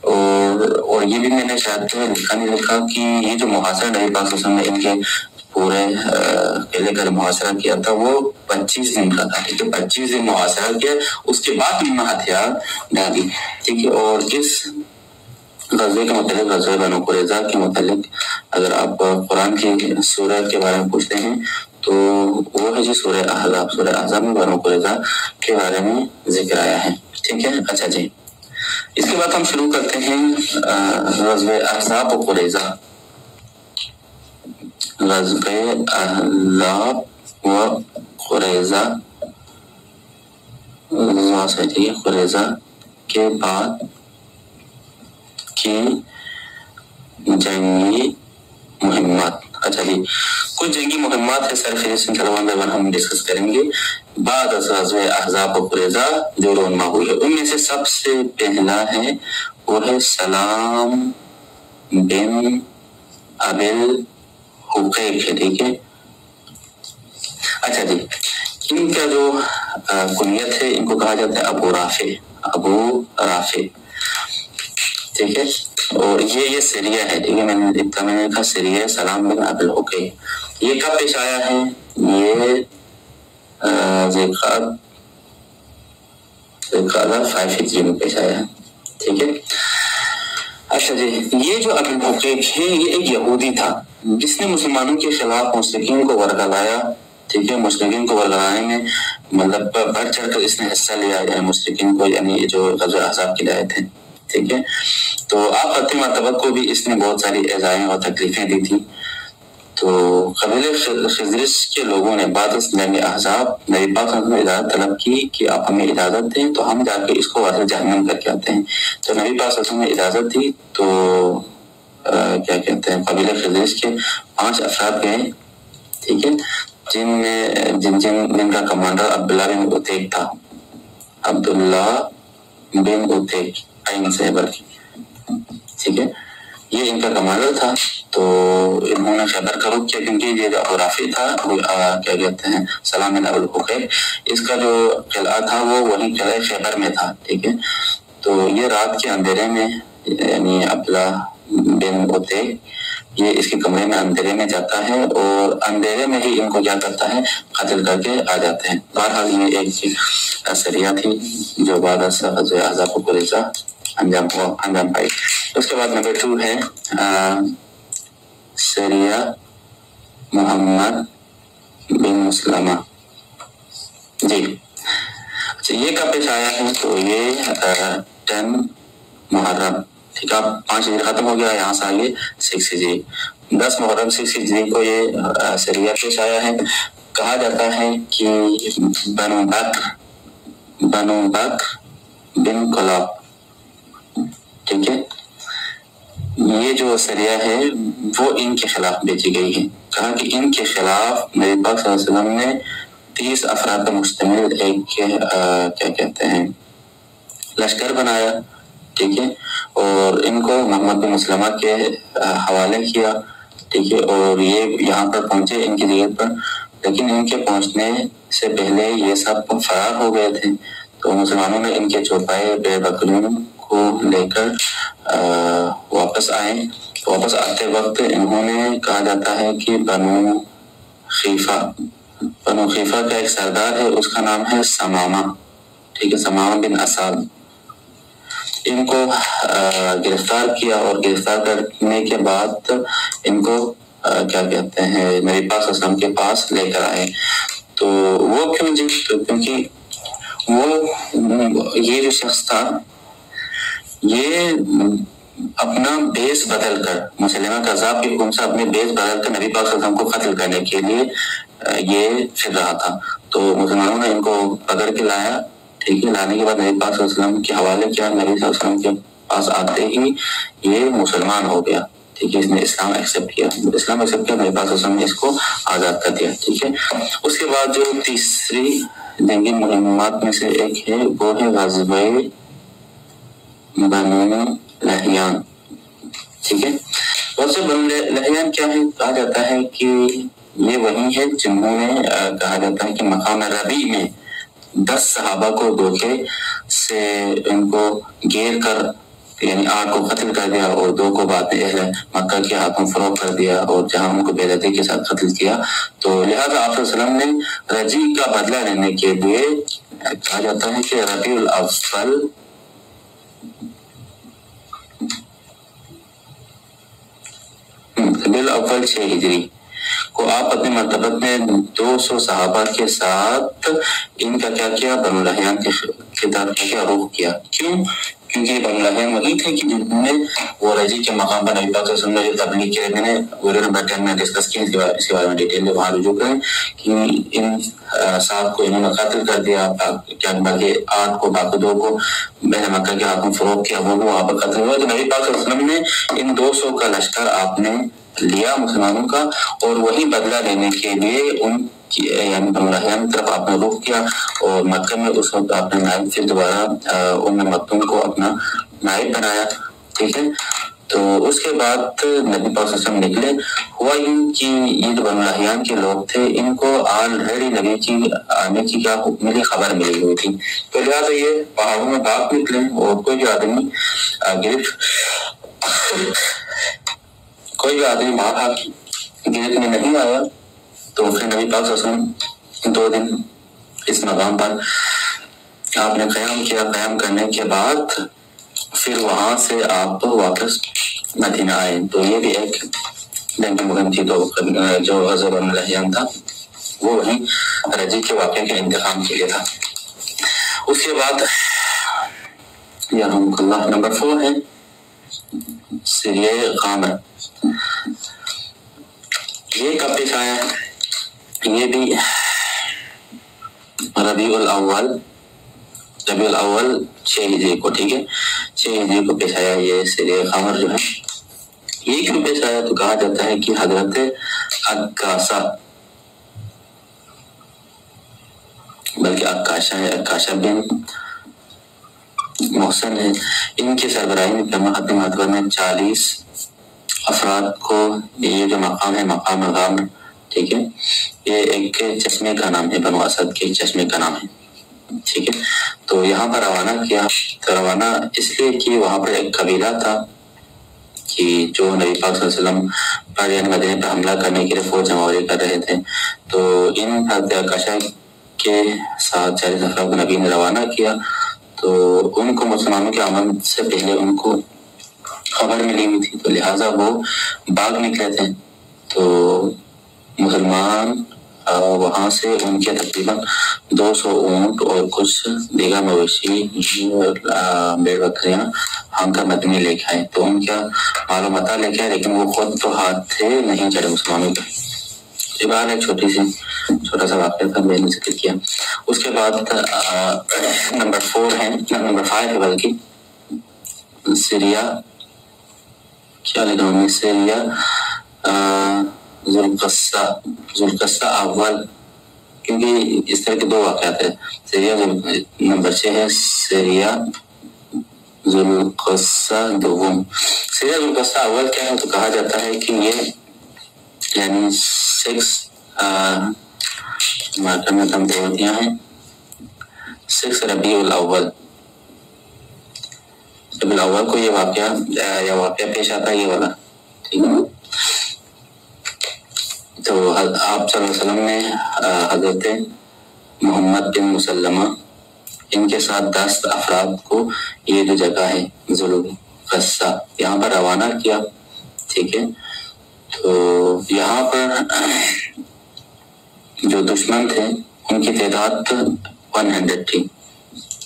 اور یہ بھی میں نے شاید لکھا نہیں لکھا کہ یہ جو محاصرہ نبی پاک صلی اللہ علیہ وسلم نے ان کے پورے قلعے کا محاصرہ کیا تھا وہ 25 دن کا تھا. ٹھیک ہے, 25 دن محاصرہ کیا, اس کے بعد انہوں نے ہتھیار ڈالی. ٹھیک ہے, اور اس غزوے کے متعلق, غزوہ بنو قریظہ کے متعلق اگر آپ قرآن کی سورہ کے بارے میں پوچھتے ہیں تو وہ ہے جی سورہ احزاب. سورہ احزاب میں بنو قریظہ کے بارے میں ذکر آیا ہے. ٹھیک ہے. اچھا جی, اس کے بعد ہم شروع کرتے ہیں غزوہ احزاب و قریظہ. غزوہ احزاب و قریظہ, قریظہ کے بعد کی جنگی مہمات. اچھا جی, کچھ جنگی مہمات ہے سر فہرست ہم ڈسکس کریں گے بعد از غزوہ احزاب و قریظہ جو رونما ہوئی ہے. ان میں سے سب سے پہلا ہے وہ ہے سلام بن ابل حقیق ہے. ٹھیک ہے. اچھا جی, ان کا جو کنیت ہے ان کو کہا جاتا ہے ابو رافع, ابو رافع. ٹھیک ہے, اور یہ سریہ ہے. ٹھیک ہے, میں نے لکھا سریہ سلام بن ابل حقیق. یہ کب پیش آیا ہے؟ یہ ذی القعدہ 5 ہجری میں پیش آیا ہے. ٹھیک ہے. اچھا جی, یہ جو ابو حقیق ہے یہ ایک یہودی تھا جس نے مسلمانوں کے خلاف مشرکین کو ورگلایا. ٹھیک ہے, مشرکین کو ورگلانے میں مطلب بڑھ چڑھ کر اس نے حصہ لیا ہے مشرکین کو, یعنی جو غزوہ احزاب کی لائے تھے. ٹھیک ہے, تو آپ فتح مرتبہ کو بھی اس نے بہت ساری ایذائیں اور تکلیفیں دی تھی. تو قبیلہ خزرج کے لوگوں نے بعد از جنگ احزاب نبی پاک صلی اللہ علیہ وسلم اجازت طلب کی کہ آپ ہمیں اجازت دیں تو ہم جا کے اس کو واضح جہنم کر کے آتے ہیں. تو نبی پاک صلی اللہ علیہ وسلم نے اجازت دی تو کیا کہتے ہیں قبیلہ خزرج کے 5 افراد گئے. ٹھیک ہے, جن کا کمانڈر عبداللہ بن عتیق تھا. عبداللہ بن عتیق عین سے خیبر کی. ٹھیک ہے, یہ ان کا کمانڈر تھا. تو انہوں نے خیبر کا رخ کیا کیونکہ یہ جو ابو رافع تھا کیا کہتے ہیں سلام بن ابو حقیق, اس کا جو قلعہ تھا وہ وہی قلعہ خیبر میں تھا. ٹھیک ہے, تو یہ رات کے اندھیرے میں یعنی عبداللہ بن عتیق یہ اس کے کمرے میں اندھیرے میں جاتا ہے اور اندھیرے میں ہی ان کو کیا کرتا ہے قتل کر کے آ جاتے ہیں. بہرحال یہ ایک سریہ تھی جو بعد از غزوہ احزاب و قریظہ انجام پائی. اس کے بعد نمبر 2 ہے سریہ محمد بن مسلمہ. جی اچھا, یہ کب پیش آیا ہے؟ تو یہ 10 محرم. ٹھیک ہے, 5 ہجری ختم ہو گیا, یہاں سے آگے 6 ہجری 10 محرم 6 ہجری کو یہ سریہ پیش آیا ہے. کہا جاتا ہے کہ بنو بکر بن کلاب. ٹھیک ہے, یہ جو سریہ ہے وہ ان کے خلاف بھیجی گئی ہے. کہا کہ ان کے خلاف نبی پاک صلی اللہ علیہ وسلم نے 30 افراد کا مشتمل ایک کیا کہتے ہیں لشکر بنایا. ٹھیک ہے, اور ان کو محمد بن مسلمہ کے حوالے کیا. ٹھیک ہے, اور یہ یہاں پر پہنچے ان کی جگہ پر, لیکن ان کے پہنچنے سے پہلے یہ سب فرار ہو گئے تھے. تو مسلمانوں نے ان کے چوپائے بے بکریوں کو لے کر واپس آئے. واپس آتے وقت انہوں نے کہا جاتا ہے کہ بنو خیفہ کا ایک سردار ہے, اس کا نام ہے سمامہ. ٹھیک ہے, سمامہ بن اساد. ان کو گرفتار کیا اور گرفتار کرنے کے بعد ان کو کیا کہتے ہیں نبی پاک صلی اللہ علیہ وسلم کے پاس لے کر آئے. تو وہ کیوں جی؟ تو کیونکہ وہ یہ جو شخص تھا یہ اپنا بیس بدل کر مسلمہ کذاب کی حکم سے اپنے بیس بدل کر نبی پاک صلی اللہ علیہ وسلم کو قتل کرنے کے لیے یہ پھر رہا تھا. تو مسلمانوں نے ان کو پکڑ کے لایا. ٹھیک ہے, لانے کے بعد نبی پاک صلی اللہ علیہ وسلم کے حوالے کیا. نبی صلی اللہ علیہ وسلم کے پاس آتے ہی یہ مسلمان ہو گیا. ٹھیک ہے, اس نے اسلام ایکسیپٹ کیا. نبی پاک صلی اللہ علیہ وسلم نے اس کو آزاد کر دیا. ٹھیک ہے, اس کے بعد جو تیسری جنگی مہمات میں سے ایک ہے وہ ہے غزوہ بنو لحیان، ٹھیک ہے. ویسے بنو لحیان کیا ہے؟ کہا جاتا ہے کہ یہ وہی ہے جنہوں نے کہا جاتا ہے کہ مقام ربیع میں 10 صحابہ کو دھوکے سے ان کو گھیر کر یعنی 8 کو قتل کر دیا اور 2 کو بعد میں اہل مکہ کے ہاتھوں فروخت کر دیا اور جہاں ان کو بے دردی کے ساتھ قتل کیا. تو لہٰذا آپ صلی اللہ علیہ وسلم نے رجیع کا بدلہ لینے کے لیے کہا جاتا ہے کہ ربیع الاول بالاول 6 ہجری کو آپ اپنے مرتبت میں 200 صحابہ کے ساتھ ان کا کیا کیا؟ بنو لحیان کے خطاب کیا رخ کیا. کیوں؟ کیونکہ بنو لحیان وہی تھے کہ جنہوں نے وہ رجیع کے مقام پر نبی پاک صلی اللہ علیہ وسلم نے جو تبلیغ کی. میں نے ویڈیو نمبر 10 میں ڈسکس کیا، اس کے بارے میں ڈیٹیل وہاں رجوع کریں کہ ان 7 کو انہوں نے قتل کر دیا، کیا باقی 8 کو باقی 2 کو بین مکہ کے ہاتھوں فروخت کیا، وہ وہاں پر قتل ہوا. تو نبی پاک صلی اللہ علیہ وسلم نے ان 200 کا لشکر آپ نے لیا مسلمانوں کا، اور وہی بدلہ لینے کے لیے ان کی یعنی بنو لحیان کی طرف آپ نے رخ کیا. اور مکہ میں اس وقت آپ نے نائب پھر دوبارہ ام مکتوم کو اپنا نائب بنایا، ٹھیک ہے. تو اس کے بعد نبی پاک صلی اللہ علیہ وسلم نکلے. ہوا یوں کہ یہ جو بنو لحیان کے لوگ تھے ان کو آلریڈی نبی کی آنے کی کیا ملی خبر ملی ہوئی تھی. تو لہٰذا یہ پہاڑوں میں بھاگ نکلے اور کوئی بھی آدمی گرفت میں نہیں آیا. تو پھر نبی پاک صلی اللہ علیہ وسلم 2 دن اس مقام پر آپ نے قیام کیا. قیام کرنے کے بعد پھر وہاں سے آپ واپس مدینہ آئے. تو یہ بھی ایک جنگ مہم تھی. تو جو غزوہ بنو لحیان تھا وہ وہیں رجیع کے واقعے کے انتقام کے لیے تھا. اس کے بعد یرحمک اللہ نمبر 4 ہے سریہ غامر. یہ کب پیش آیا ہے؟ یہ بھی ربیع الاول 6 ہجری کو، ٹھیک ہے، 6 ہجری کو پیش آیا. یہ سریہ غامر جو ہے یہ کیوں پیش آیا؟ تو کہا جاتا ہے کہ حضرت عکاشہ، بلکہ عکاشہ بن محسن ہے، ان کی سربراہی میں خاتم مرتبہ میں 40 افراد کو یہ جو مقام ہے مقام غامر، ٹھیک ہے، یہ ایک چشمے کا نام ہے، بنو اسد کے چشمے کا نام ہے، ٹھیک ہے. تو یہاں پر روانہ کیا. روانہ اس لیے کہ وہاں پر ایک قبیلہ تھا کہ جو نبی پاک صلی اللہ علیہ وسلم پر یعنی مدینے پر حملہ کرنے کے لیے فوج جمع کر رہے تھے. تو ان عکاشہ کے ساتھ 40 افراد کو نبی نے روانہ کیا. تو ان کو مسلمانوں کے آمد سے پہلے ان کو خبر ملی ہوئی تھی، تو لہٰذا وہ بھاگ نکلے تھے. تو مسلمان وہاں سے ان کے تقریباً 200 اونٹ اور کچھ دیگر مویشی بھیڑ بکریاں ہم کا مدینے لے کے آئے. تو ان کا مال و متاع لے کے آئے، لیکن وہ خود تو ہاتھ تھے نہیں چڑھے مسلمانوں کے. یہ بات ایک چھوٹا سا واقعہ تھا، میں نے ذکر کیا. اس کے بعد نمبر 4 ہے، نمبر 5 ہے بلکہ سریہ، کیا لکھا ہوں میں، سریہ ذوالقصہ اول، کیونکہ اس طرح کے 2 واقعات ہیں. سریہ نمبر 6 ہے سریہ ذوالقصہ دوم. سریہ ذوالقصہ اول کیا ہے؟ تو کہا جاتا ہے کہ یہ یعنی 6 مارکر میں کم دیا ہیں 6 ربیع الاول کو یہ واقعہ پیش آتا ہے، یہ والا، ٹھیک ہے. تو آپ صلی اللہ علیہ وسلم نے حضرت محمد بن مسلمہ ان کے ساتھ 10 افراد کو یہ جو جگہ ہے ذوالقصہ یہاں پر روانہ کیا، ٹھیک ہے. تو یہاں پر جو دشمن تھے ان کی تعداد 100 تھی،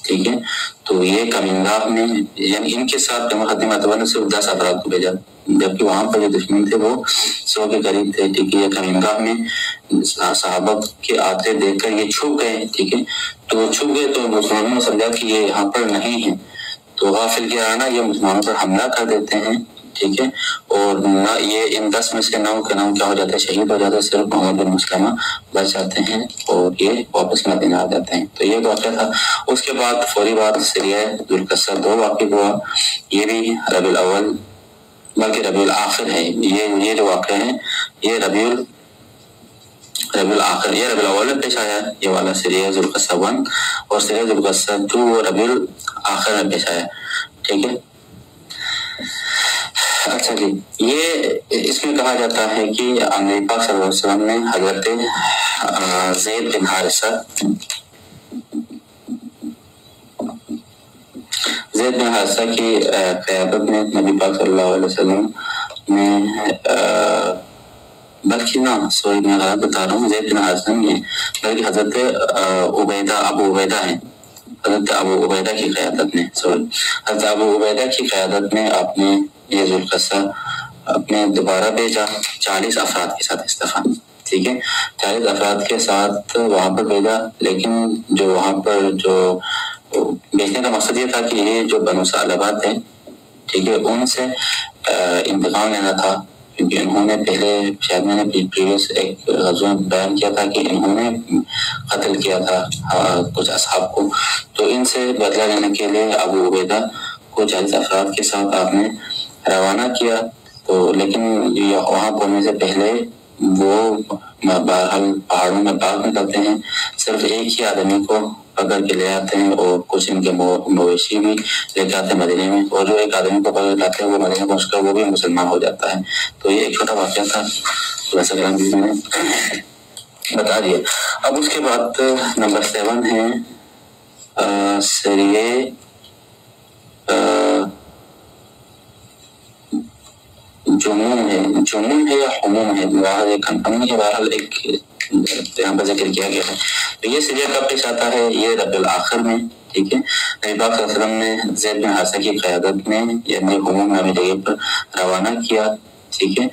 ٹھیک ہے. تو یہ کمینگاہ میں یعنی ان کے ساتھ خاتم مرتبہ نے صرف 10 افراد کو بھیجا، جبکہ وہاں پر جو دشمن تھے وہ 100 کے قریب تھے، ٹھیک ہے. یہ کمینگاہ میں صحابہ کے آتے دیکھ کر یہ چھپ گئے، ٹھیک ہے. تو چھپ گئے تو مسلمانوں نے سمجھا کہ یہ یہاں پر نہیں ہے، تو غافل گرانہ یہ مسلمانوں پر حملہ کر دیتے ہیں، ٹھیک ہے، اور یہ ان 10 میں سے 9 کے 9 کیا ہو جاتے ہیں؟ شہید ہو جاتے ہیں، صرف محمد بن مسلمہ بچ جاتے ہیں اور یہ واپس مدینہ آ جاتے ہیں۔ تو یہ واقعہ تھا۔ اس کے بعد فوری بعد سریہ ذوالقصہ 2 واقع ہوا، یہ بھی ربیع الاول بلکہ ربیع الاخر ہے، یہ جو واقعہ ہے یہ ربیع الاخر، یہ ربیع الاول میں پیش آیا ہے یہ والا سریہ ذوالقصہ 1، اور سریہ ذوالقصہ 2 وہ ربیع الاخر میں پیش آیا، ٹھیک ہے۔ اچھا جی، یہ اس میں کہا جاتا ہے کہ نبی پاک صلی اللہ علیہ وسلم نے حضرت زید بن حارثہ کی قیادت میں نبی پاک صلی اللہ علیہ وسلم نے بلکہ میں غلط بتا رہا ہوں، زید بن حارثہ نہیں ہے بلکہ حضرت ابو عبیدہ ہیں، حضرت ابو عبیدہ کی قیادت میں حضرت ابو عبیدہ کی قیادت میں آپ نے یہ ذوالقصہ اپنے دوبارہ بھیجا 40 افراد کے ساتھ اس دفعہ، ٹھیک ہے، 40 افراد کے ساتھ وہاں پر بھیجا، لیکن جو وہاں پر جو بھیجنے کا مقصد یہ تھا کہ یہ جو بنو ثعلبہ تھے، ٹھیک ہے، ان سے انتقام لینا تھا، کیونکہ انہوں نے پہلے شاید میں نے پریویس ایک غزوہ میں بیان کیا تھا کہ انہوں نے قتل کیا تھا کچھ اصحاب کو، تو ان سے بدلہ لینے کے لیے ابو عبیدہ کو 40 افراد کے ساتھ آپ نے روانہ کیا، تو لیکن وہاں پہنچنے سے پہلے وہ بہرحال پہاڑوں میں باغ نکلتے ہیں، صرف ایک ہی آدمی کو پکڑ کے لے آتے ہیں اور کچھ ان کے مویشی بھی لے کے آتے ہیں مدینے میں، اور جو ایک آدمی کو پکڑ لاتے ہیں وہ مدینے پہنچ کر وہ بھی مسلمان ہو جاتا ہے۔ تو یہ ایک چھوٹا واقعہ تھا، خلاصہ کلام بھی میں نے بتا دیا۔ اب اس کے بعد نمبر 7 ہے سریے جنون ہے یا حموم ہے، کنفرم ہے، بہرحال ایک یہاں پر ذکر کیا گیا ہے۔ تو یہ سریہ کب پیش آتا ہے؟ یہ ربیع الاخر میں، ٹھیک ہے، نبی پاک صلی اللہ علیہ وسلم نے زید بن حارثہ کی قیادت میں یعنی حموم نامی جگہ پر روانہ کیا، ٹھیک ہے،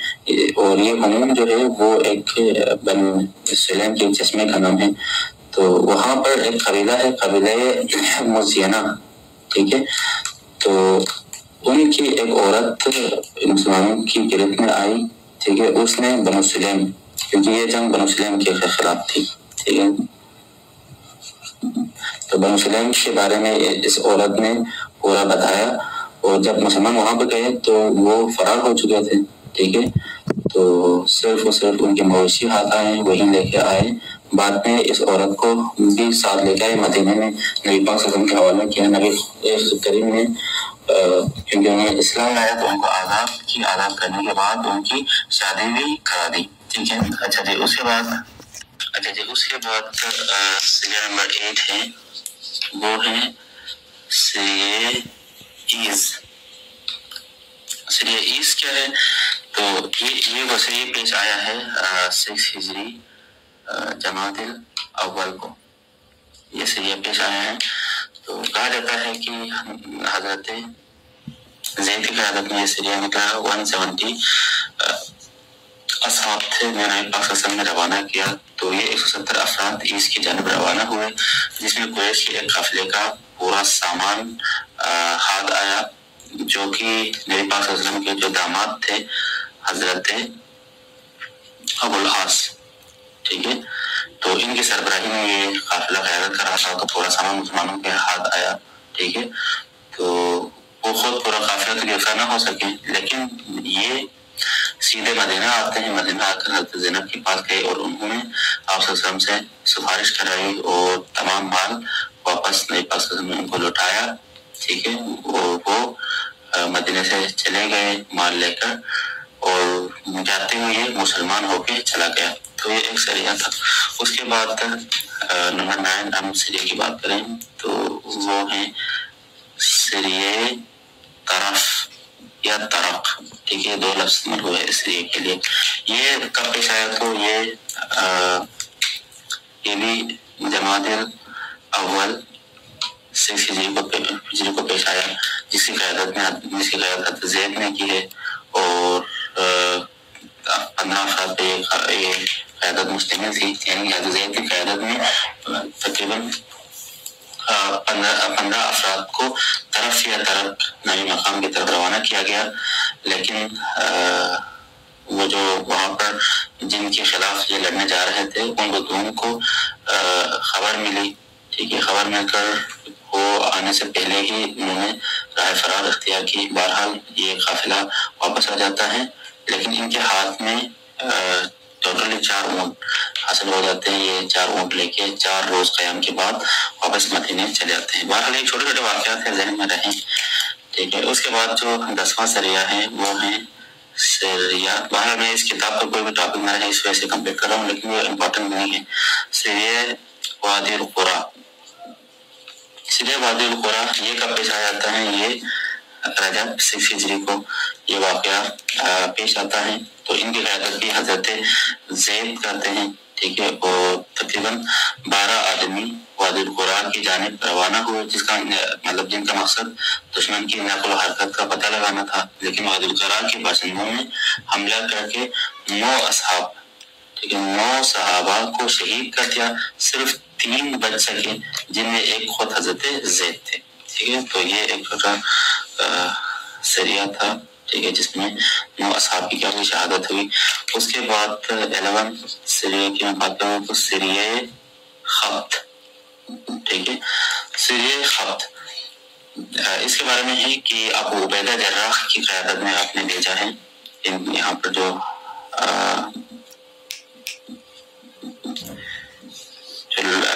اور یہ حموم جو ہے وہ ایک بن سلیم کے چشمے کا نام ہے، تو وہاں پر ایک قبیلہ ہے، قبیلہ مزینہ، ٹھیک ہے، تو ان کی ایک عورت مسلمانوں کی گرفت میں آئی، ٹھیک ہے، اس نے بنو سلیم، کیونکہ یہ جنگ بنو سلیم کے خلاف تھی، ٹھیک ہے، تو بنو سلیم کے بارے میں اس عورت نے پورا بتایا، اور جب مسلمان وہاں پہ گئے تو وہ فرار ہو چکے تھے، ٹھیک ہے، تو صرف ان کے مویشی ہاتھ آئے، وہی لے کے آئے، بعد میں اس عورت کو بھی ساتھ لے کے آئے مدینے میں، نبی پاک صلی اللہ علیہ وسلم کے حوالے کیا، نبی کریم نے کیونکہ انہوں نے اسلام لایا تو ان کو آداب کرنے کے بعد ان کی شادی بھی کرا دی، ٹھیک ہے۔ اچھا جی، اس کے بعد سریہ نمبر 8 ہے، وہ ہے سریہ عیز۔ سریہ عیز کیا ہے؟ تو یہ وہ سریہ پیش آیا ہے 6 ہجری جمادی الاول کو، یہ سریہ پیش آیا ہے۔ تو کہا جاتا ہے کہ حضرت زید کی قیادت میں یہ سریہ نکلا، 170 اصحاب تھے، میں نے پاک وسلم نے روانہ کیا، تو یہ 170 افراد عیس کی جانب روانہ ہوئے، جس میں قریش کے ایک قافلے کا پورا سامان ہاتھ آیا، جو کہ نبی پاک صلی اللہ علیہ وسلم کے جو داماد تھے حضرت ابو العاص، ٹھیک ہے، تو ان کی سربراہی میں یہ قافلہ قیادت کر رہا تھا، تو پورا سامان مسلمانوں کے ہاتھ آیا، ٹھیک ہے، تو وہ خود پورا قافلہ تو گرفتار نہ ہو سکے، لیکن یہ سیدھے مدینہ آتے ہیں، مدینہ آ کر حضرت زینب کے پاس گئے اور انہوں نے آپ صلی اللہ علیہ وسلم سے سفارش کرائی اور تمام مال واپس نبی پاک صلی اللہ علیہ وسلم نے ان کو لوٹایا، ٹھیک ہے، وہ مدینہ سے چلے گئے مال لے کر، اور جاتے ہوئے یہ مسلمان ہو کے چلا گیا، تو یہ ایک سریہ تھا۔ اس کے بعد نمبر 9 ہم سریہ کی بات کریں تو وہ ہیں سریہ طرف یا طرق، ٹھیک ہے، 2 لفظ مرغوب ہے اس سریہ کے لیے۔ یہ کب پیش آیا؟ تو یہ بھی جمادی الاول 6 ہجری کو پیش آیا، جس کی قیادت حضرت زید نے کی ہے، اور 15 افراد پہ یہ قیادت مشتمل تھی، یعنی حضرت زید کی قیادت میں تقریباً 15 افراد کو طرف یا طرف نبی مقام کی طرف روانہ کیا گیا، لیکن وہ جو وہاں پر جن کے خلاف یہ لڑنے جا رہے تھے ان بدوؤں کو خبر ملی، ٹھیک ہے، خبر مل کر وہ آنے سے پہلے ہی انہوں نے راہ فرار اختیار کی۔ بہرحال یہ قافلہ واپس آ جاتا ہے، لیکن ان کے ہاتھ میں ٹوٹلی 4 اونٹ حاصل ہو جاتے ہیں۔ یہ 4 اونٹ لے کے 4 روز قیام کے بعد واپس مدینے چلے جاتے ہیں۔ بہرحال یہ چھوٹے چھوٹے واقعات ہیں، ذہن میں رہیں، ٹھیک ہے۔ اس کے بعد جو 10واں سریہ ہے وہ ہیں سریات۔ بہرحال میں اس کتاب کا کوئی بھی ٹاپک نہ رہے اس وجہ سے کمپلیٹ کر رہا ہوں، لیکن وہ امپورٹنٹ نہیں ہے۔ سریہ وادی القرا، سریہ وادی القرا یہ کب پیش آ جاتا ہے؟ یہ رجب 6 ہجری کو یہ واقعہ پیش آتا ہے۔ تو ان کی قیادت بھی حضرت زید کرتے ہیں، ٹھیک ہے، اور تقریباً 12 آدمی وادی القرا کی جانب روانہ ہوئے، جس کا مطلب جن کا مقصد دشمن کی نقل و حرکت کا پتہ لگانا تھا، لیکن وادی القرا کے باشندوں نے حملہ کر کے 9 اصحاب، ٹھیک ہے، 9 صحابہ کو شہید کر دیا، صرف 3 بچ سکے، جن میں ایک خود حضرت زید تھے، ٹھیک ہے۔ تو یہ ایک چھوٹا سریہ تھا، ٹھیک ہے، جس میں 9 اصحاب کی کیا ہوئی شہادت ہوئی۔ اس کے بعد 11 سریہ کی میں بات کروں تو سریہ خبت، ٹھیک ہے، سریہ خبت اس کے بارے میں ہے کہ ابو عبیدہ جراح کی قیادت میں آپ نے بھیجا ہے۔ یہاں پر جو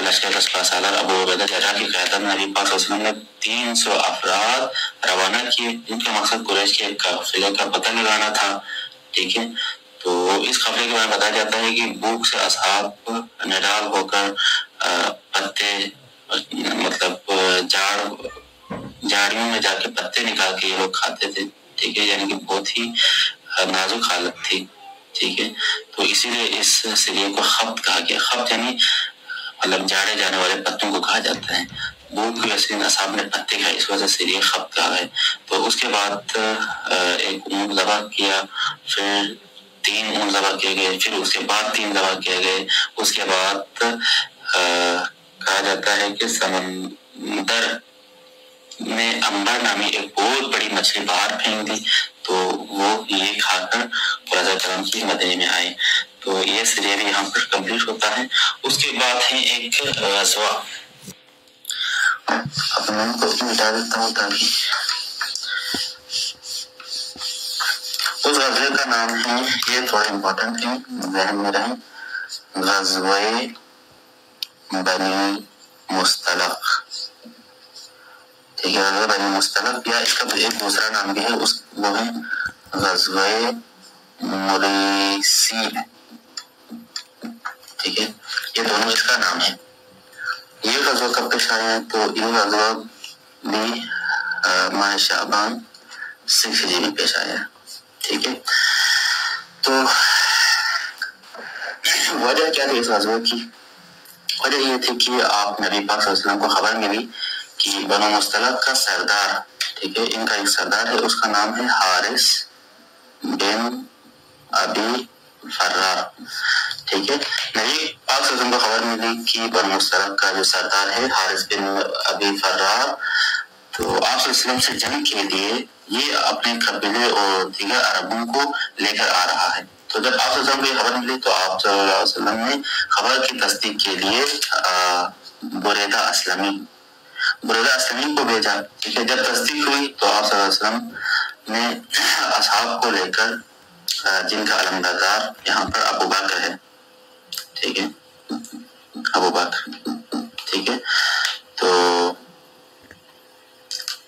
لشکر کا سپہ سالار ابو عبیدہ جراح کی قیادت میں نبی پاک صلی اللہ علیہ وسلم نے 300 افراد روانہ کیے، جن کا مقصد قریش کے قافلے کا پتہ لگانا تھا، ٹھیک ہے۔ تو اس قافلے کے بارے میں بتایا جاتا ہے کہ بھوک سے اصحاب نڈال ہو کر پتے، مطلب جھاڑیوں میں جا کے پتے نکال کے یہ لوگ کھاتے تھے، ٹھیک ہے، یعنی کہ بہت ہی نازک حالت تھی، ٹھیک ہے۔ تو اسی لیے اس سریے کو خبت کہا گیا۔ خبت یعنی مطلب جاڑے جانے والے پتوں کو کہا جاتا ہے۔ بھوک کی وجہ سے اصحاب نے پتے کھائے، اس وجہ سے یہ خبت کہا ہے۔ تو اس کے بعد ایک اونٹ ذبح کیا، پھر 3 اونٹ ذبح کیے گئے، پھر اس کے بعد 3 ذبح کیے گئے۔ اس کے بعد کہا جاتا ہے کہ سمندر میں امبر نامی ایک بہت بڑی مچھلی باہر پھینک دی، تو وہ یہ کھا کر قریظہ کرام کی مدینے میں آئے۔ تو یہ سریہ بھی یہاں پر کمپلیٹ ہوتا ہے۔ اس کے بعد ہے ایک غزوہ، اب میں کو مٹا دیتا ہوں تاکہ اس غزوے کا نام ہے، یہ تھوڑا امپورٹنٹ ہے، ذہن میں رہیں، غزوہ بنی مستلق، ٹھیک ہے، غزوہ بنی مستلق، یا اس کا ایک دوسرا نام بھی ہے، وہ ہے غزوہ مریسی، ٹھیک ہے، یہ دونوں اس کا نام ہے۔ یہ غزوہ کب پیش آیا ہے؟ تو یہ غزوہ بھی ماہ شعبان 6 ہجری میں پیش آیا ہے، ٹھیک ہے۔ تو وجہ کیا تھی اس غزوہ کی؟ وجہ یہ تھی کہ آپ نبی پاک صلی اللہ علیہ وسلم کو خبر ملی کہ بنو مستلق کا سردار، ٹھیک ہے، ان کا ایک سردار ہے، اس کا نام ہے حارث بن ابی فرار، ٹھیک ہے۔ نبی پاک صلی اللہ علیہ وسلم کو خبر ملی کہ بنو مستلق کا جو سردار ہے حارث بن ابی فرار، تو آپ صلی اللہ علیہ وسلم سے جنگ کے لیے یہ اپنے قبیلے اور دیگر عربوں کو لے کر آ رہا ہے۔ تو جب آپ صلی اللہ علیہ وسلم کو یہ خبر ملی تو آپ صلی اللہ علیہ وسلم نے خبر کی تصدیق کے لیے بریدہ اسلمی کو بھیجا، ٹھیک ہے۔ جب تصدیق ہوئی تو آپ صلی اللہ علیہ وسلم نے اصحاب کو لے کر، جن کا علمبردار یہاں پر ابو بکر ہے، ٹھیک ہے، ابو بکر، ٹھیک ہے، تو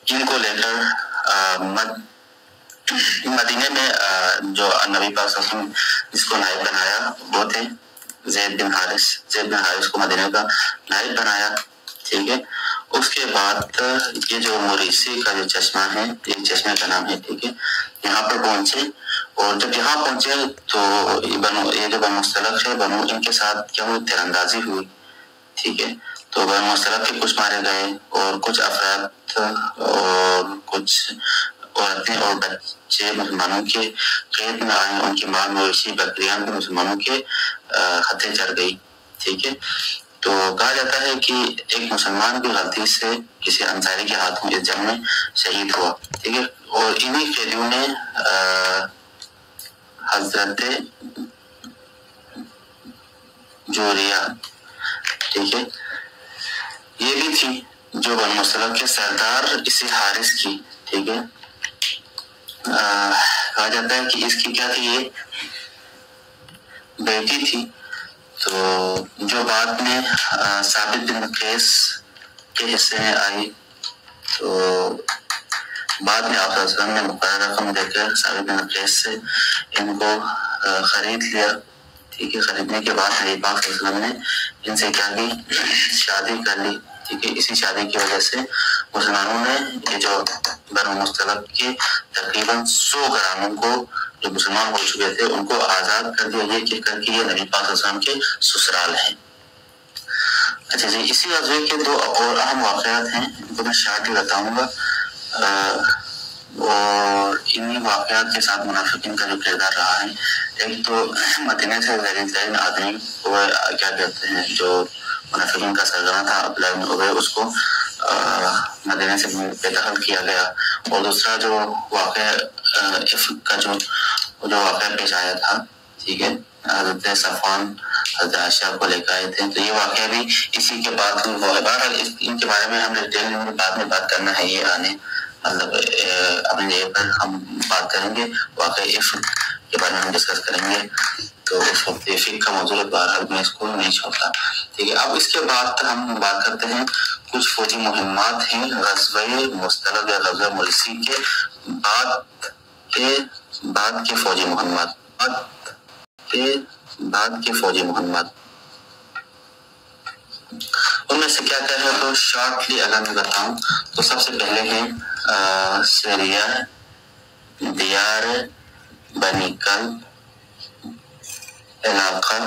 ان کو لے کر مدینے میں جو نبی پاک صلی اللہ علیہ وسلم جس کو نائب بنایا وہ تھے زید بن حارث کو مدینے کا نائب بنایا، ٹھیک ہے۔ اس کے بعد یہ جو موریسی کا جو چشمہ ہے، یہ چشمے کا نام ہے، ٹھیک ہے، یہاں پر پہنچے، اور جب یہاں پہنچے تو یہ جو بنو مستلق ہے، ان کے ساتھ کیا ہوئی؟ تیر اندازی ہوئی، ٹھیک ہے۔ تو بنو مستلق کے کچھ مارے گئے، اور کچھ افراد اور کچھ عورتیں اور بچے مسلمانوں کے قید میں آئے، ان کی مال مویشی بکریاں بھی مسلمانوں کے ہتھے چڑھ گئی، ٹھیک ہے۔ تو کہا جاتا ہے کہ ایک مسلمان بھی غلطی سے کسی انصاری کے ہاتھوں اس جنگ میں شہید ہوا، ٹھیک ہے، اور انہی قیدیوں نے حضرت جوریہ، ٹھیک ہے، یہ بھی تھی جو بنو مصطلق کے سردار اسی حارث کی، ٹھیک ہے، کہا جاتا ہے کہ اس کی کیا تھی، یہ بیٹی تھی، تو جو بعد میں ثابت بن قیس کے حصے میں آئی، تو بعد میں آپ صلی اللہ علیہ وسلم نے مقررہ رقم دے کر ثابت بن قیس سے ان کو خرید لیا، ٹھیک ہے، خریدنے کے بعد نبی پاک صلی اللہ علیہ وسلم نے ان سے کیا کی، شادی کر لی، ٹھیک ہے، اسی شادی کی وجہ سے مسلمانوں نے یہ جو بنو مصطلق کے تقریباً 100 گراموں کو جو مسلمان ہو چکے تھے ان کو آزاد کر دیا، یہ کہہ کر کہ یہ نبی پاک صلی اللہ علیہ وسلم کے سسرال ہیں۔ اچھا جی، اسی غزوے کے 2 اور اہم واقعات ہیں، ان کو میں شارٹلی بتاؤں گا، اور انہی واقعات کے ساتھ منافقین کا جو کردار رہا ہے۔ ایک تو مدینے سے ذلیل ترین آدمی وہ کیا کہتے ہیں جو منافقین کا سرگنا تھا عبداللہ بن ابی، اس کو مدینے سے بے دخل کیا گیا، اور دوسرا جو واقعہ افک کا جو واقعہ پیش آیا تھا، ٹھیک ہے، حضرت صفوان حضرت عائشہ کو لے کے آئے تھے، تو یہ واقعہ بھی اسی کے بعد ہوا ہے۔ بہرحال ان کے بارے میں ہم ڈیٹیل میں بعد میں بات کرنا ہے، یہ آنے مطلب اپنے جگہ پر ہم بات کریں گے، واقعہ افک کے بارے میں ہم ڈسکس کریں گے، تو اس وقت افک کا موضوع بہرحال میں اس کو نہیں چھوڑتا، ٹھیک ہے۔ اب اس کے بعد ہم بات کرتے ہیں کچھ فوجی مہمات ہیں غزوہ مصطلق یا غزوہ مرسی کے بعد کے فوجی مہمات، ان میں سے کیا کیا ہے تو شارٹلی اگر میں بتاؤں تو سب سے پہلے ہے سریہ دیار بنی کلب علاقہ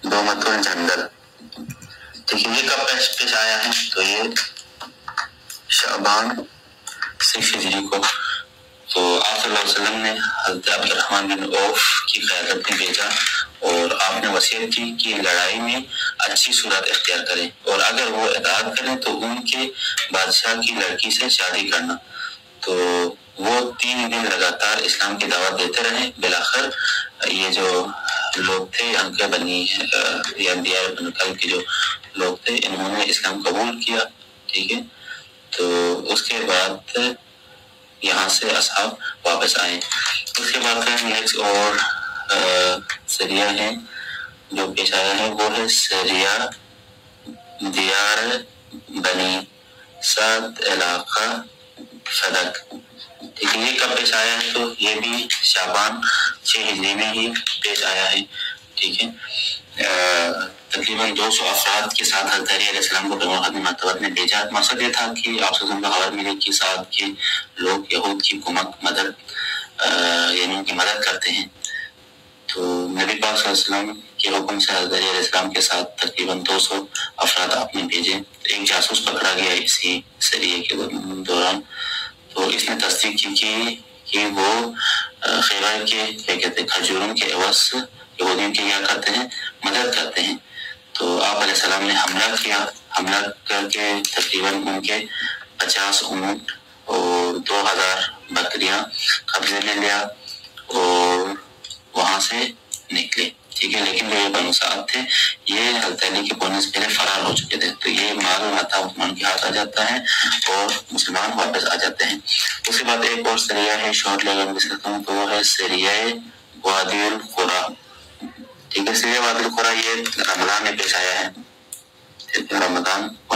دومت الجندل، ٹھیک ہے، یہ کب پیش آیا ہے تو یہ شعبان 6 ہجری کو، تو آپ صلی اللہ علیہ وسلم نے حضرت عبد الرحمن بن عوف کی قیادت میں بھیجا اور آپ نے وصیت کی کہ لڑائی میں اچھی صورت اختیار کریں اور اگر وہ اطاعت کریں تو ان کے بادشاہ کی لڑکی سے شادی کرنا، تو وہ 3 دن لگاتار اسلام کی دعوت دیتے رہے، بالآخر یہ جو لوگ تھے یہاں کے بنی یا دیار بن کلب کے جو لوگ تھے انہوں نے اسلام قبول کیا، ٹھیک ہے، تو اس کے بعد یہاں سے اصحاب واپس آئے۔ اس کے بعد نیکسٹ اور سریہ ہے جو پیش آیا ہے وہ ہے سریہ دیار بنی سعد علاقہ فدق، ٹھیک ہے، یہ کب پیش آیا ہے تو یہ بھی شعبان 6 ہجری میں ہی پیش آیا ہے، ٹھیک ہے، تقریباً 200 افراد کے ساتھ حضرت علیہ السلام کو پیغمبر خاتم النبوت نے بھیجا۔ مقصد یہ تھا کہ آپ صلی اللہ علیہ وسلم کو خبر ملے کہ ساتھ کے لوگ یہود کی مدد یعنی ان کی مدد کرتے ہیں، تو نبی پاک صلی اللہ علیہ وسلم کے حکم سے حضرت علیہ السلام کے ساتھ تقریباً 200 افراد آپ نے بھیجے۔ ایک جاسوس پکڑا گیا اسی سریے کے دوران، تو اس نے تصدیق کی کہ وہ خیبر کے کیا کہتے ہیں کھجوروں کے عوض یہودیوں کی کیا کرتے ہیں مدد کرتے ہیں، تو آپ علیہ السلام نے حملہ کر کے تقریباً ان کے 50 اونٹ اور 2000 بکریاں قبضے میں لیا اور وہاں سے نکلے، ٹھیک ہے، لیکن جو یہ بنو سعد تھے یہ حضرت علی کے بولنے سے پہلے فرار ہو چکے تھے، تو یہ مال مسلمان کے ہاتھ آ جاتا ہے اور مسلمان واپس آ جاتے ہیں۔ اس کے بعد ایک اور سریہ ہے شارٹ لیول میں سکتا ہوں تو وہ ہے سریہ وادی القریٰ، ٹھیک ہے، سریہ وادی القریٰ یہ رمضان میں پیش آیا ہے، رمضان